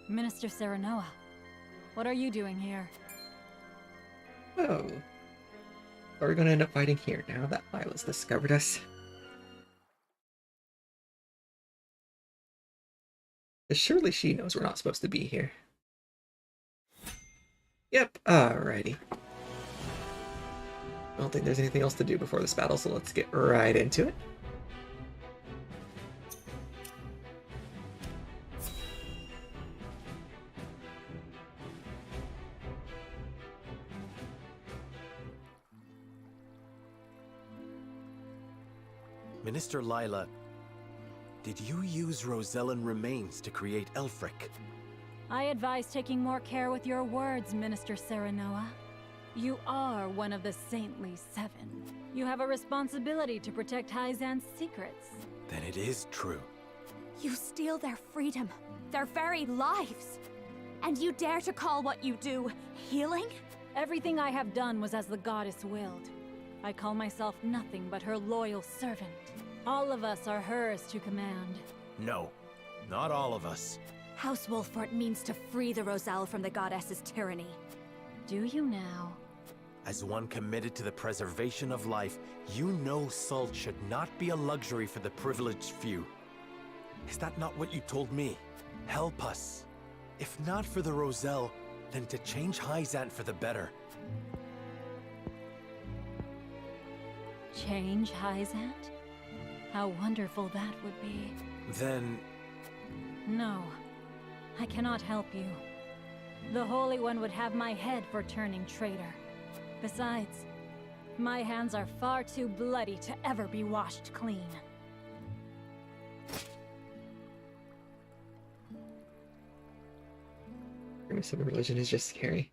Speaker 14: Minister Serenoa, what are you doing here?
Speaker 1: Oh. Are we gonna end up fighting here now that Lila's discovered us? Surely she knows we're not supposed to be here. Yep, alrighty. I don't think there's anything else to do before this battle, so let's get right into it.
Speaker 3: Minister Lila, did you use Rosellan remains to create Elfric?
Speaker 14: I advise taking more care with your words, Minister Serenoa. You are one of the Saintly Seven. You have a responsibility to protect Hyzan's secrets.
Speaker 3: Then it is true.
Speaker 6: You steal their freedom, their very lives. And you dare to call what you do healing?
Speaker 14: Everything I have done was as the goddess willed. I call myself nothing but her loyal servant. All of us are hers to command.
Speaker 3: No, not all of us.
Speaker 6: House Wolfort means to free the Roselle from the goddess's tyranny.
Speaker 14: Do you now?
Speaker 3: As one committed to the preservation of life, you know salt should not be a luxury for the privileged few. Is that not what you told me? Help us. If not for the Roselle, then to change Hyzant for the better.
Speaker 14: Change Hyzant? How wonderful that would be.
Speaker 3: Then...
Speaker 14: No, I cannot help you. The Holy One would have my head for turning traitor. Besides, my hands are far too bloody to ever be washed clean.
Speaker 1: So the religion is just scary.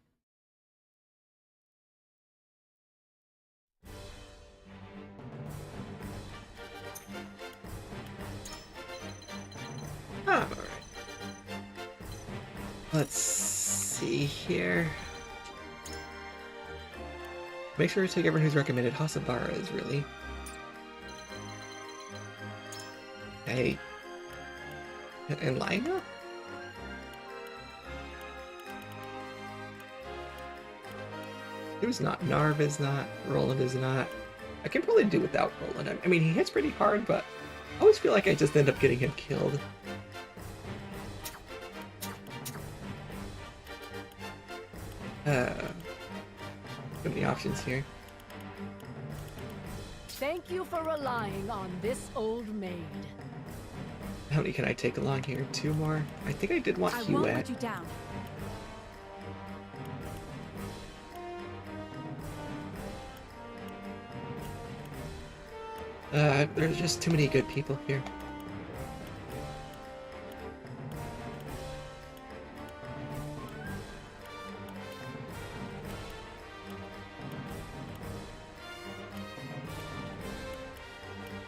Speaker 1: Alright. Let's see here. Make sure to take everyone who's recommended. Hasabara is really... Hey. And Lina? Who's not? Narv is not. Roland is not. I can probably do without Roland. I mean, he hits pretty hard, but I always feel like I just end up getting him killed. Too many options here.
Speaker 11: Thank you for relying on this old maid.
Speaker 1: How many can I take along here? 2 more? I think I did want
Speaker 6: I won't
Speaker 1: Hewitt.
Speaker 6: let you down.
Speaker 1: There's just too many good people here.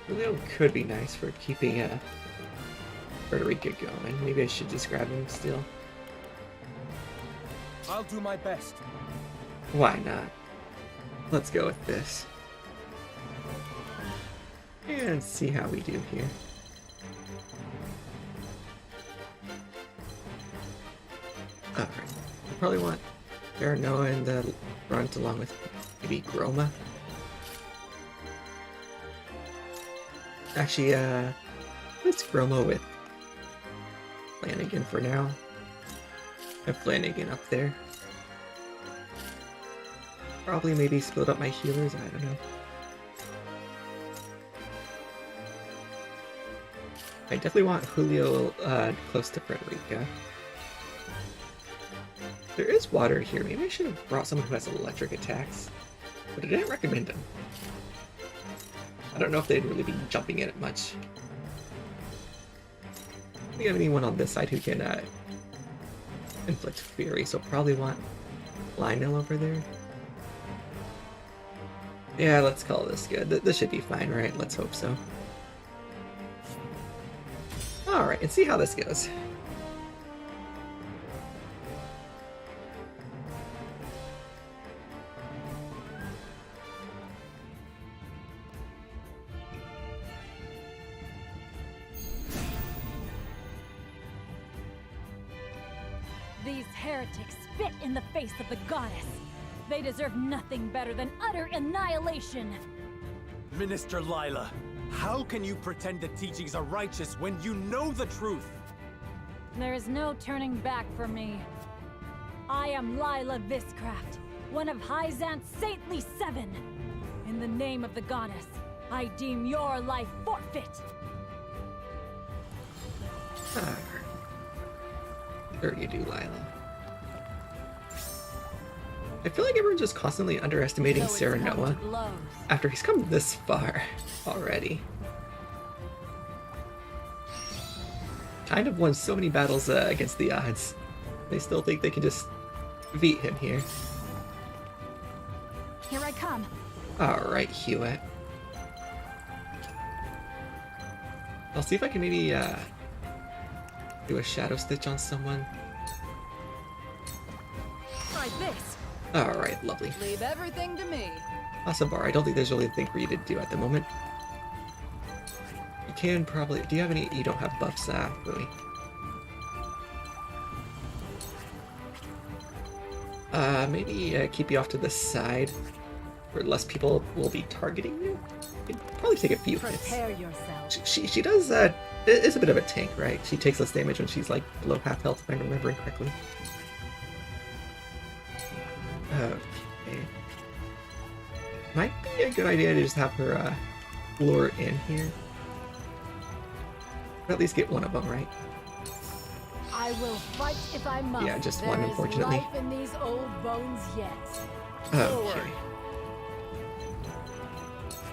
Speaker 1: Julio could be nice for keeping Frederica going. Maybe I should just grab him still.
Speaker 22: I'll do my best.
Speaker 1: Why not? Let's go with this. And see how we do here. Alright. I probably want Paranoia and the Runt along with maybe Groma. Actually, let's Groma with Flanagan for now. Have Flanagan up there. Probably maybe split up my healers, I don't know. I definitely want Julio close to Frederica. There is water here. Maybe I should have brought someone who has electric attacks. But I didn't recommend him. I don't know if they'd really be jumping in it much. I don't think I have anyone on this side who can inflict fury, so probably want Lionel over there. Yeah, let's call this good. This should be fine, right? Let's hope so. Alright, and see how this goes.
Speaker 14: These heretics spit in the face of the goddess. They deserve nothing better than utter annihilation.
Speaker 10: Minister Lila, how can you pretend the teachings are righteous when you know the truth?
Speaker 14: There is no turning back for me. I am Lila Viscraft, one of Hyzant's saintly 7. In the name of the goddess, I deem your life forfeit.
Speaker 1: There you do, Lila. I feel like everyone's just constantly underestimating Serenoa after he's come this far already. Kind of won so many battles against the odds. They still think they can just beat him here.
Speaker 6: Here I come.
Speaker 1: Alright, Hewitt. I'll see if I can maybe do a Shadow Stitch on someone.
Speaker 11: Try this.
Speaker 1: Alright, lovely.
Speaker 11: Leave everything to me.
Speaker 1: Asabar, I don't think there's really a thing for you to do at the moment. You can probably... Do you have any... You don't have buffs, really. Maybe keep you off to the side, where less people will be targeting you. It'd probably take a few hits.
Speaker 11: Prepare yourself.
Speaker 1: She does, is a bit of a tank, right? She takes less damage when she's, like, below half health, if I'm remembering correctly. Okay. Might be a good idea to just have her lure in here. Or at least get one of them, right?
Speaker 11: I will fight if I must.
Speaker 1: Yeah, just one, unfortunately.
Speaker 11: There is life in these old bones yet.
Speaker 1: Okay.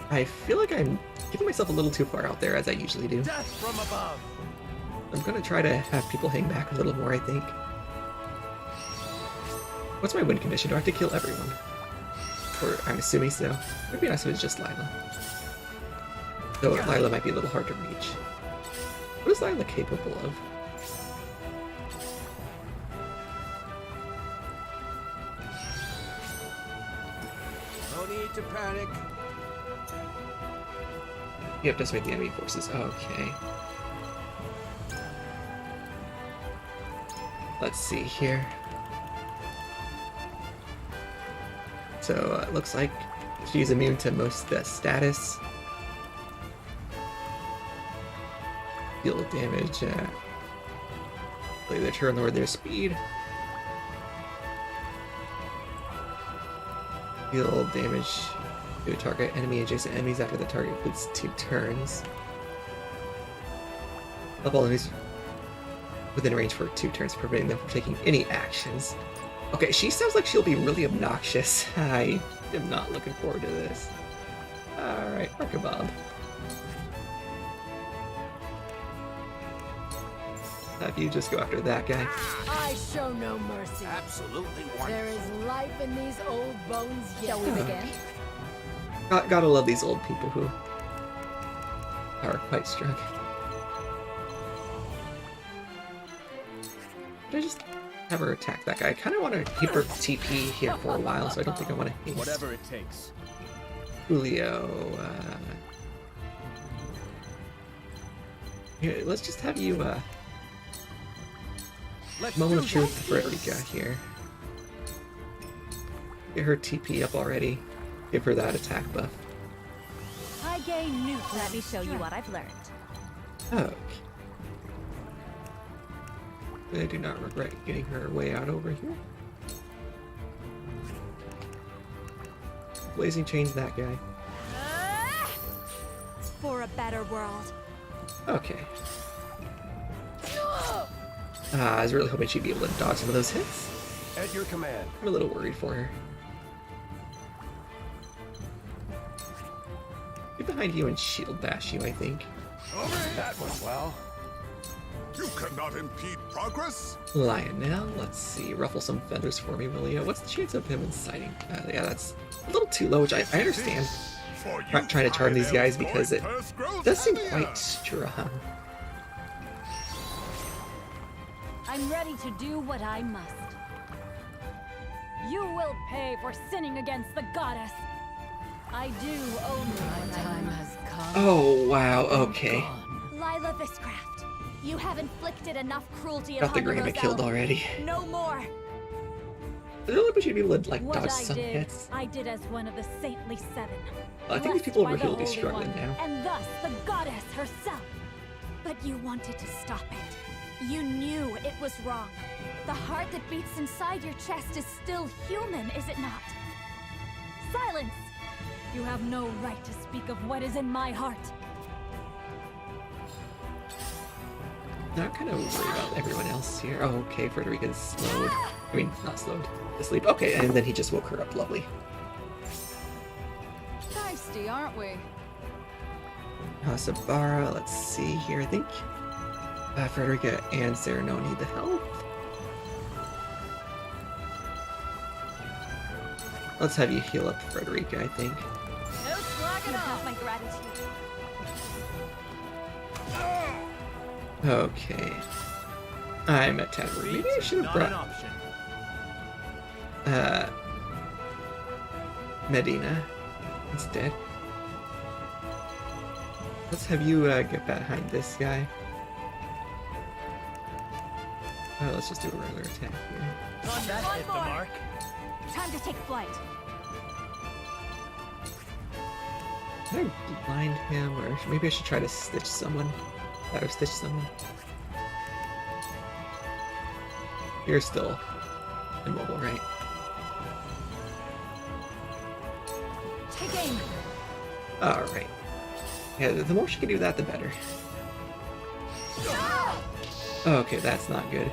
Speaker 1: I feel like I'm giving myself a little too far out there, as I usually do.
Speaker 10: Death from above.
Speaker 1: I'm gonna try to have people hang back a little more, I think. What's my win condition? Do I have to kill everyone? Or I'm assuming so. Maybe nice if it's just Lila. Though Lila might be a little hard to reach. What is Lila capable of?
Speaker 15: No need to panic.
Speaker 1: Yep, decimate the enemy forces. Okay. Let's see here. So it looks like she's immune to most of the status. Deal damage. Play the turn lower their speed. Deal damage to target enemy adjacent enemies after the target completes 2 turns. Up all enemies within range for 2 turns, preventing them from taking any actions. Okay, she sounds like she'll be really obnoxious. I am not looking forward to this. Alright, Archibald. Have you just go after that guy?
Speaker 11: I show no mercy.
Speaker 10: Absolutely wonderful.
Speaker 11: There is life in these old bones yet.
Speaker 8: Shall we begin?
Speaker 1: Gotta love these old people who are quite strong. Should I just have her attack that guy? I kind of want to keep her TP here for a while, so I don't think I want to haste.
Speaker 22: Whatever it takes.
Speaker 1: Julio, here, let's just have you, moment of truth for Frederica here. Get her TP up already. Give her that attack buff.
Speaker 6: I gain new. Let me show you what I've learned.
Speaker 1: Okay. I do not regret getting her way out over here. Blazing Chains that guy.
Speaker 6: For a better world.
Speaker 1: Okay. I was really hoping she'd be able to dodge some of those hits.
Speaker 22: At your command.
Speaker 1: I'm a little worried for her. Get behind you and shield bash you, I think.
Speaker 22: That went well.
Speaker 21: You cannot impede progress.
Speaker 1: Lionel, let's see. Ruffle some feathers for me, will you? What's the chance of him inciting? Yeah, that's a little too low, which I understand. Trying to charm these guys because it does seem quite strong.
Speaker 14: I'm ready to do what I must. You will pay for sinning against the goddess. I do only
Speaker 8: My time has come.
Speaker 1: Oh, wow, okay.
Speaker 6: Lila Viscraft, you have inflicted enough cruelty
Speaker 1: Got the
Speaker 6: upon
Speaker 1: Grandma
Speaker 6: Roselle.
Speaker 1: killed already.
Speaker 6: No more.
Speaker 1: I don't know if she'd be able to, like,
Speaker 14: What
Speaker 1: dodge
Speaker 14: I
Speaker 1: some
Speaker 14: did,
Speaker 1: hits.
Speaker 14: I did as one of the saintly 7.
Speaker 1: I think these people over
Speaker 14: blessed
Speaker 1: here
Speaker 14: by
Speaker 1: will be
Speaker 14: the Holy
Speaker 1: struggling
Speaker 14: One,
Speaker 1: now.
Speaker 14: And thus the goddess herself.
Speaker 6: But you wanted to stop it. You knew it was wrong. The heart that beats inside your chest is still human, is it not?
Speaker 14: Silence! You have no right to speak of what is in my heart.
Speaker 1: Now I'm kind of worried about everyone else here. Oh, okay, Frederica's slowed. I mean, not slowed. Asleep. Okay, and then he just woke her up. Lovely.
Speaker 8: Feisty, aren't we?
Speaker 1: Sabara, let's see here. I think Frederica and Sereno need the help. Let's have you heal up Frederica, I think.
Speaker 6: No slacking off my gratitude.
Speaker 1: Okay. I'm at 10. Maybe I should have brought Medina instead. Let's have you get behind this guy. Let's just do a regular attack here.
Speaker 11: That hit the mark.
Speaker 6: Time to take flight.
Speaker 1: Can I blind him, or maybe I should try to stitch someone? Or stitch someone. You're still immobile, right?
Speaker 6: Take aim.
Speaker 1: Alright. Yeah, the more she can do that, the better. Okay, that's not good.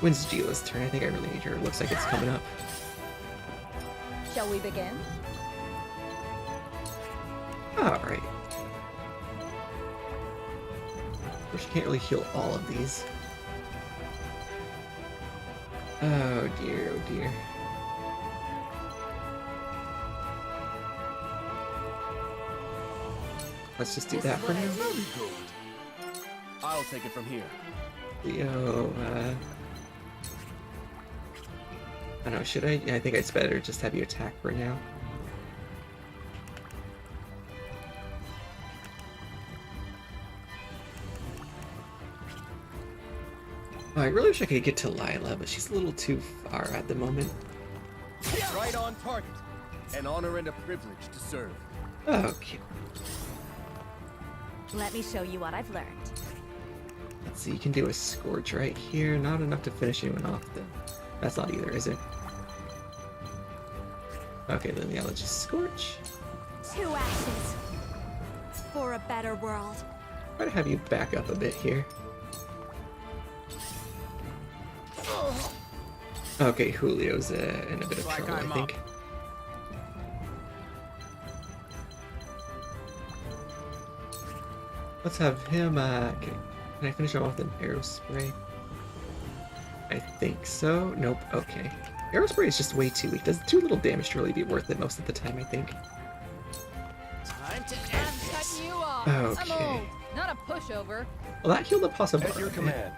Speaker 1: When's Gila's turn? I think I really need her. It looks like it's coming up.
Speaker 8: Shall we begin?
Speaker 1: Alright. She can't really heal all of these. Oh dear, oh dear. Let's just do that for now.
Speaker 22: I'll take it from here.
Speaker 1: Leo, I don't know, should I? Yeah, I think it's better just have you attack for now. Oh, I really wish I could get to Lila, but she's a little too far at the moment.
Speaker 12: Right on target. An honor and a privilege to serve.
Speaker 1: Okay.
Speaker 6: Let me show you what I've learned.
Speaker 1: Let's see, you can do a Scourge right here. Not enough to finish anyone off, though. That's not either, is it? Okay, then yeah, let's just Scorch.
Speaker 6: 2 ashes. For a better world.
Speaker 1: Try to have you back up a bit here. Okay, Julio's in a bit of trouble, I think. Let's have him, can I finish him off with an arrow spray? I think so. Nope, okay. Arrow spray is just way too weak. Does too little damage to really be worth it most of the time, I think.
Speaker 8: Time to cut you off.
Speaker 1: Okay.
Speaker 8: Not a pushover.
Speaker 1: Well, that healed the possible.
Speaker 12: At your command.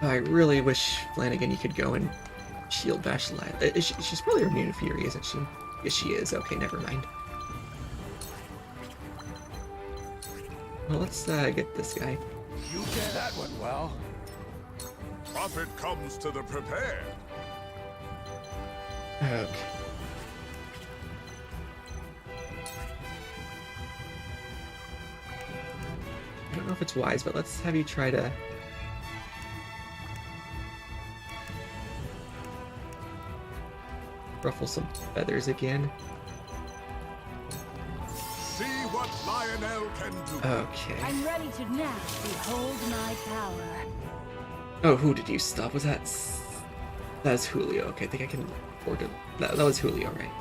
Speaker 1: I really wish, Flanagan, you could go and shield bash Lila. She's probably immune to Fury, isn't she? Yes, she is. Okay, never mind. Well, let's get this guy.
Speaker 10: You did that one well. Profit comes to the prepared.
Speaker 1: Okay. I don't know if it's wise, but let's have you try to... ruffle some feathers again.
Speaker 10: See what Lionel can do.
Speaker 1: Okay.
Speaker 14: I'm ready to now behold my power.
Speaker 1: Oh, who did you stop? Was that... That's Julio. Okay, I think I can afford to... That was Julio, right?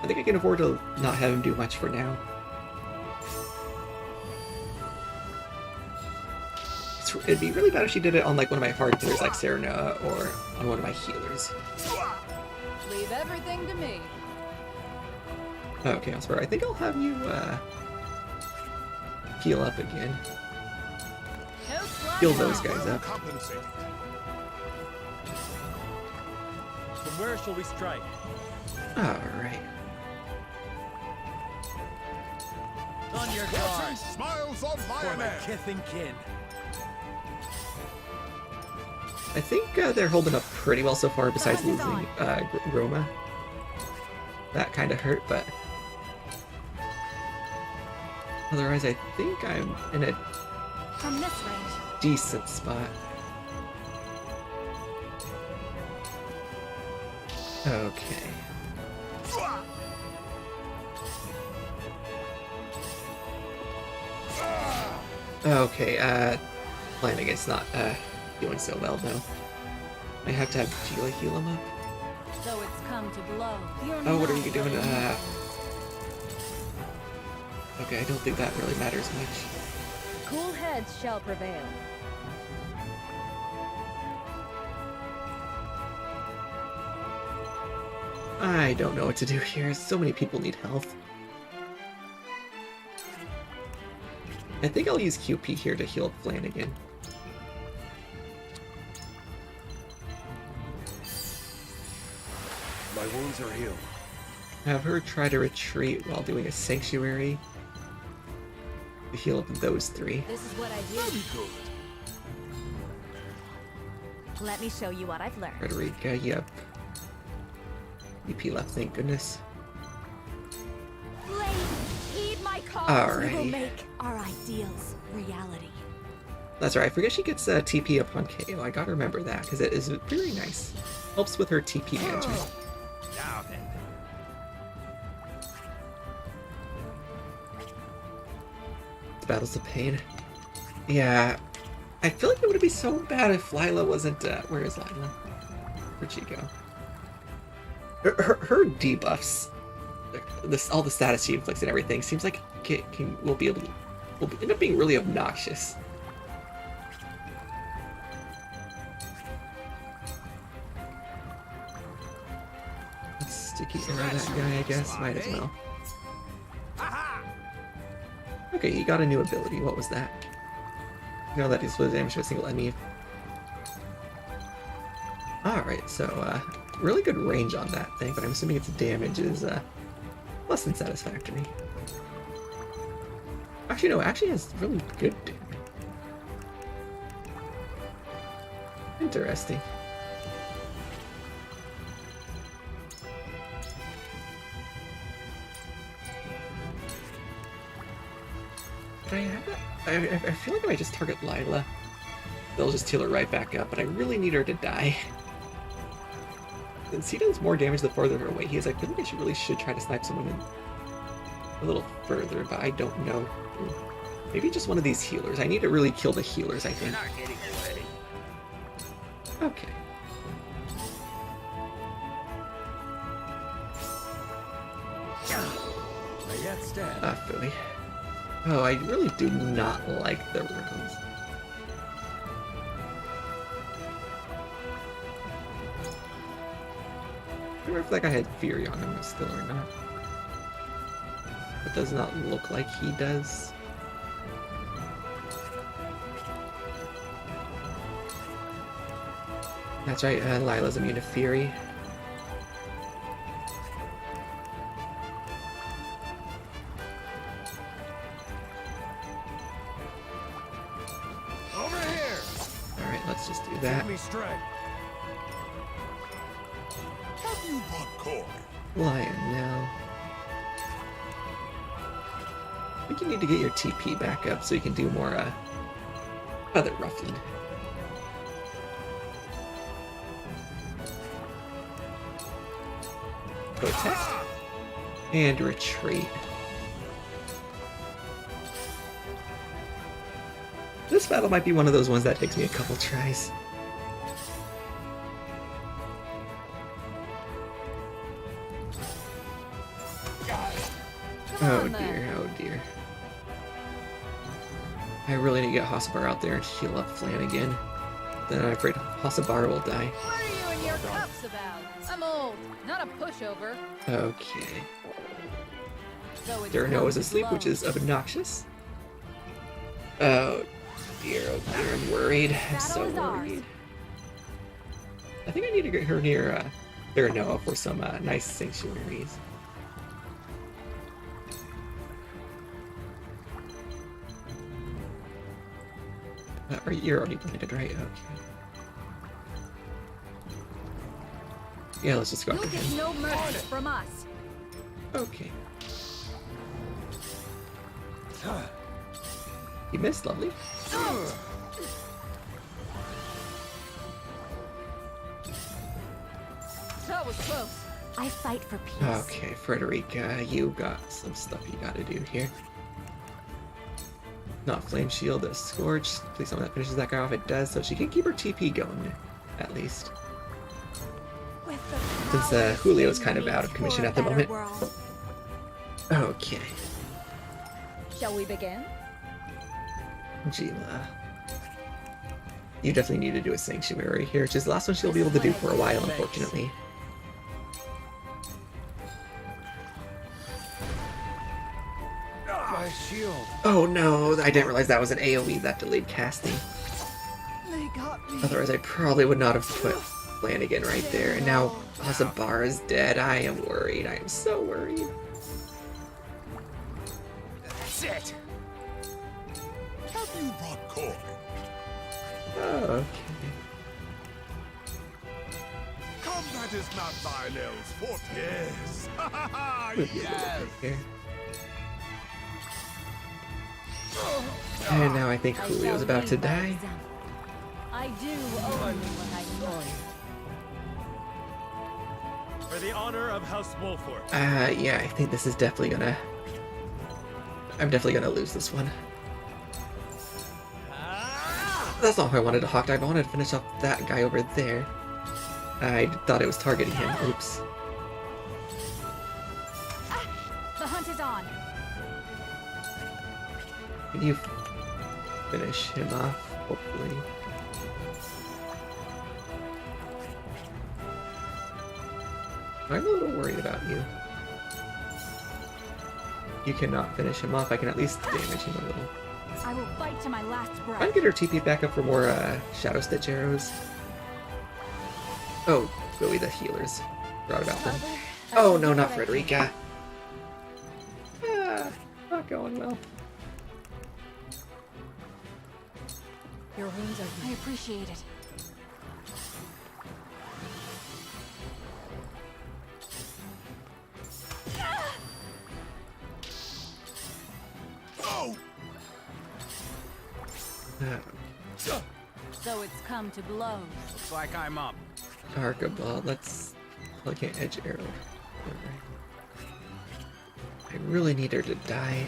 Speaker 1: I think I can afford to not have him do much for now. It'd be really bad if she did it on like one of my hard hitters like Serena or on one of my healers.
Speaker 8: Leave everything to me.
Speaker 1: Okay, Oscar, I think I'll have you heal up again. Heal those guys up.
Speaker 9: From where shall we strike?
Speaker 1: Alright.
Speaker 9: On your guard.
Speaker 10: Smiles on
Speaker 9: For my kith and kin.
Speaker 1: I think they're holding up pretty well so far, besides losing Roma. That kind of hurt, but otherwise I think I'm in a
Speaker 6: From this range.
Speaker 1: decent spot. Okay. Okay, Flanagan's not doing so well though. I have to have Gila heal him up.
Speaker 14: So it's come to blow.
Speaker 1: Oh, what are you doing? Okay, I don't think that really matters much.
Speaker 8: Cool heads shall prevail.
Speaker 1: I don't know what to do here. So many people need health. I think I'll use QP here to heal Flanagan.
Speaker 12: My wounds are healed.
Speaker 1: Have her try to retreat while doing a sanctuary to heal up those three.
Speaker 6: This is what I do.
Speaker 10: Very good.
Speaker 6: Let me show you what I've learned.
Speaker 1: Frederica, yep. EP left, thank goodness.
Speaker 6: Blade, heed my call.
Speaker 1: Alrighty.
Speaker 6: We will make our ideals reality.
Speaker 1: That's right, I forget she gets TP upon KO. I gotta remember that, because it is very nice. Helps with her TP management.
Speaker 9: Now then.
Speaker 1: Battles of Pain. Yeah, I feel like it would be so bad if Lila wasn't. Where is Lila? Where'd she go? Her debuffs, all the status she inflicts and everything, seems like will end up being really obnoxious. Let's sticky arrow that guy, I guess. Might as well. Okay, he got a new ability. What was that? You know that he's split damage to a single enemy. Alright, so really good range on that thing, but I'm assuming its damage is less than satisfactory. Actually, no, it actually has really good damage. Interesting. Can I have that? I feel like if I just target Lila, they'll just heal her right back up, but I really need her to die. Since he does more damage the farther away he is, I feel like I really should try to snipe someone in a little further, but I don't know. Maybe just one of these healers. I need to really kill the healers, I think. Okay. Philly. Oh, I really do not like the runes. I wonder if that guy had Fury on him still or not. It does not look like he does. That's right, Lila's immune to Fury.
Speaker 21: Over here.
Speaker 1: Alright, let's just do that.
Speaker 21: Have you brought Cork?
Speaker 1: Lion now. I think you need to get your TP back up so you can do more other ruffling. Go attack. And retreat. This battle might be one of those ones that takes me a couple tries. Oh dear, oh dear. I really need to get Hosabar out there and heal up Flanagan. Then I'm afraid Hosabar will die.
Speaker 8: What are you and your cups about? I'm old, not a pushover.
Speaker 1: Okay.
Speaker 8: So
Speaker 1: Durno is asleep, which is obnoxious. Oh dear, I'm worried. I'm so worried. I think I need to get her near Durno for some nice sanctuaries. You're already planted, right? Okay. Yeah, let's just go after him.
Speaker 8: You'll get no mercy from us.
Speaker 1: Okay. You missed, lovely.
Speaker 8: That was close.
Speaker 6: I fight for peace.
Speaker 1: Okay, Frederica, you got some stuff you gotta do here. Not Flame Shield, a Scourge. Please someone that finishes that guy off. It does, so she can keep her TP going, at least. Since Julio's kind of out of commission at the moment. Okay.
Speaker 8: Shall we begin?
Speaker 1: Gila. You definitely need to do a Sanctuary here, which is the last one she'll be able to do for a while, unfortunately.
Speaker 21: My shield.
Speaker 1: Oh no, I didn't realize that was an AoE that delayed casting.
Speaker 21: They got me.
Speaker 1: Otherwise I probably would not have put Flanagan right there. And now Hosabar is dead. I am worried. I am so worried.
Speaker 21: That's it. Have you brought Cork?
Speaker 1: Oh, okay.
Speaker 21: Combat is not Lionel's forte. Yes.
Speaker 1: Yes. Here. And now I think Julio's about to die.
Speaker 8: I do only what I know.
Speaker 10: For the honor of House Wolford.
Speaker 1: Yeah, I think this is definitely gonna... I'm definitely gonna lose this one. That's not how I wanted to hawk dive. I wanted to finish off that guy over there. I thought it was targeting him. Oops.
Speaker 6: The hunt is on.
Speaker 1: Can you finish him off, hopefully? I'm a little worried about you. You cannot finish him off. I can at least damage him a little.
Speaker 6: I will fight to my last breath.
Speaker 1: I'll get her TP back up for more Shadow Stitch arrows. Oh, Bowie, the healers. Forgot about them. Oh no, not Frederica. Ah, not going well.
Speaker 14: Your wounds are...
Speaker 16: I appreciate it.
Speaker 21: Oh!
Speaker 14: So it's come to blows.
Speaker 10: Looks like I'm up.
Speaker 1: Archibald, let's plug an edge arrow. I really need her to die.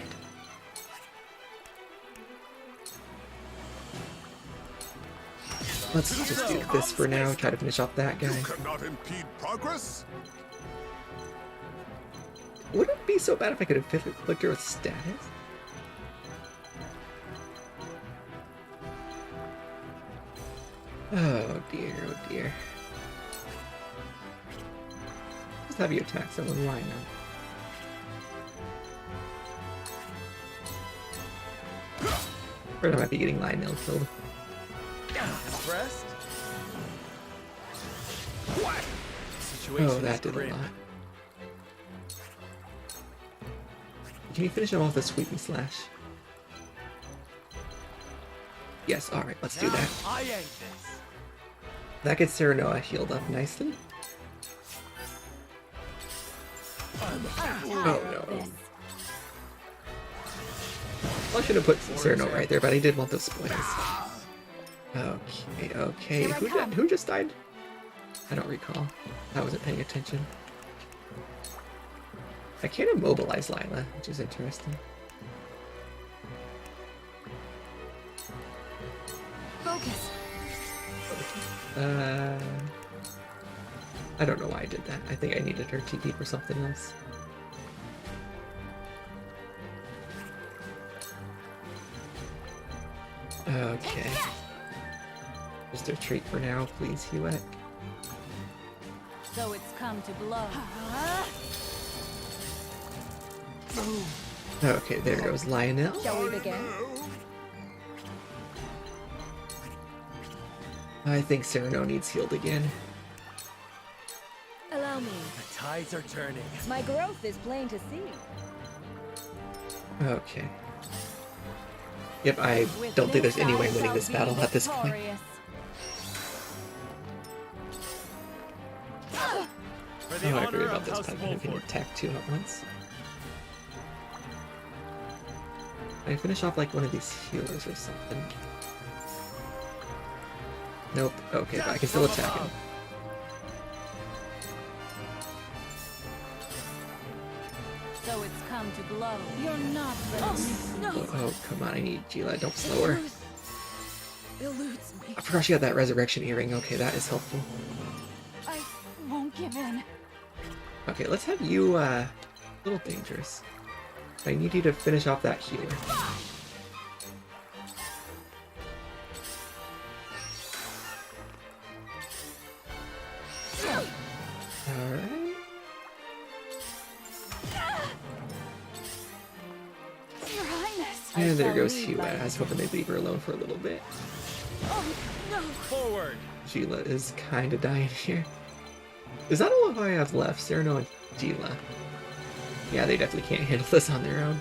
Speaker 1: Let's just do this for now, try to finish off that guy.
Speaker 21: You cannot impede progress?
Speaker 1: Would it be so bad if I could inflict her with status? Oh dear, oh dear. Just have you attack someone, why not? Or I might be getting Lionel killed.
Speaker 10: Impressed?
Speaker 1: Oh, that did a lot. Can you finish him off with a sweep and slash? Yes, alright, let's do that.
Speaker 10: I ain't this.
Speaker 1: That gets Serenoa healed up nicely. Oh no. Well, I should have put Serenoa right there, but I did want those spoils. Okay, okay. Who just died? I don't recall. I wasn't paying attention. I can't immobilize Lila, which is interesting.
Speaker 16: Focus.
Speaker 1: I don't know why I did that. I think I needed her TP for something else. Okay. Just a treat for now, please, Huek.
Speaker 14: So it's come to blows.
Speaker 1: Okay, there goes Lionel.
Speaker 8: Shall we begin?
Speaker 1: I think Sereno needs healed again.
Speaker 8: Allow me.
Speaker 10: The tides are turning.
Speaker 8: My growth is plain to see.
Speaker 1: Okay. Yep, I don't think there's any way I'm winning this battle at this point. Oh, I forgot about this pattern. I can attack two at once. I finish off like one of these healers or something. Nope. Okay, but I can still attack him.
Speaker 14: So it's come to blows. You're not ready.
Speaker 1: Oh, come on, I need Gila. Don't slow her.
Speaker 16: Eludes me.
Speaker 1: I forgot she had that resurrection earring. Okay, that is helpful.
Speaker 16: I won't give in.
Speaker 1: Okay, let's have you, a little dangerous. I need you to finish off that healer. Alright.
Speaker 16: Your Highness.
Speaker 1: And there goes Hua. I was hoping they'd leave her alone for a little bit.
Speaker 16: Oh, no.
Speaker 10: Forward.
Speaker 1: Gila is kinda dying here. Is that all of I have left? Sereno and Gila. Yeah, they definitely can't handle this on their own.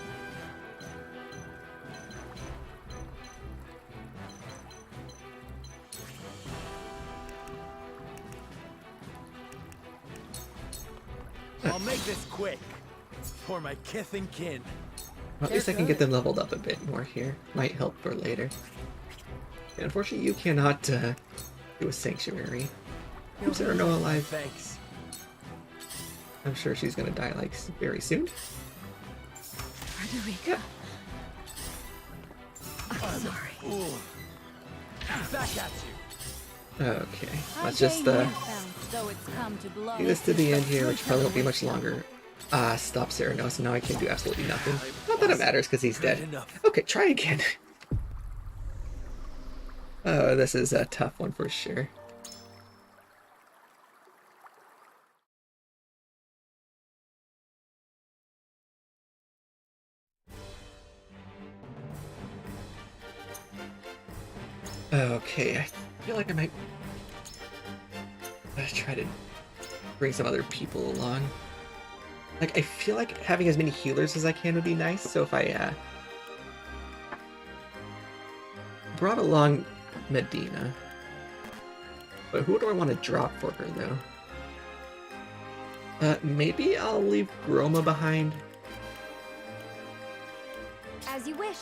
Speaker 10: I'll make this quick. For my kith and kin.
Speaker 1: Well, at least I can get them leveled up a bit more here. Might help for later. Yeah, unfortunately, you cannot do a sanctuary. Is there no alive?
Speaker 10: Thanks.
Speaker 1: I'm sure she's gonna die like very soon.
Speaker 16: Frederica. I'm sorry.
Speaker 10: Back at you.
Speaker 1: Okay, let's just do this to the end here, which probably won't be much longer. Stop Sereno, so now I can do absolutely nothing. Not that it matters, because he's dead. Okay, try again. Oh, this is a tough one for sure. Okay, I feel like I might I'm gonna try to bring some other people along. Like, I feel like having as many healers as I can would be nice, so if I brought along Medina. But who do I want to drop for her, though? Maybe I'll leave Groma behind.
Speaker 16: As you wish.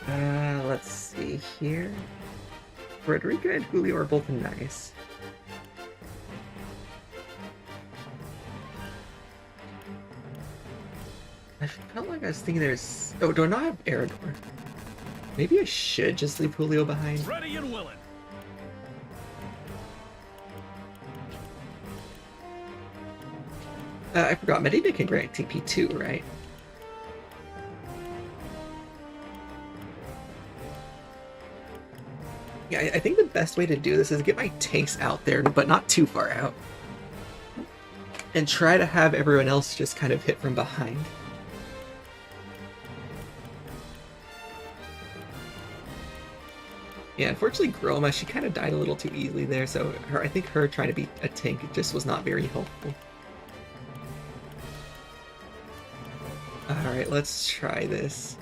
Speaker 1: Let's see here. Frederica and Julio are both nice. I felt like I was thinking there's... Oh, do I not have Eridor? Maybe I should just leave Julio behind.
Speaker 5: Ready and willing.
Speaker 1: I forgot, Medina can grant TP too, right? Yeah, I think the best way to do this is get my tanks out there, but not too far out. And try to have everyone else just kind of hit from behind. Yeah, unfortunately Groma, she kind of died a little too easily there, so I think her trying to be a tank just was not very helpful. Alright, let's try this.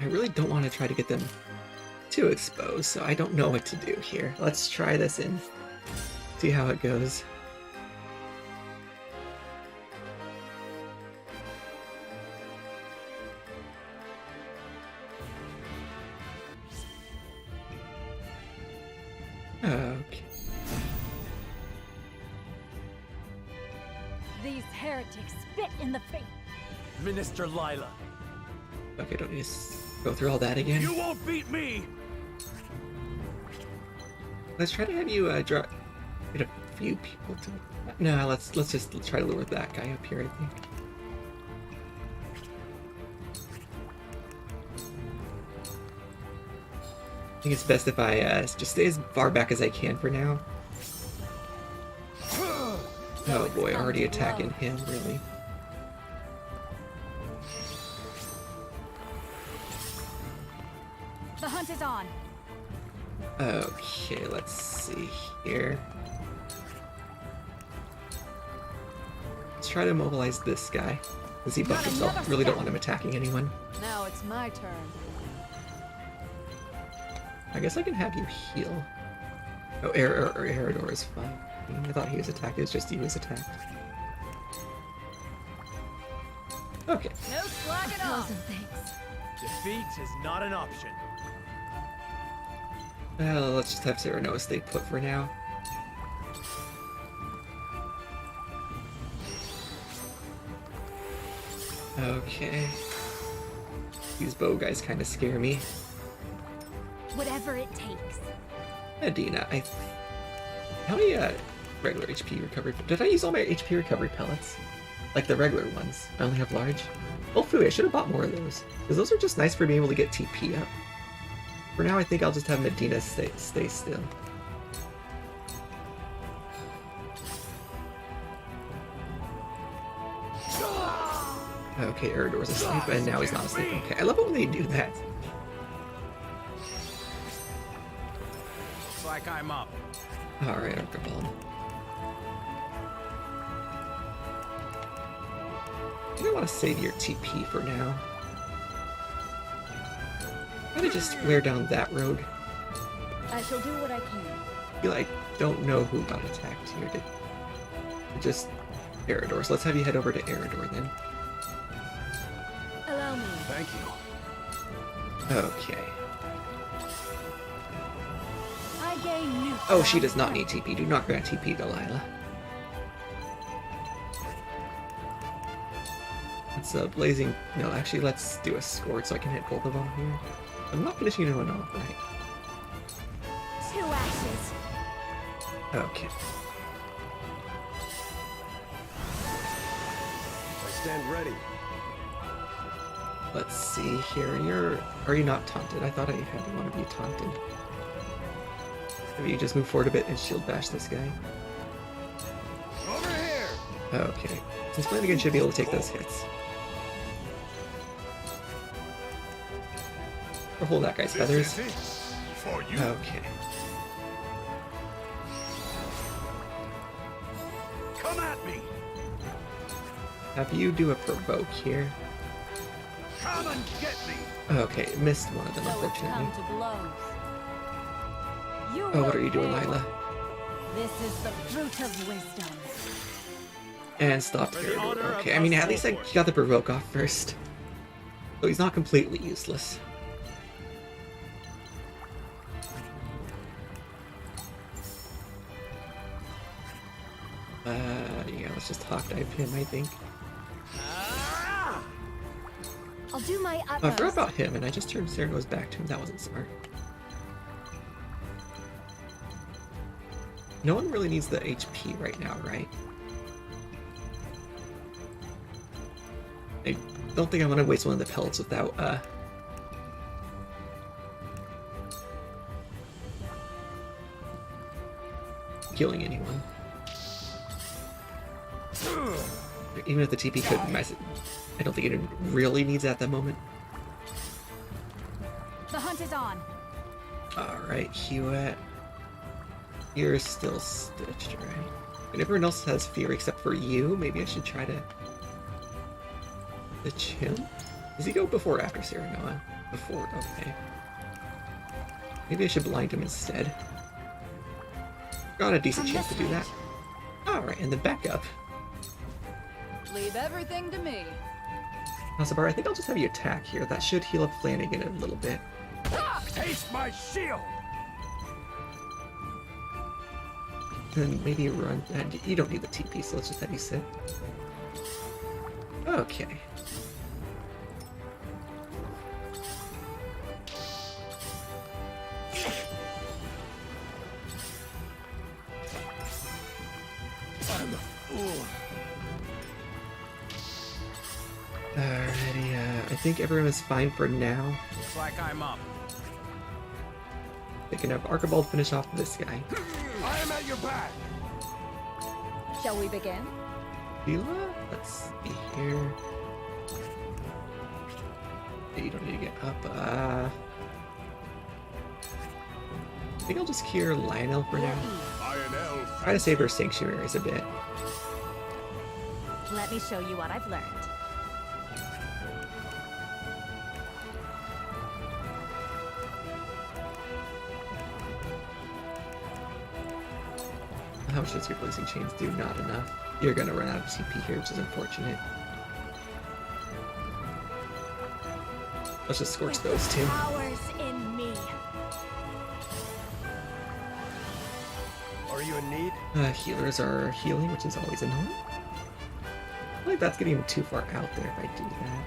Speaker 1: I really don't want to try to get them too exposed, so I don't know what to do here. Let's try this and see how it goes. Okay.
Speaker 14: These heretics spit in the face.
Speaker 10: Minister Lila.
Speaker 1: Okay, don't need to go through all that again.
Speaker 5: You won't beat me.
Speaker 1: Let's try to have you get a few people to. No, let's just try to lure that guy up here, I think. I think it's best if I just stay as far back as I can for now. Oh boy, already attacking him, really.
Speaker 6: The hunt is on.
Speaker 1: Okay, let's see here. Let's try to mobilize this guy. Because he buffed himself. Really don't want him attacking anyone.
Speaker 11: Now it's my turn.
Speaker 1: I guess I can have you heal. Oh, Eridor is fine. I thought he was attacked. It was just he was attacked. Okay.
Speaker 11: No slag at all.
Speaker 10: Defeat is not an option.
Speaker 1: Well, let's just have Serenoa stay put for now. Okay. These bow guys kind of scare me.
Speaker 6: Whatever it takes.
Speaker 1: Medina, how many regular HP recovery? Did I use all my HP recovery pellets? Like the regular ones? I only have large? Hopefully I should have bought more of those. Because those are just nice for being able to get TP up. For now I think I'll just have Medina stay still. Okay, Eridor's asleep and now he's not asleep. Okay, I love it when they do that.
Speaker 10: Looks like I'm up.
Speaker 1: Alright, Archibald. I think I want to save your TP for now. I'm gonna just wear down that road.
Speaker 8: I shall do what I can.
Speaker 1: I feel like I don't know who got attacked here. Just Eridor. So let's have you head over to Eridor then.
Speaker 8: Allow me.
Speaker 10: Thank you.
Speaker 1: Okay.
Speaker 14: I gain new.
Speaker 1: Oh, she does not need TP. Do not grant TP, Delilah. It's a blazing. No, actually, let's do a score so I can hit both of them here. I'm not finishing anyone off, right?
Speaker 6: 2 ashes.
Speaker 1: Okay.
Speaker 22: I stand ready.
Speaker 1: Let's see here. Are you not taunted? I thought I had one of you taunted. Maybe you just move forward a bit and shield bash this guy.
Speaker 21: Over here.
Speaker 1: Okay. Since Flanagan should be able to take those hits. Or hold that guy's feathers.
Speaker 21: For you.
Speaker 1: Okay.
Speaker 21: Come at me.
Speaker 1: Have you do a provoke here?
Speaker 21: Come and get me.
Speaker 1: Okay, missed one of them, unfortunately. Oh, what are you doing, Lila?
Speaker 14: This is the fruit of wisdom.
Speaker 1: And stop here. Okay, I mean, at least I got the provoke off first. So he's not completely useless. Yeah, let's just hawk dive him, I think.
Speaker 16: I'll do my
Speaker 1: Oh, I
Speaker 16: utmost.
Speaker 1: forgot about him, and I just turned Cyrano's back to him. That wasn't smart. No one really needs the HP right now, right? I don't think I want to waste one of the pellets without, killing anyone. Even if the TP could, I don't think it really needs it at that moment.
Speaker 14: The hunt is on.
Speaker 1: Alright, Hewitt. You're still stitched, right? And everyone else has fear except for you. Maybe I should try to stitch him? Does he go before or after Cyrano? Before, okay. Maybe I should blind him instead. Got a decent chance to do that. Alright, and then back up.
Speaker 18: Leave everything to me.
Speaker 1: Nasabar, I think I'll just have you attack here. That should heal up Flanagan a little bit.
Speaker 21: Taste my shield.
Speaker 1: Then maybe run. You don't need the TP, so let's just have you sit. Okay.
Speaker 21: I'm a fool.
Speaker 1: Alrighty, I think everyone is fine for now.
Speaker 10: Looks like I'm up.
Speaker 1: They can have Archibald finish off this guy.
Speaker 21: I am at your back.
Speaker 8: Shall we begin?
Speaker 1: Vila? Let's see here. You don't need to get up. I think I'll just cure Lionel for now. Try to save her sanctuaries a bit.
Speaker 6: Let me show you what I've learned.
Speaker 1: How much does your blazing chains do? Not enough. You're gonna run out of TP here, which is unfortunate. Let's just scorch those two.
Speaker 16: Powers in me.
Speaker 10: Are you in need?
Speaker 1: Healers are healing, which is always annoying. I feel like that's getting too far out there if I do that.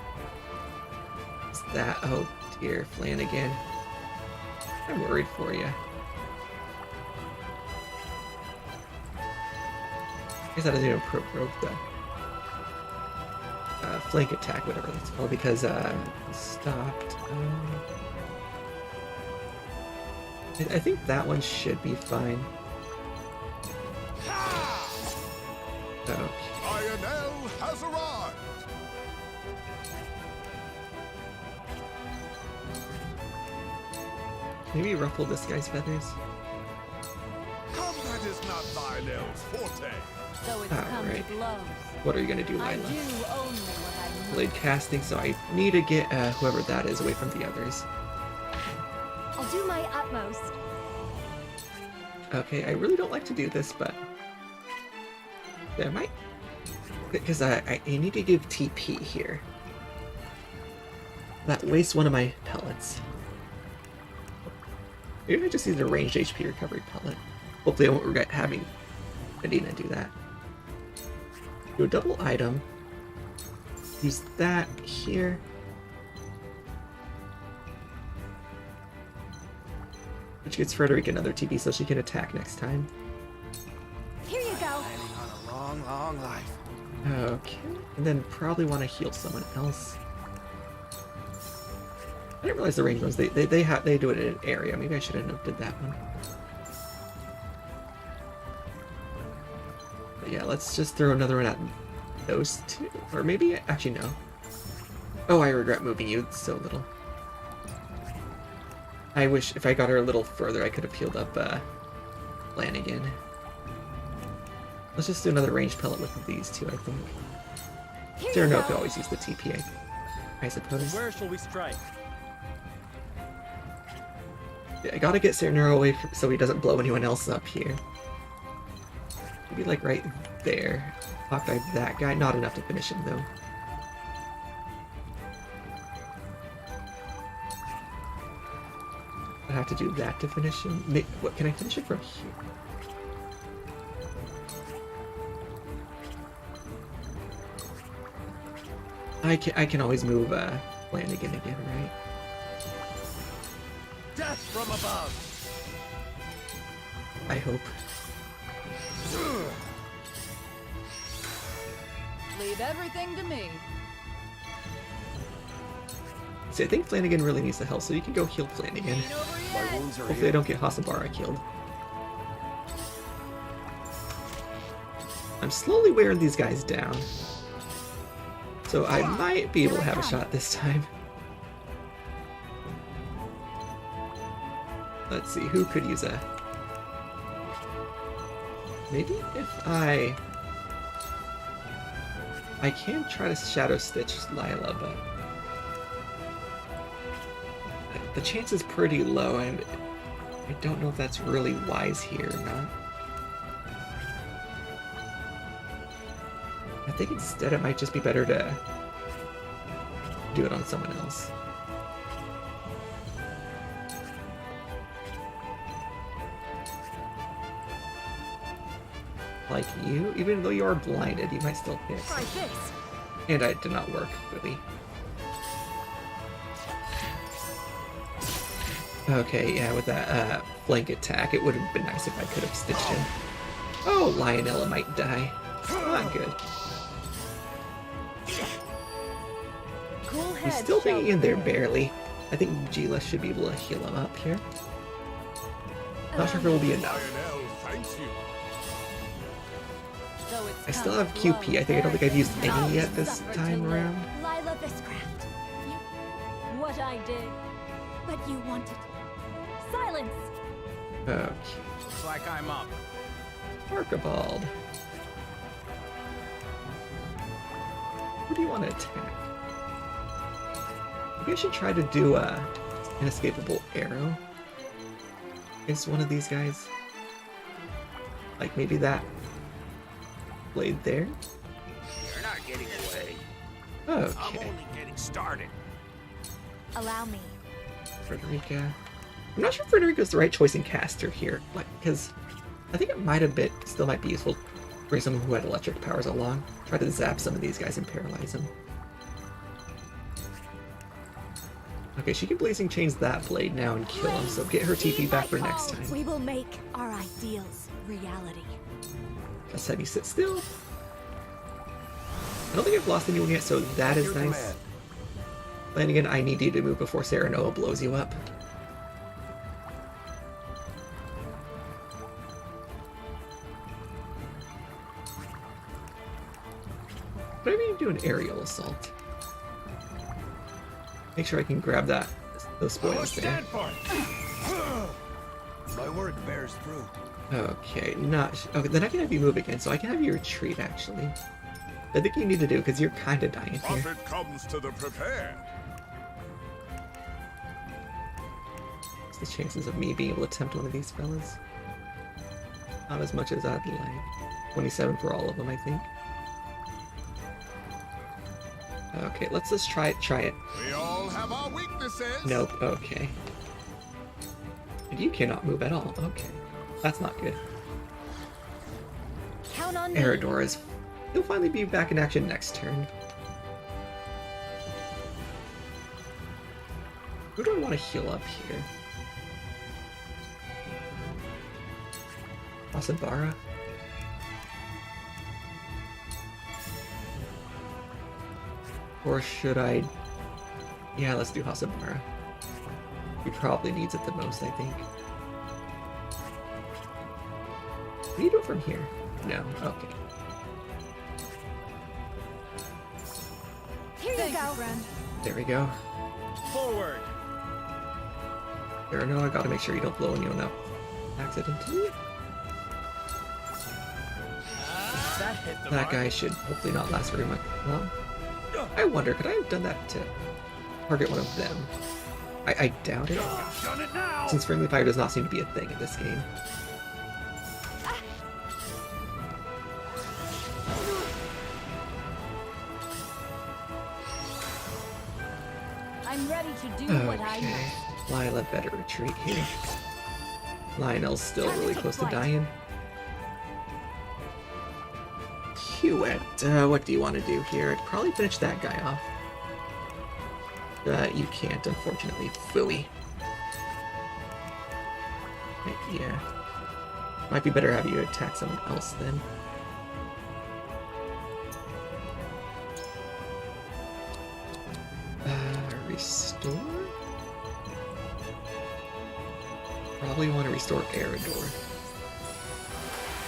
Speaker 1: Is that? Oh dear, Flanagan. I'm worried for you. I guess that doesn't even provoke the flank attack, whatever that's called, because stopped. I think that one should be fine. Okay.
Speaker 21: Lionel has arrived.
Speaker 1: Maybe ruffle this guy's feathers.
Speaker 21: Combat is not Lionel's forte.
Speaker 14: So it's come to
Speaker 1: Alright.
Speaker 14: blows.
Speaker 1: What are you gonna do,
Speaker 14: I
Speaker 1: Lila?
Speaker 14: do only what I
Speaker 1: Blade casting, so I need to get whoever that is away from the others.
Speaker 16: I'll do my utmost.
Speaker 1: Okay, I really don't like to do this, but I might, because I need to give TP here. That wastes one of my pellets. Maybe I just use a ranged HP recovery pellet. Hopefully I won't regret having Medina do that. Do a double item. Use that here. Which gets Frederick another TP so she can attack next time.
Speaker 16: Here you go.
Speaker 10: Planning on a long, long life.
Speaker 1: Okay. And then probably want to heal someone else. I didn't realize the range ones, they do it in an area. Maybe I shouldn't have did that one. But yeah, let's just throw another one at those two. Or maybe, actually no. Oh, I regret moving you so little. I wish if I got her a little further, I could have healed up Flanagan. Let's just do another ranged pellet with these two, I think. Cyrano could always use the TPA, I suppose.
Speaker 9: Where shall we strike?
Speaker 1: Yeah, I gotta get Cyrano away so he doesn't blow anyone else up here. Maybe like right there. Hawkeye that guy, not enough to finish him though. I have to do that to finish him. What, can I finish it from here? I can always move Flanagan again, right?
Speaker 9: Death from above.
Speaker 1: I hope.
Speaker 18: Leave everything to me.
Speaker 1: See, I think Flanagan really needs the help, so you can go heal Flanagan.
Speaker 9: My wounds are
Speaker 1: Hopefully I
Speaker 9: healed.
Speaker 1: don't get Hasabara killed. I'm slowly wearing these guys down. So I might be able to have a shot this time. Let's see, who could use a... Maybe if I can try to Shadow Stitch Lila, but... The chance is pretty low, and I don't know if that's really wise here or not. I think instead it might just be better to do it on someone else. Like you, even though you are blinded, you might still hit.
Speaker 16: Try this.
Speaker 1: And it did not work, really. Okay, yeah, with that flank attack, it would have been nice if I could have stitched him. Oh, Lionella might die. Not good.
Speaker 14: Cool
Speaker 1: He's
Speaker 14: head,
Speaker 1: still being in there
Speaker 14: Sheldon.
Speaker 1: barely. I think Gila should be able to heal him up here. Not sure if it will be enough. I still have QP. I don't think I've used any yet this time around.
Speaker 6: Lila Viscraft.
Speaker 14: What I did.
Speaker 6: But you wanted.
Speaker 14: Silence!
Speaker 1: Okay.
Speaker 10: Looks like I'm up.
Speaker 1: Archibald. Who do you want to attack? Maybe I should try to do a inescapable arrow against one of these guys. Like maybe that blade there.
Speaker 10: You're not getting away.
Speaker 1: Okay.
Speaker 10: I'm only getting started.
Speaker 6: Allow me.
Speaker 1: Frederica. I'm not sure if Frederica's the right choice in caster here, like because I think it might have been still might be useful to bring someone who had electric powers along. Try to zap some of these guys and paralyze them. Okay, she can blazing chains that blade now and kill him, so get her TP back for next time.
Speaker 6: We will make our ideals reality.
Speaker 1: Let's have you sit still. I don't think I've lost anyone yet, so that is nice. Flanagan, I need you to move before Serenoa blows you up. Maybe do an aerial assault. Make sure I can grab those spoils there.
Speaker 9: My work bears fruit.
Speaker 1: Okay, okay, then I can have you move again, so I can have you retreat, actually. I think you need to do, because you're kind of dying here.
Speaker 7: Profit comes to the prepared.
Speaker 1: What's the chances of me being able to tempt one of these fellas? Not as much as I'd like. 27 for all of them, I think. Okay, let's just try it.
Speaker 7: We all have our weaknesses.
Speaker 1: Nope, okay. And you cannot move at all, okay. That's not good.
Speaker 6: Count on me.
Speaker 1: Eridor he'll finally be back in action next turn. Who do I want to heal up here? Asabara? Or should I... Yeah, let's do Hasabara. He probably needs it the most, I think. Can you do it from here? No. Okay.
Speaker 16: Here you go.
Speaker 11: Friend.
Speaker 1: There we go.
Speaker 10: Forward.
Speaker 1: Cyrano, I gotta make sure you don't blow anyone up accidentally. That guy should hopefully not last very much long. I wonder, could I have done that to target one of them? I doubt it, since friendly fire does not seem to be a thing in this game.
Speaker 16: I'm ready to do what I
Speaker 1: Okay,
Speaker 16: must.
Speaker 1: Lila better retreat here. Lionel's still really close to dying. Hewitt, what do you want to do here? I'd probably finish that guy off. You can't, unfortunately. Phooey. Yeah. Might be better have you attack someone else then. Restore? Probably want to restore Eridor.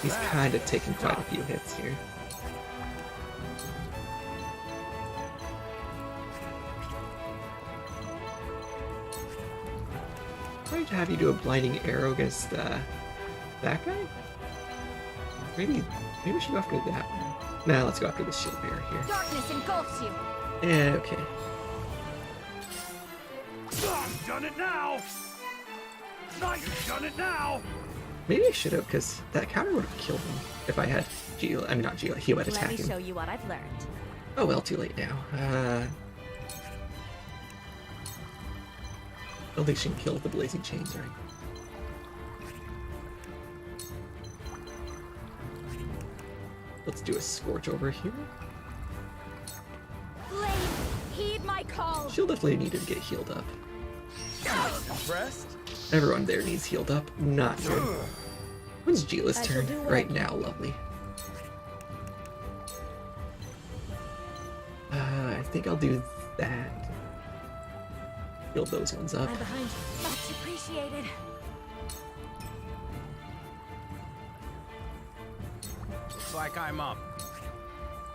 Speaker 1: He's kind of taking quite a few hits here. Trying to have you do a blinding arrow against that guy? Maybe we should go after that one. Nah, let's go after the shield bearer here.
Speaker 16: Darkness engulfs you.
Speaker 1: Yeah, okay.
Speaker 5: I've done it now! I've done it now!
Speaker 1: Maybe I should have, because that counter would have killed him if I had Hewitt
Speaker 16: Let me
Speaker 1: attacking.
Speaker 16: show you what I've learned.
Speaker 1: Oh well, too late now. I don't think she can kill with the blazing chains, right? Let's do a scorch over here.
Speaker 16: Blade, heed my call.
Speaker 1: She'll definitely need to get healed up.
Speaker 10: Impressed?
Speaker 1: Everyone there needs healed up. Not good. When's Gila's turn? Right now, lovely. I think I'll do that. Heal those ones up.
Speaker 16: I'm behind you. Much appreciated.
Speaker 10: Looks like I'm up.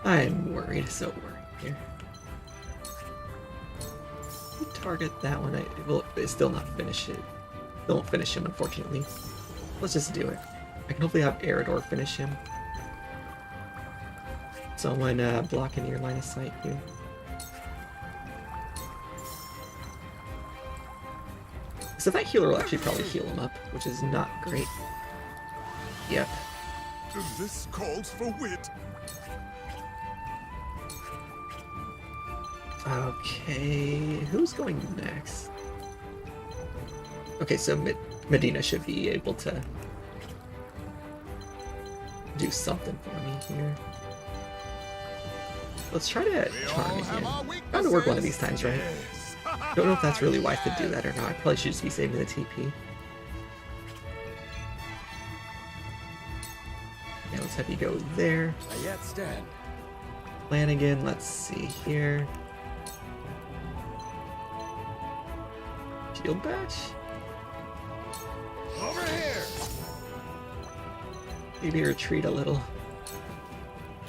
Speaker 1: I'm worried, so worried here. Target that one. Well, it's still not finish it. Don't finish him, unfortunately. Let's just do it. I can hopefully have Eridor finish him. Someone blocking your line of sight here. So that healer will actually probably heal him up, which is not great. Yep.
Speaker 21: This calls for wit.
Speaker 1: Okay, who's going next? Okay, so Medina should be able to do something for me here. Let's try to charm again. Bound to work one of these times, right? Don't know if that's really wise to do that or not. I probably should just be saving the TP. Yeah, let's have you go there.
Speaker 10: Yet stand.
Speaker 1: Flanagan, let's see here. Shield bash?
Speaker 10: Over here.
Speaker 1: Maybe retreat a little.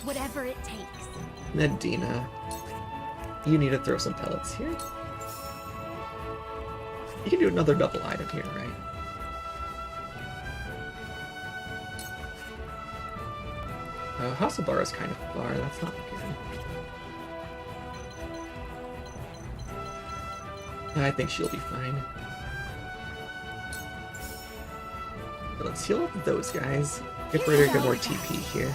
Speaker 16: Whatever it takes.
Speaker 1: Medina, you need to throw some pellets here. You can do another double item here, right? Hasabara's kind of far, that's not good. I think she'll be fine. But let's heal up those guys. Get ready to get more TP here.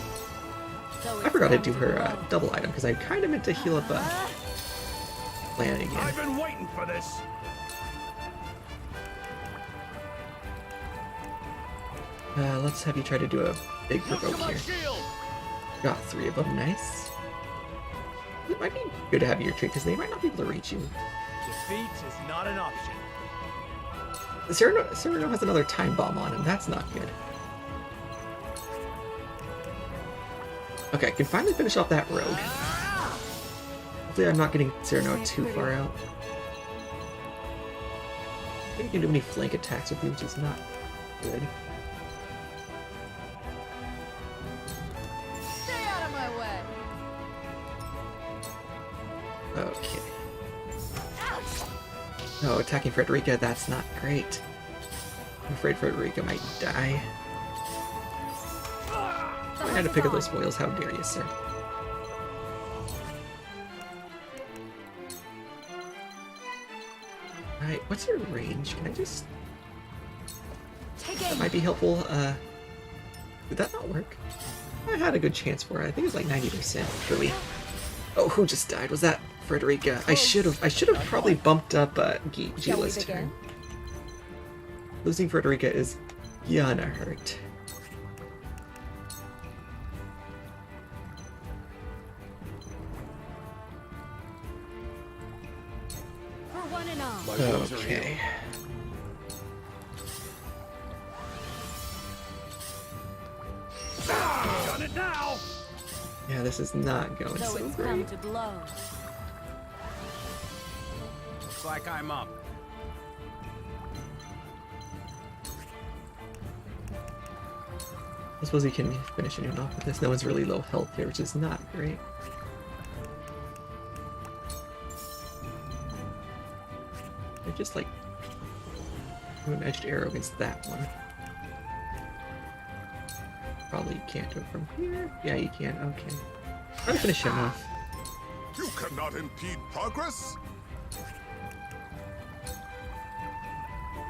Speaker 1: I forgot to do her double item because I kind of meant to heal up Flanagan.
Speaker 5: I've been waiting for this.
Speaker 1: Let's have you try to do a big provoke here. Got 3 of them, nice. It might be good to have you retreat because they might not be able to reach you.
Speaker 10: Defeat is not an option.
Speaker 1: Cyrano has another time bomb on him, that's not good. Okay, I can finally finish off that rogue. Hopefully I'm not getting Cyrano too far out. think you can do any flank attacks with you, which is not good.
Speaker 18: Stay out of my way.
Speaker 1: Okay. No, attacking Frederica, that's not great. I'm afraid Frederica might die. I had to pick up those spoils, how dare you, sir. Alright, what's your range? Can I just... That might be helpful. Did that not work? I had a good chance for it. I think it was like 90%, really. Oh, who just died? Was that Frederica? I should have probably bumped up Gila's turn. Losing Frederica is gonna hurt.
Speaker 14: For one and all.
Speaker 1: Okay.
Speaker 5: Done it now.
Speaker 1: Yeah, this is not going
Speaker 14: So
Speaker 1: so
Speaker 14: it's
Speaker 1: great.
Speaker 14: come to blows.
Speaker 10: Looks like I'm up.
Speaker 1: I suppose you can finish anyone off with this. No one's really low health here, which is not great. I just like do an edged arrow against that one. Probably you can't do it from here. Yeah, you can. Okay. I'm gonna finish him off.
Speaker 21: You cannot impede progress.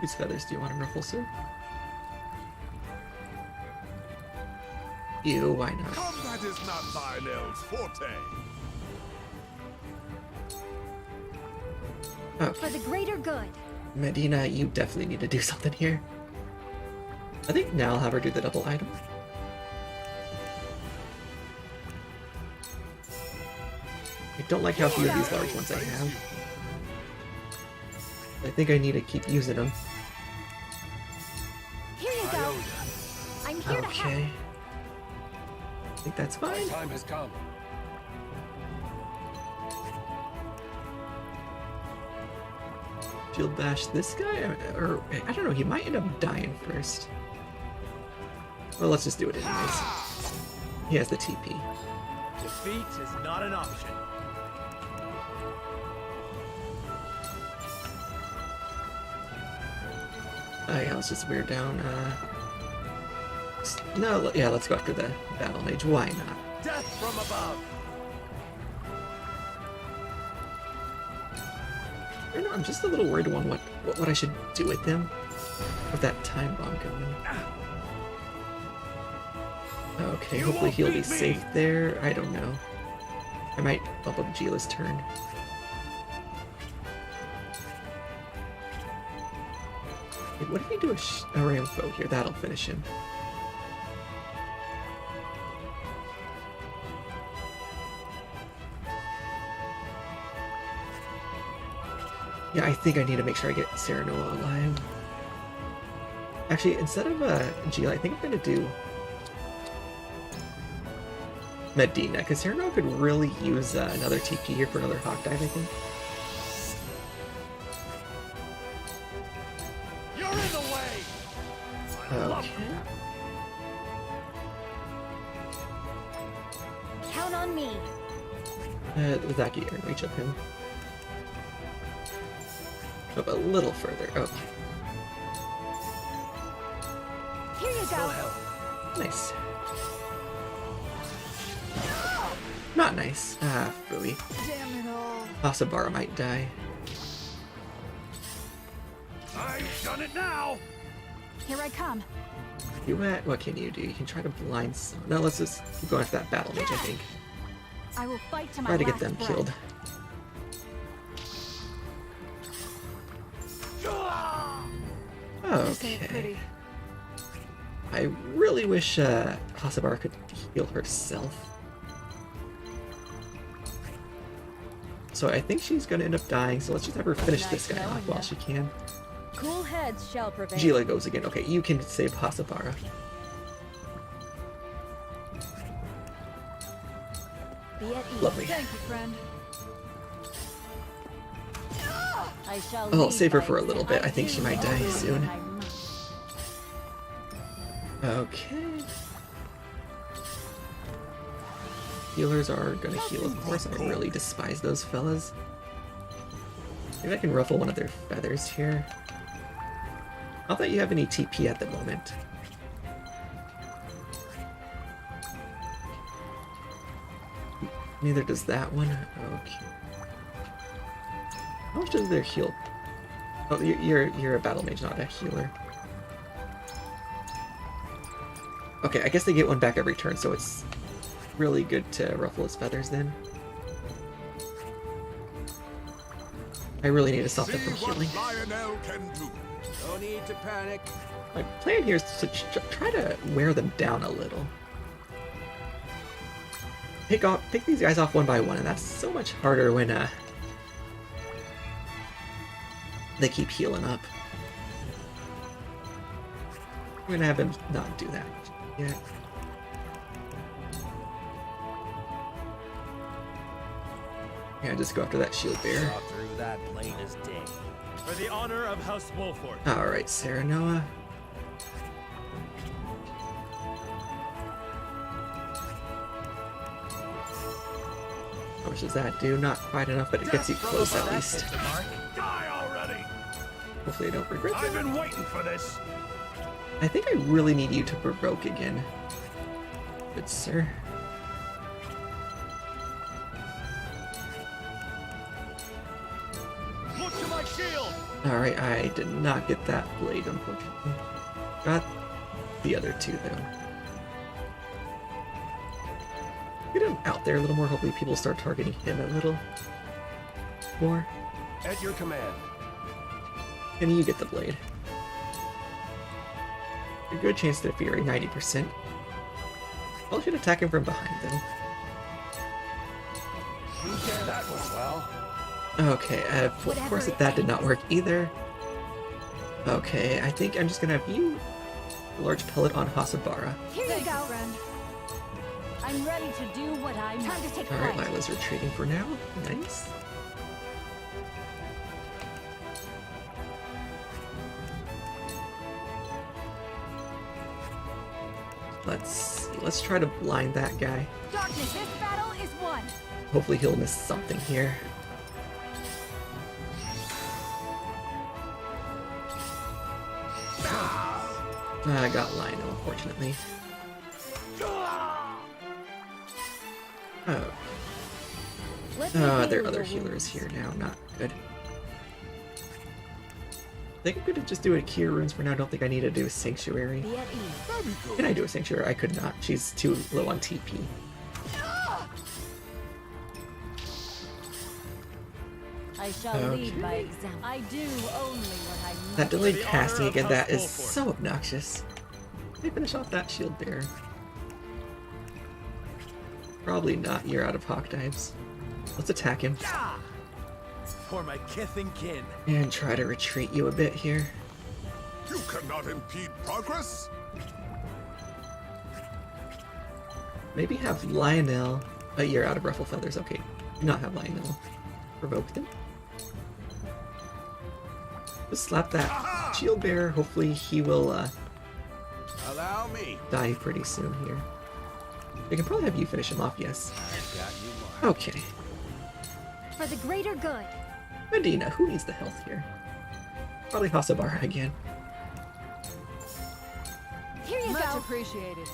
Speaker 1: Whose feathers do you want to ruffle, sir? You, why not?
Speaker 21: Combat is not thine elves' forte.
Speaker 1: Okay.
Speaker 16: For the greater good.
Speaker 1: Medina, you definitely need to do something here. I think now I'll have her do the double item. I don't like how few of these large ones I have. I think I need to keep using them.
Speaker 16: Here you go. I'm here to help.
Speaker 1: Okay. I think that's fine.
Speaker 10: Time has come.
Speaker 1: Shield bash this guy? Or, I don't know, he might end up dying first. Well, let's just do it anyways. He has the TP.
Speaker 10: Defeat is not an option.
Speaker 1: Yeah, let's just wear down, no, yeah, let's go after the Battle Mage. Why not?
Speaker 10: Death from above.
Speaker 1: I don't know, I'm just a little worried on what I should do with him. With that time bomb going. Okay, hopefully he'll be safe there. I don't know. I might bump up Gila's turn. Wait, what if we do a Ramfo here? That'll finish him. Yeah, I think I need to make sure I get Serenoa alive. Actually, instead of Gila, I think I'm gonna do Medina, because Serenoa could really use another TP here for another Hawk Dive, I think.
Speaker 10: You're in the way.
Speaker 1: Okay.
Speaker 16: Count on me.
Speaker 1: Zaki can reach up him. Up a little further. Okay.
Speaker 16: Here you go.
Speaker 1: Nice. Not nice. Ah, Fui.
Speaker 18: Damn it all.
Speaker 1: Asabara might die.
Speaker 5: I've done it now.
Speaker 16: Here I come.
Speaker 1: What can you do? You can try to blind some. No, let's just keep going for that battle mage, I think.
Speaker 16: I will fight to my
Speaker 1: Try to get
Speaker 16: last
Speaker 1: them
Speaker 16: breath.
Speaker 1: killed. Okay. I really wish Hasabara could heal herself. So I think she's gonna end up dying, so let's just have her finish this guy off while she can.
Speaker 8: Cool heads shall prevail.
Speaker 1: Gila goes again. Okay, you can save Hasabara.
Speaker 8: Be at ease.
Speaker 1: Lovely.
Speaker 14: Thank you, friend.
Speaker 1: I'll save her for a little bit. I think she might die soon. Okay. Healers are gonna heal, of course. I really despise those fellas. Maybe I can ruffle one of their feathers here. Not that you have any TP at the moment. Neither does that one. Okay. How much does their heal? Oh, you're a battle mage, not a healer. Okay, I guess they get one back every turn, so it's really good to ruffle his feathers then. I really need to stop them from healing.
Speaker 22: No need to panic.
Speaker 1: My plan here is to try to wear them down a little. Pick these guys off one by one, and that's so much harder when they keep healing up. I'm gonna have him not do that yet. Yeah, just go after that shield bearer.
Speaker 10: Saw through that plain as day. For the honor of House Wolford.
Speaker 1: Alright, Serenoa. How much does that do? Not quite enough, but it gets you close at least.
Speaker 10: Die already!
Speaker 1: Hopefully I don't regret
Speaker 10: I've
Speaker 1: that.
Speaker 10: been waiting for this.
Speaker 1: I think I really need you to provoke again. Good sir.
Speaker 10: Look to my shield!
Speaker 1: Alright, I did not get that blade, unfortunately. Got the other two, though. Get him out there a little more. Hopefully people start targeting him a little more.
Speaker 22: At your command.
Speaker 1: And you get the blade. A good chance to Fury, 90%. Well, should attack him from behind, though.
Speaker 22: That was well.
Speaker 1: Okay, of course that did not work either. Okay, I think I'm just gonna have you a large pellet on Hasabara.
Speaker 16: Here you go, friend. I'm ready to do what I'm time to take
Speaker 1: Alright,
Speaker 16: flight.
Speaker 1: Lila's retreating for now. Nice. Let's try to blind that guy.
Speaker 16: Darkness, this battle is won.
Speaker 1: Hopefully he'll miss something here. I got Lionel, unfortunately. Oh. There are other healers here now. Not good. I think I'm gonna just do a Cure Runes for now. I don't think I need to do a Sanctuary. Can I do a Sanctuary? I could not. She's too low on TP.
Speaker 14: I shall lead by example. I do only what I must.
Speaker 1: That delayed casting again, that is so obnoxious. Let me finish off that shield bearer. Probably not. You're out of Hawk Dives. Let's attack him.
Speaker 10: For my kith and kin.
Speaker 1: And try to retreat you a bit here.
Speaker 21: You cannot impede progress.
Speaker 1: Maybe have Lionel. Oh, you're out of Ruffle Feathers. Okay. Do not have Lionel. Provoke them. Just slap that shield bearer. Hopefully he will
Speaker 10: Allow me.
Speaker 1: die pretty soon here. We can probably have you finish him off, yes. Okay.
Speaker 16: For the greater good.
Speaker 1: Medina, who needs the health here? Probably Hasabara again.
Speaker 16: Here you
Speaker 11: Much
Speaker 16: go.
Speaker 11: appreciated.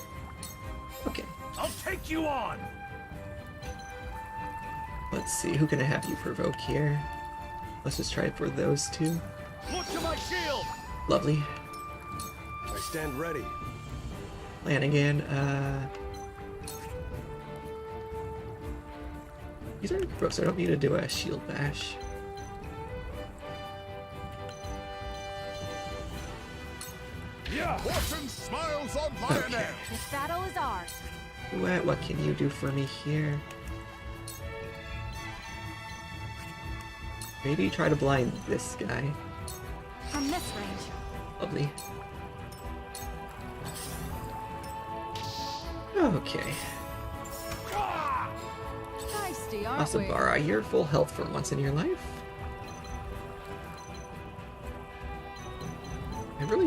Speaker 1: Okay.
Speaker 10: I'll take you on.
Speaker 1: Let's see, who can I have you provoke here? Let's just try it for those two.
Speaker 10: Look to my shield.
Speaker 1: Lovely.
Speaker 22: I stand ready.
Speaker 1: Plan again. These are provoked, so I don't need to do a shield bash.
Speaker 21: Yeah. Fortune smiles on Lionel.
Speaker 1: Okay.
Speaker 16: This battle is ours.
Speaker 1: What can you do for me here? Maybe try to blind this guy.
Speaker 16: From this range.
Speaker 1: Lovely. Okay.
Speaker 11: Feisty, aren't we?
Speaker 1: Hasabara, you're full health for once in your life.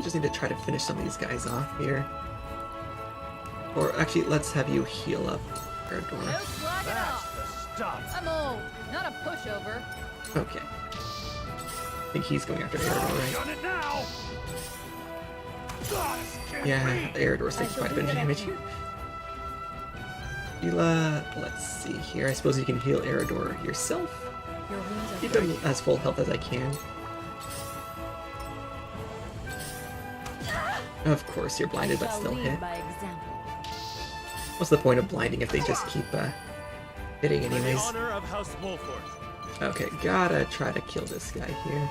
Speaker 1: really just need to try to finish some of these guys off here. Or actually, let's have you heal up, Erador.
Speaker 8: No slacking off. I'm old, not a pushover.
Speaker 1: Okay. I think he's going after Erador, right? Yeah, Erador's taking quite a bit of damage here. Let's see here. I suppose you can heal Erador yourself. Keep him as full health as I can. Of course, you're blinded, but still hit. What's the point of blinding if they just keep hitting anyways? Okay, gotta try to kill this guy here.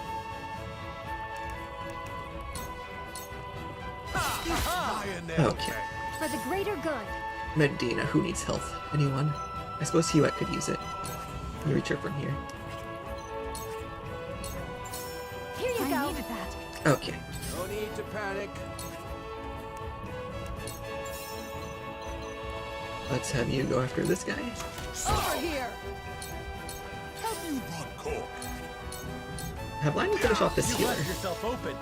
Speaker 1: Okay.
Speaker 16: For the greater good.
Speaker 1: Medina, who needs health? Anyone? I suppose Hewitt could use it. Let me reach her from here.
Speaker 16: Here you go.
Speaker 1: Okay.
Speaker 12: No need to panic.
Speaker 1: Let's have you go after this guy.
Speaker 8: Over here.
Speaker 21: Have you brought cork?
Speaker 1: Have Lionel finish off this healer.
Speaker 10: yourself open.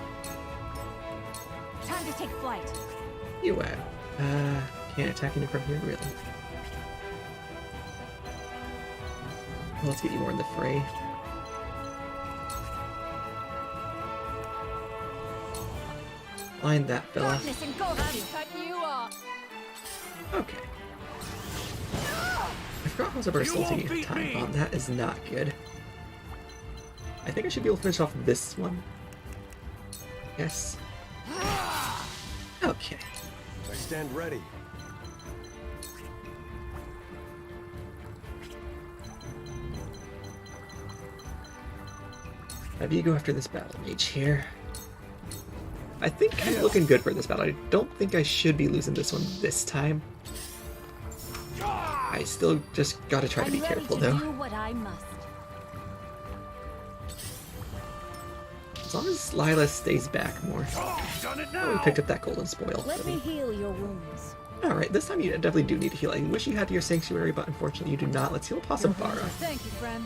Speaker 16: Time to take flight.
Speaker 1: You can't attack him from here, really. Well, let's get you more in the fray. Line that fella.
Speaker 16: Darkness engulfs you.
Speaker 8: Cutting you off.
Speaker 1: Okay. I forgot how Zebra still taking a time bomb. That is not good. I think I should be able to finish off this one. Yes. Okay.
Speaker 12: I stand ready.
Speaker 1: Have you go after this battle mage here. I think I'm looking good for this battle. I don't think I should be losing this one this time. I still just gotta try to be careful though.
Speaker 16: Do what I must.
Speaker 1: As long as Lila stays back more. Oh, we picked up that golden spoil.
Speaker 8: Let me heal your wounds.
Speaker 1: Alright, this time you definitely do need to heal. I wish you had your sanctuary, but unfortunately you do not. Let's heal Pasabara.
Speaker 8: Thank you, friend.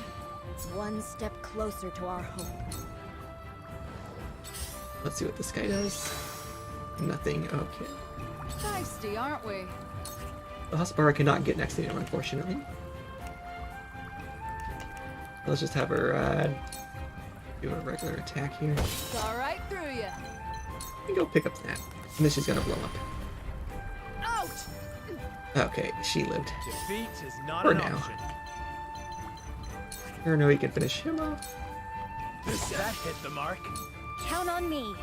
Speaker 8: One step closer to our hope.
Speaker 1: Let's see what this guy does. Nothing. Okay.
Speaker 8: Feisty, aren't we?
Speaker 1: The Hasbara cannot get next to him, unfortunately. Let's just have her do a regular attack here.
Speaker 8: Saw right through you.
Speaker 1: And go pick up that. And then she's gonna blow up.
Speaker 8: Out!
Speaker 1: Okay, she lived.
Speaker 10: Defeat is not
Speaker 1: For
Speaker 10: an
Speaker 1: now.
Speaker 10: option.
Speaker 1: Or no, you can finish him off.
Speaker 10: Does that hit the mark?
Speaker 16: Count on me.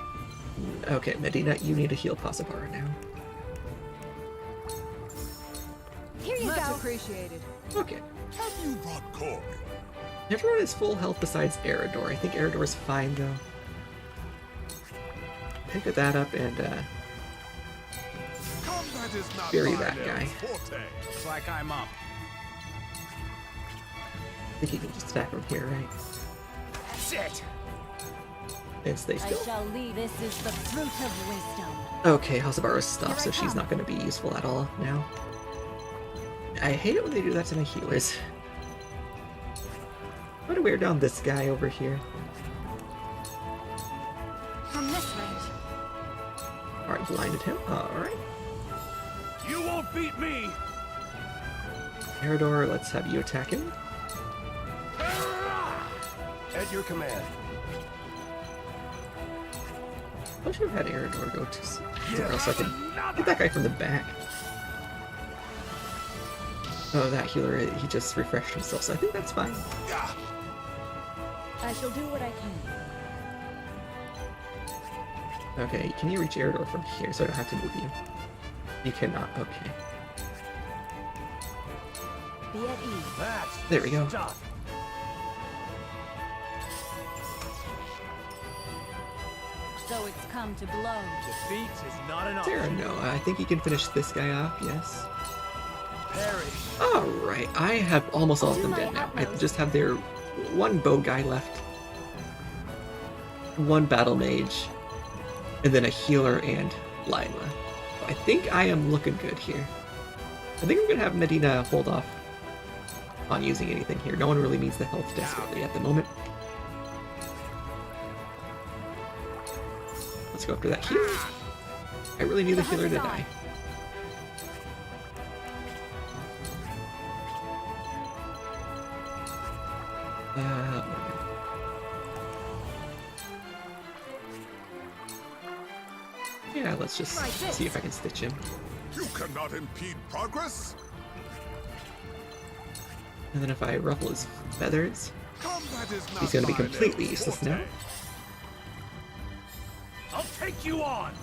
Speaker 1: Okay, Medina, you need to heal Pasabara now.
Speaker 16: Here you
Speaker 8: Much
Speaker 16: go.
Speaker 8: appreciated.
Speaker 1: Okay.
Speaker 21: Have you brought cork?
Speaker 1: Everyone is full health besides Erador. I think Erador is fine though. Pick that up and
Speaker 21: Combat is not
Speaker 1: bury that
Speaker 21: my
Speaker 1: guy.
Speaker 21: forte.
Speaker 10: Looks like I'm up.
Speaker 1: I think you can just attack from here, right?
Speaker 10: That's it.
Speaker 1: And stay
Speaker 16: I
Speaker 1: still.
Speaker 16: shall lead. This is the fruit of wisdom.
Speaker 1: Okay, Hasabara's stopped, so she's not going to be useful at all now. I hate it when they do that to my healers. I'm gonna wear down this guy over here.
Speaker 16: From this range.
Speaker 1: Alright, blinded him. Alright.
Speaker 5: You won't beat me!
Speaker 1: Erador, let's have you attack him.
Speaker 12: At your command.
Speaker 1: I should have had Erador go to somewhere else so I can get that guy from the back. Oh, that healer, he just refreshed himself, so I think that's fine.
Speaker 8: I shall do what I can.
Speaker 1: Okay, can you reach Erador from here so I don't have to move you? You cannot, okay.
Speaker 8: Be at ease.
Speaker 1: There we go.
Speaker 14: So it's come to blows.
Speaker 10: Defeat is not an option.
Speaker 1: Sarah, no, I think you can finish this guy off, yes.
Speaker 10: Perish.
Speaker 1: Alright, I have almost all of them dead now. I just have their one bow guy left, one battle mage, and then a healer and Lila. I think I am looking good here. I think I'm gonna have Medina hold off on using anything here. No one really needs the health desperately at the moment. Let's go after that healer. I really need the healer to die. Yeah, let's just see if I can stitch him.
Speaker 21: You cannot impede progress.
Speaker 1: And then if I ruffle his feathers,
Speaker 21: Combat is not
Speaker 1: he's going to be
Speaker 21: mine,
Speaker 1: completely
Speaker 21: elf
Speaker 1: useless
Speaker 21: forte.
Speaker 1: now.
Speaker 10: I'll take you on.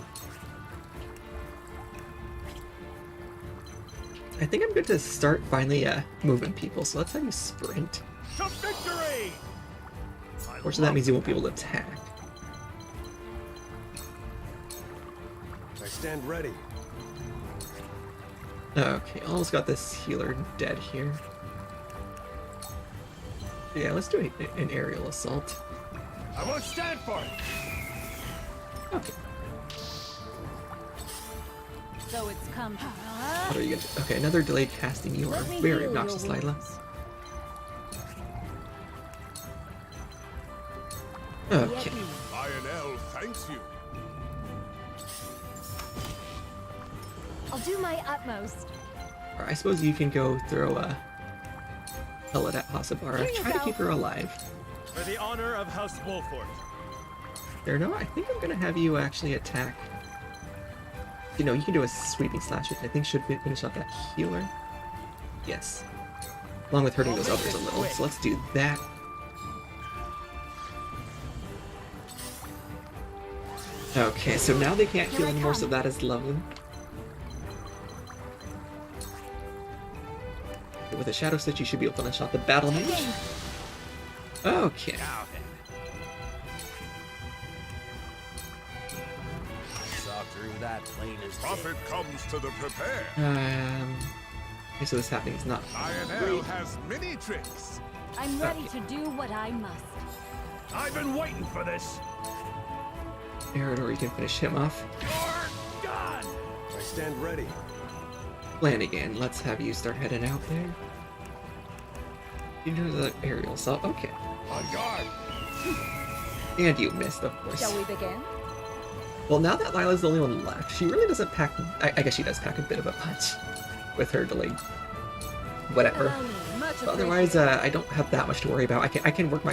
Speaker 1: I think I'm good to start finally moving people, so let's have you sprint.
Speaker 10: To victory!
Speaker 1: Unfortunately, that means you won't be able to attack.
Speaker 22: I stand ready.
Speaker 1: Okay, almost got this healer dead here. Yeah, let's do an aerial assault.
Speaker 10: I won't stand for it.
Speaker 1: Okay.
Speaker 14: So it's come.
Speaker 1: What are you gonna do? Okay, another delayed casting. You are very obnoxious, Lila. Okay.
Speaker 21: Lionel thanks you.
Speaker 16: I'll do my utmost.
Speaker 1: I suppose you can go throw a pellet at Hasabara. Try to keep her alive.
Speaker 10: For the honor of House Wolford.
Speaker 1: There, no, I think I'm gonna have you actually attack. You know, you can do a sweeping slash, which I think should finish off that healer. Yes. Along with hurting those others a little. So let's do that. Okay, so now they can't heal anymore, so that is lovely. With a Shadow Stitch, you should be able to finish off the Battle Mage. Okay.
Speaker 10: Saw through that plain as
Speaker 21: Prophet comes to the prepare.
Speaker 1: Okay, so this happening is not.
Speaker 21: Lionel has many tricks.
Speaker 14: I'm ready to do what I must.
Speaker 10: I've been waiting for this.
Speaker 1: Eridor, you can finish him off.
Speaker 10: You're done.
Speaker 22: I stand ready.
Speaker 1: Flanagan, let's have you start heading out there. You know the aerial assault. Okay.
Speaker 10: On guard.
Speaker 1: And you missed, of course.
Speaker 8: Shall we begin?
Speaker 1: Well, now that Lila's the only one left, she really doesn't pack. I guess she does pack a bit of a punch with her delayed. Whatever. But otherwise, I don't have that much to worry about. I can work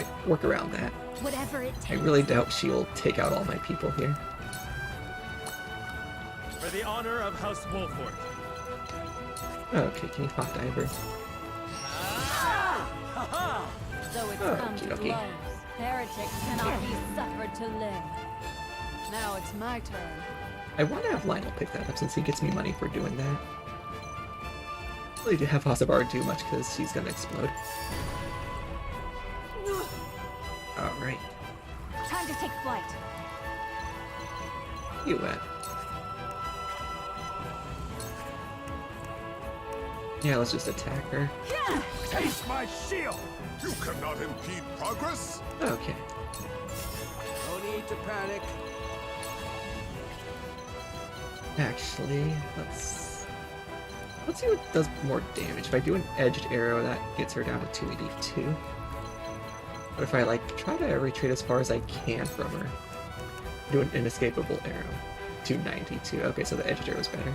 Speaker 1: around that.
Speaker 16: Whatever it takes.
Speaker 1: I really doubt she'll take out all my people here.
Speaker 10: For the honor of House Wolford.
Speaker 1: Okay, can you pop diver?
Speaker 14: So it's
Speaker 1: Oh,
Speaker 14: come to
Speaker 1: okey-dokey.
Speaker 14: blows. Heretics cannot be suffered to live. Now it's my turn.
Speaker 1: I want to have Lionel pick that up since he gets me money for doing that. Really to have Hasabara do much because she's gonna explode. Alright.
Speaker 16: Time to take flight.
Speaker 1: You went. Yeah, let's just attack her.
Speaker 10: Taste my shield.
Speaker 21: You cannot impede progress.
Speaker 1: Okay.
Speaker 15: No need to panic.
Speaker 1: Actually, let's see what does more damage. If I do an edged arrow, that gets her down to 282. But if I try to retreat as far as I can from her, do an inescapable arrow, 292. Okay, so the edged arrow is better.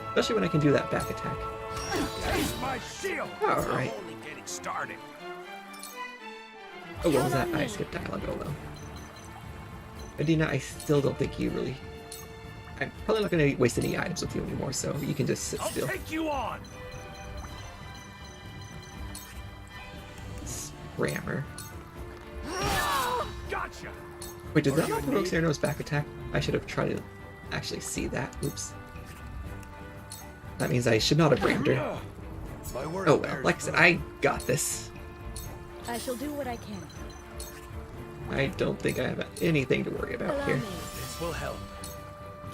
Speaker 1: Especially when I can do that back attack.
Speaker 10: Taste my shield.
Speaker 1: All right.
Speaker 10: I'm only getting started.
Speaker 1: Oh, what was that? I skipped dialogue. Oh well. Adina, I still don't think you really. I'm probably not going to waste any items with you anymore, so you can just sit still.
Speaker 10: I'll take you on.
Speaker 1: Rammer.
Speaker 10: Gotcha.
Speaker 1: Wait, did that not provoke Cyrano's back attack? I should have tried to actually see that. Oops. That means I should not have rammed her. Oh well, like I said, I got this.
Speaker 8: I shall do what I can.
Speaker 1: I don't think I have anything to worry about here.
Speaker 10: This will help.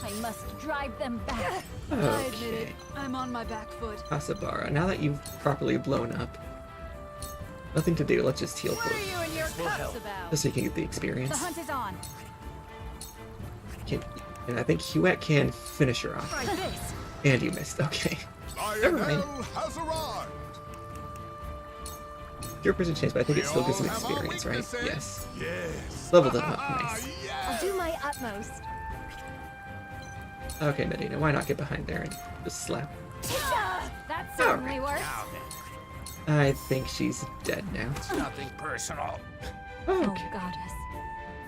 Speaker 14: I must drive them back.
Speaker 11: I admit it.
Speaker 1: Okay.
Speaker 11: I'm on my back foot.
Speaker 1: Hasabara, now that you've properly blown up, nothing to do, let's just heal
Speaker 14: What are
Speaker 1: for
Speaker 14: you and your cups about?
Speaker 1: just so you can get the experience.
Speaker 16: The hunt is on.
Speaker 1: And I think Huette can finish her off.
Speaker 16: Try this.
Speaker 1: And you missed, okay. Never mind.
Speaker 21: Lionel has arrived.
Speaker 1: 0% chance, but I think it still gives them experience, right? Yes.
Speaker 21: Yes.
Speaker 1: Level them up, nice.
Speaker 16: I'll do my utmost.
Speaker 1: Okay, Medina, why not get behind there and just slap?
Speaker 16: That certainly works.
Speaker 1: I think she's dead now.
Speaker 10: It's nothing personal.
Speaker 14: Oh, goddess.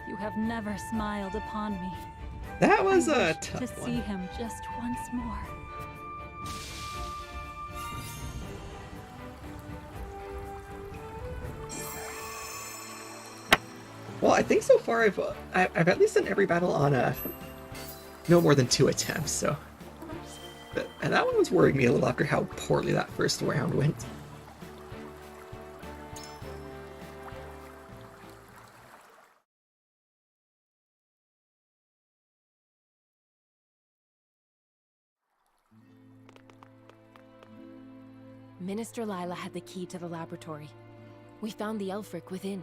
Speaker 14: You have never smiled upon me.
Speaker 1: That was
Speaker 14: I
Speaker 1: a
Speaker 14: wish
Speaker 1: tough
Speaker 14: to
Speaker 1: one.
Speaker 14: see him just once more.
Speaker 1: Well, I think so far I've at least done every battle on no more than 2 attempts, so... And that one was worrying me a little after how poorly that first round went.
Speaker 23: Minister Lila had the key to the laboratory. We found the Elfric within.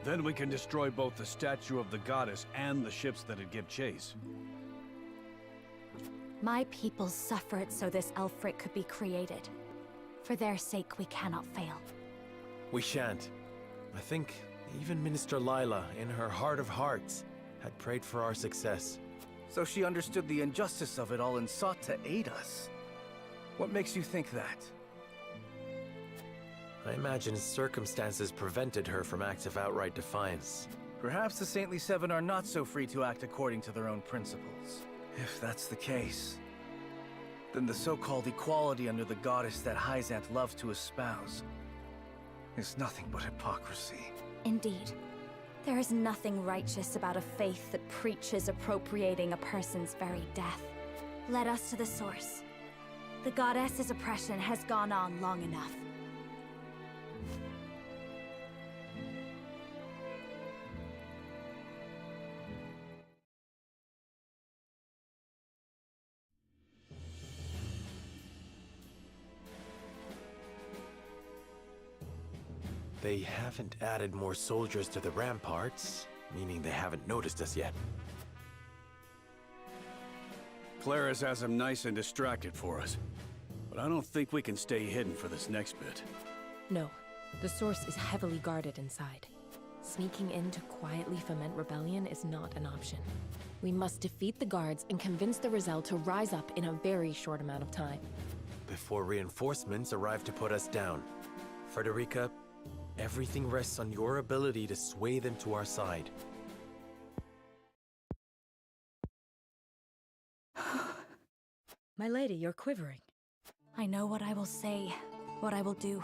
Speaker 5: Then we can destroy both the statue of the goddess and the ships that'd give chase.
Speaker 6: My people suffered so this Elfric could be created. For their sake, we cannot fail.
Speaker 3: We shan't. I think even Minister Lila, in her heart of hearts, had prayed for our success.
Speaker 9: So she understood the injustice of it all and sought to aid us. What makes you think that?
Speaker 3: I imagine circumstances prevented her from acts of outright defiance.
Speaker 9: Perhaps the Saintly Seven are not so free to act according to their own principles. If that's the case, then the so-called equality under the goddess that Hyzanth loves to espouse is nothing but hypocrisy.
Speaker 6: Indeed. There is nothing righteous about a faith that preaches appropriating a person's very death. Let us to the source. The goddess's oppression has gone on long enough.
Speaker 3: They haven't added more soldiers to the ramparts, meaning they haven't noticed us yet.
Speaker 5: Claris has him nice and distracted for us. But I don't think we can stay hidden for this next bit.
Speaker 23: No, the source is heavily guarded inside. Sneaking in to quietly foment rebellion is not an option. We must defeat the guards and convince the Roselle to rise up in a very short amount of time.
Speaker 3: Before reinforcements arrive to put us down. Frederica, everything rests on your ability to sway them to our side.
Speaker 8: My lady, you're quivering.
Speaker 6: I know what I will say, what I will do.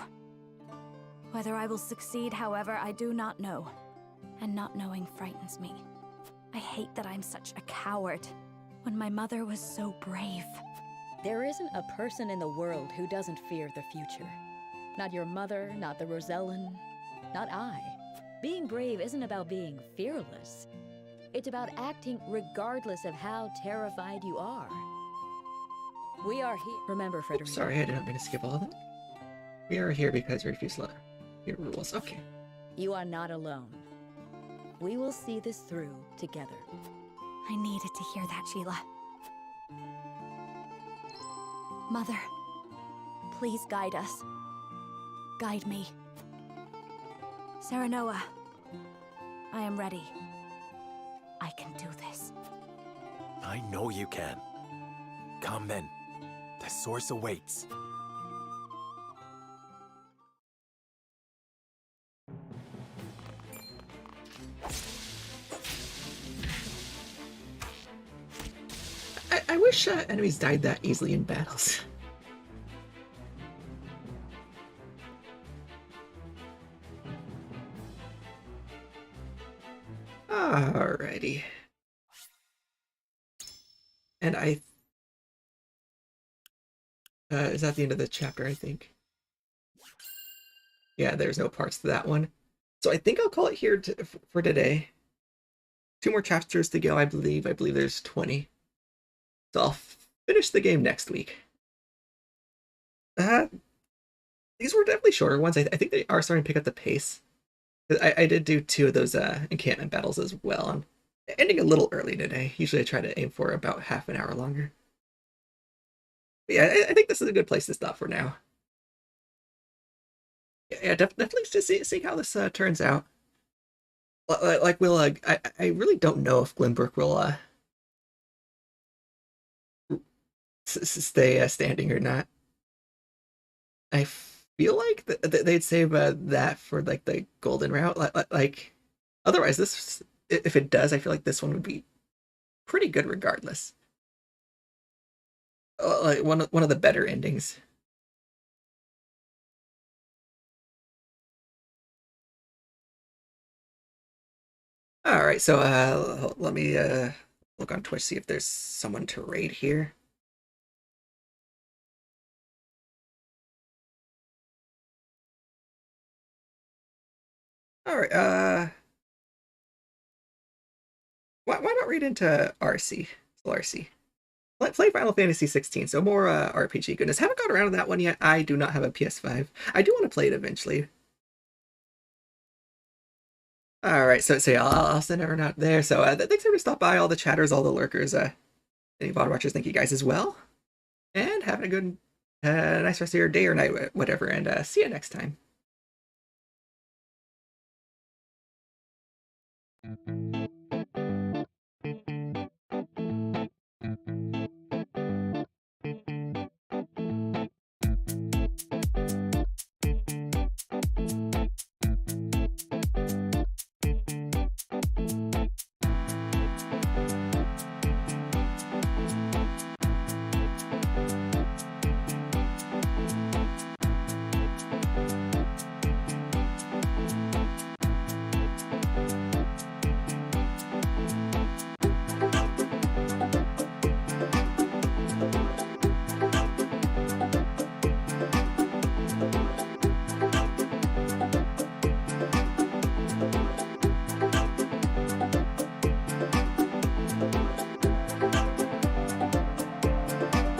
Speaker 6: Whether I will succeed, however, I do not know. And not knowing frightens me. I hate that I'm such a coward, when my mother was so brave.
Speaker 8: There isn't a person in the world who doesn't fear the future. Not your mother, not the Rosellan, not I. Being brave isn't about being fearless. It's about acting regardless of how terrified you are. We are here. Remember, Frederica.
Speaker 1: Sorry, I didn't mean to skip all of that. We are here because we refuse your rules. Okay.
Speaker 8: You are not alone. We will see this through together.
Speaker 6: I needed to hear that, Sheila. Mother, please guide us. Guide me. Serenoa, I am ready. I can do this.
Speaker 3: I know you can. Come then. The source awaits.
Speaker 1: I wish enemies died that easily in battles. Alrighty. And is that the end of the chapter, I think? Yeah, there's no parts to that one. So I think I'll call it here for today. 2 more chapters to go, I believe. I believe there's 20. So I'll finish the game next week. These were definitely shorter ones. I think they are starting to pick up the pace. I did do 2 of those encampment battles as well. I'm ending a little early today. Usually I try to aim for about half an hour longer. But yeah, I think this is a good place to stop for now. Yeah, definitely to see how this turns out. Like, we'll I really don't know if Glenbrook will stay standing or not. I feel like they'd save that for like the golden route. Like, otherwise, this, if it does, I feel like this one would be pretty good regardless. Like one of the better endings. All right, so let me look on Twitch, see if there's someone to raid here. All right, why not read into RC? Still RC. Play Final Fantasy 16, so more RPG goodness. Haven't got around to that one yet. I do not have a PS5. I do want to play it eventually. All right, so yeah, I'll send everyone out there. So thanks for stopping by, all the chatters, all the lurkers, any VOD watchers. Thank you guys as well, and having a good, nice rest of your day or night, whatever. And see you next time.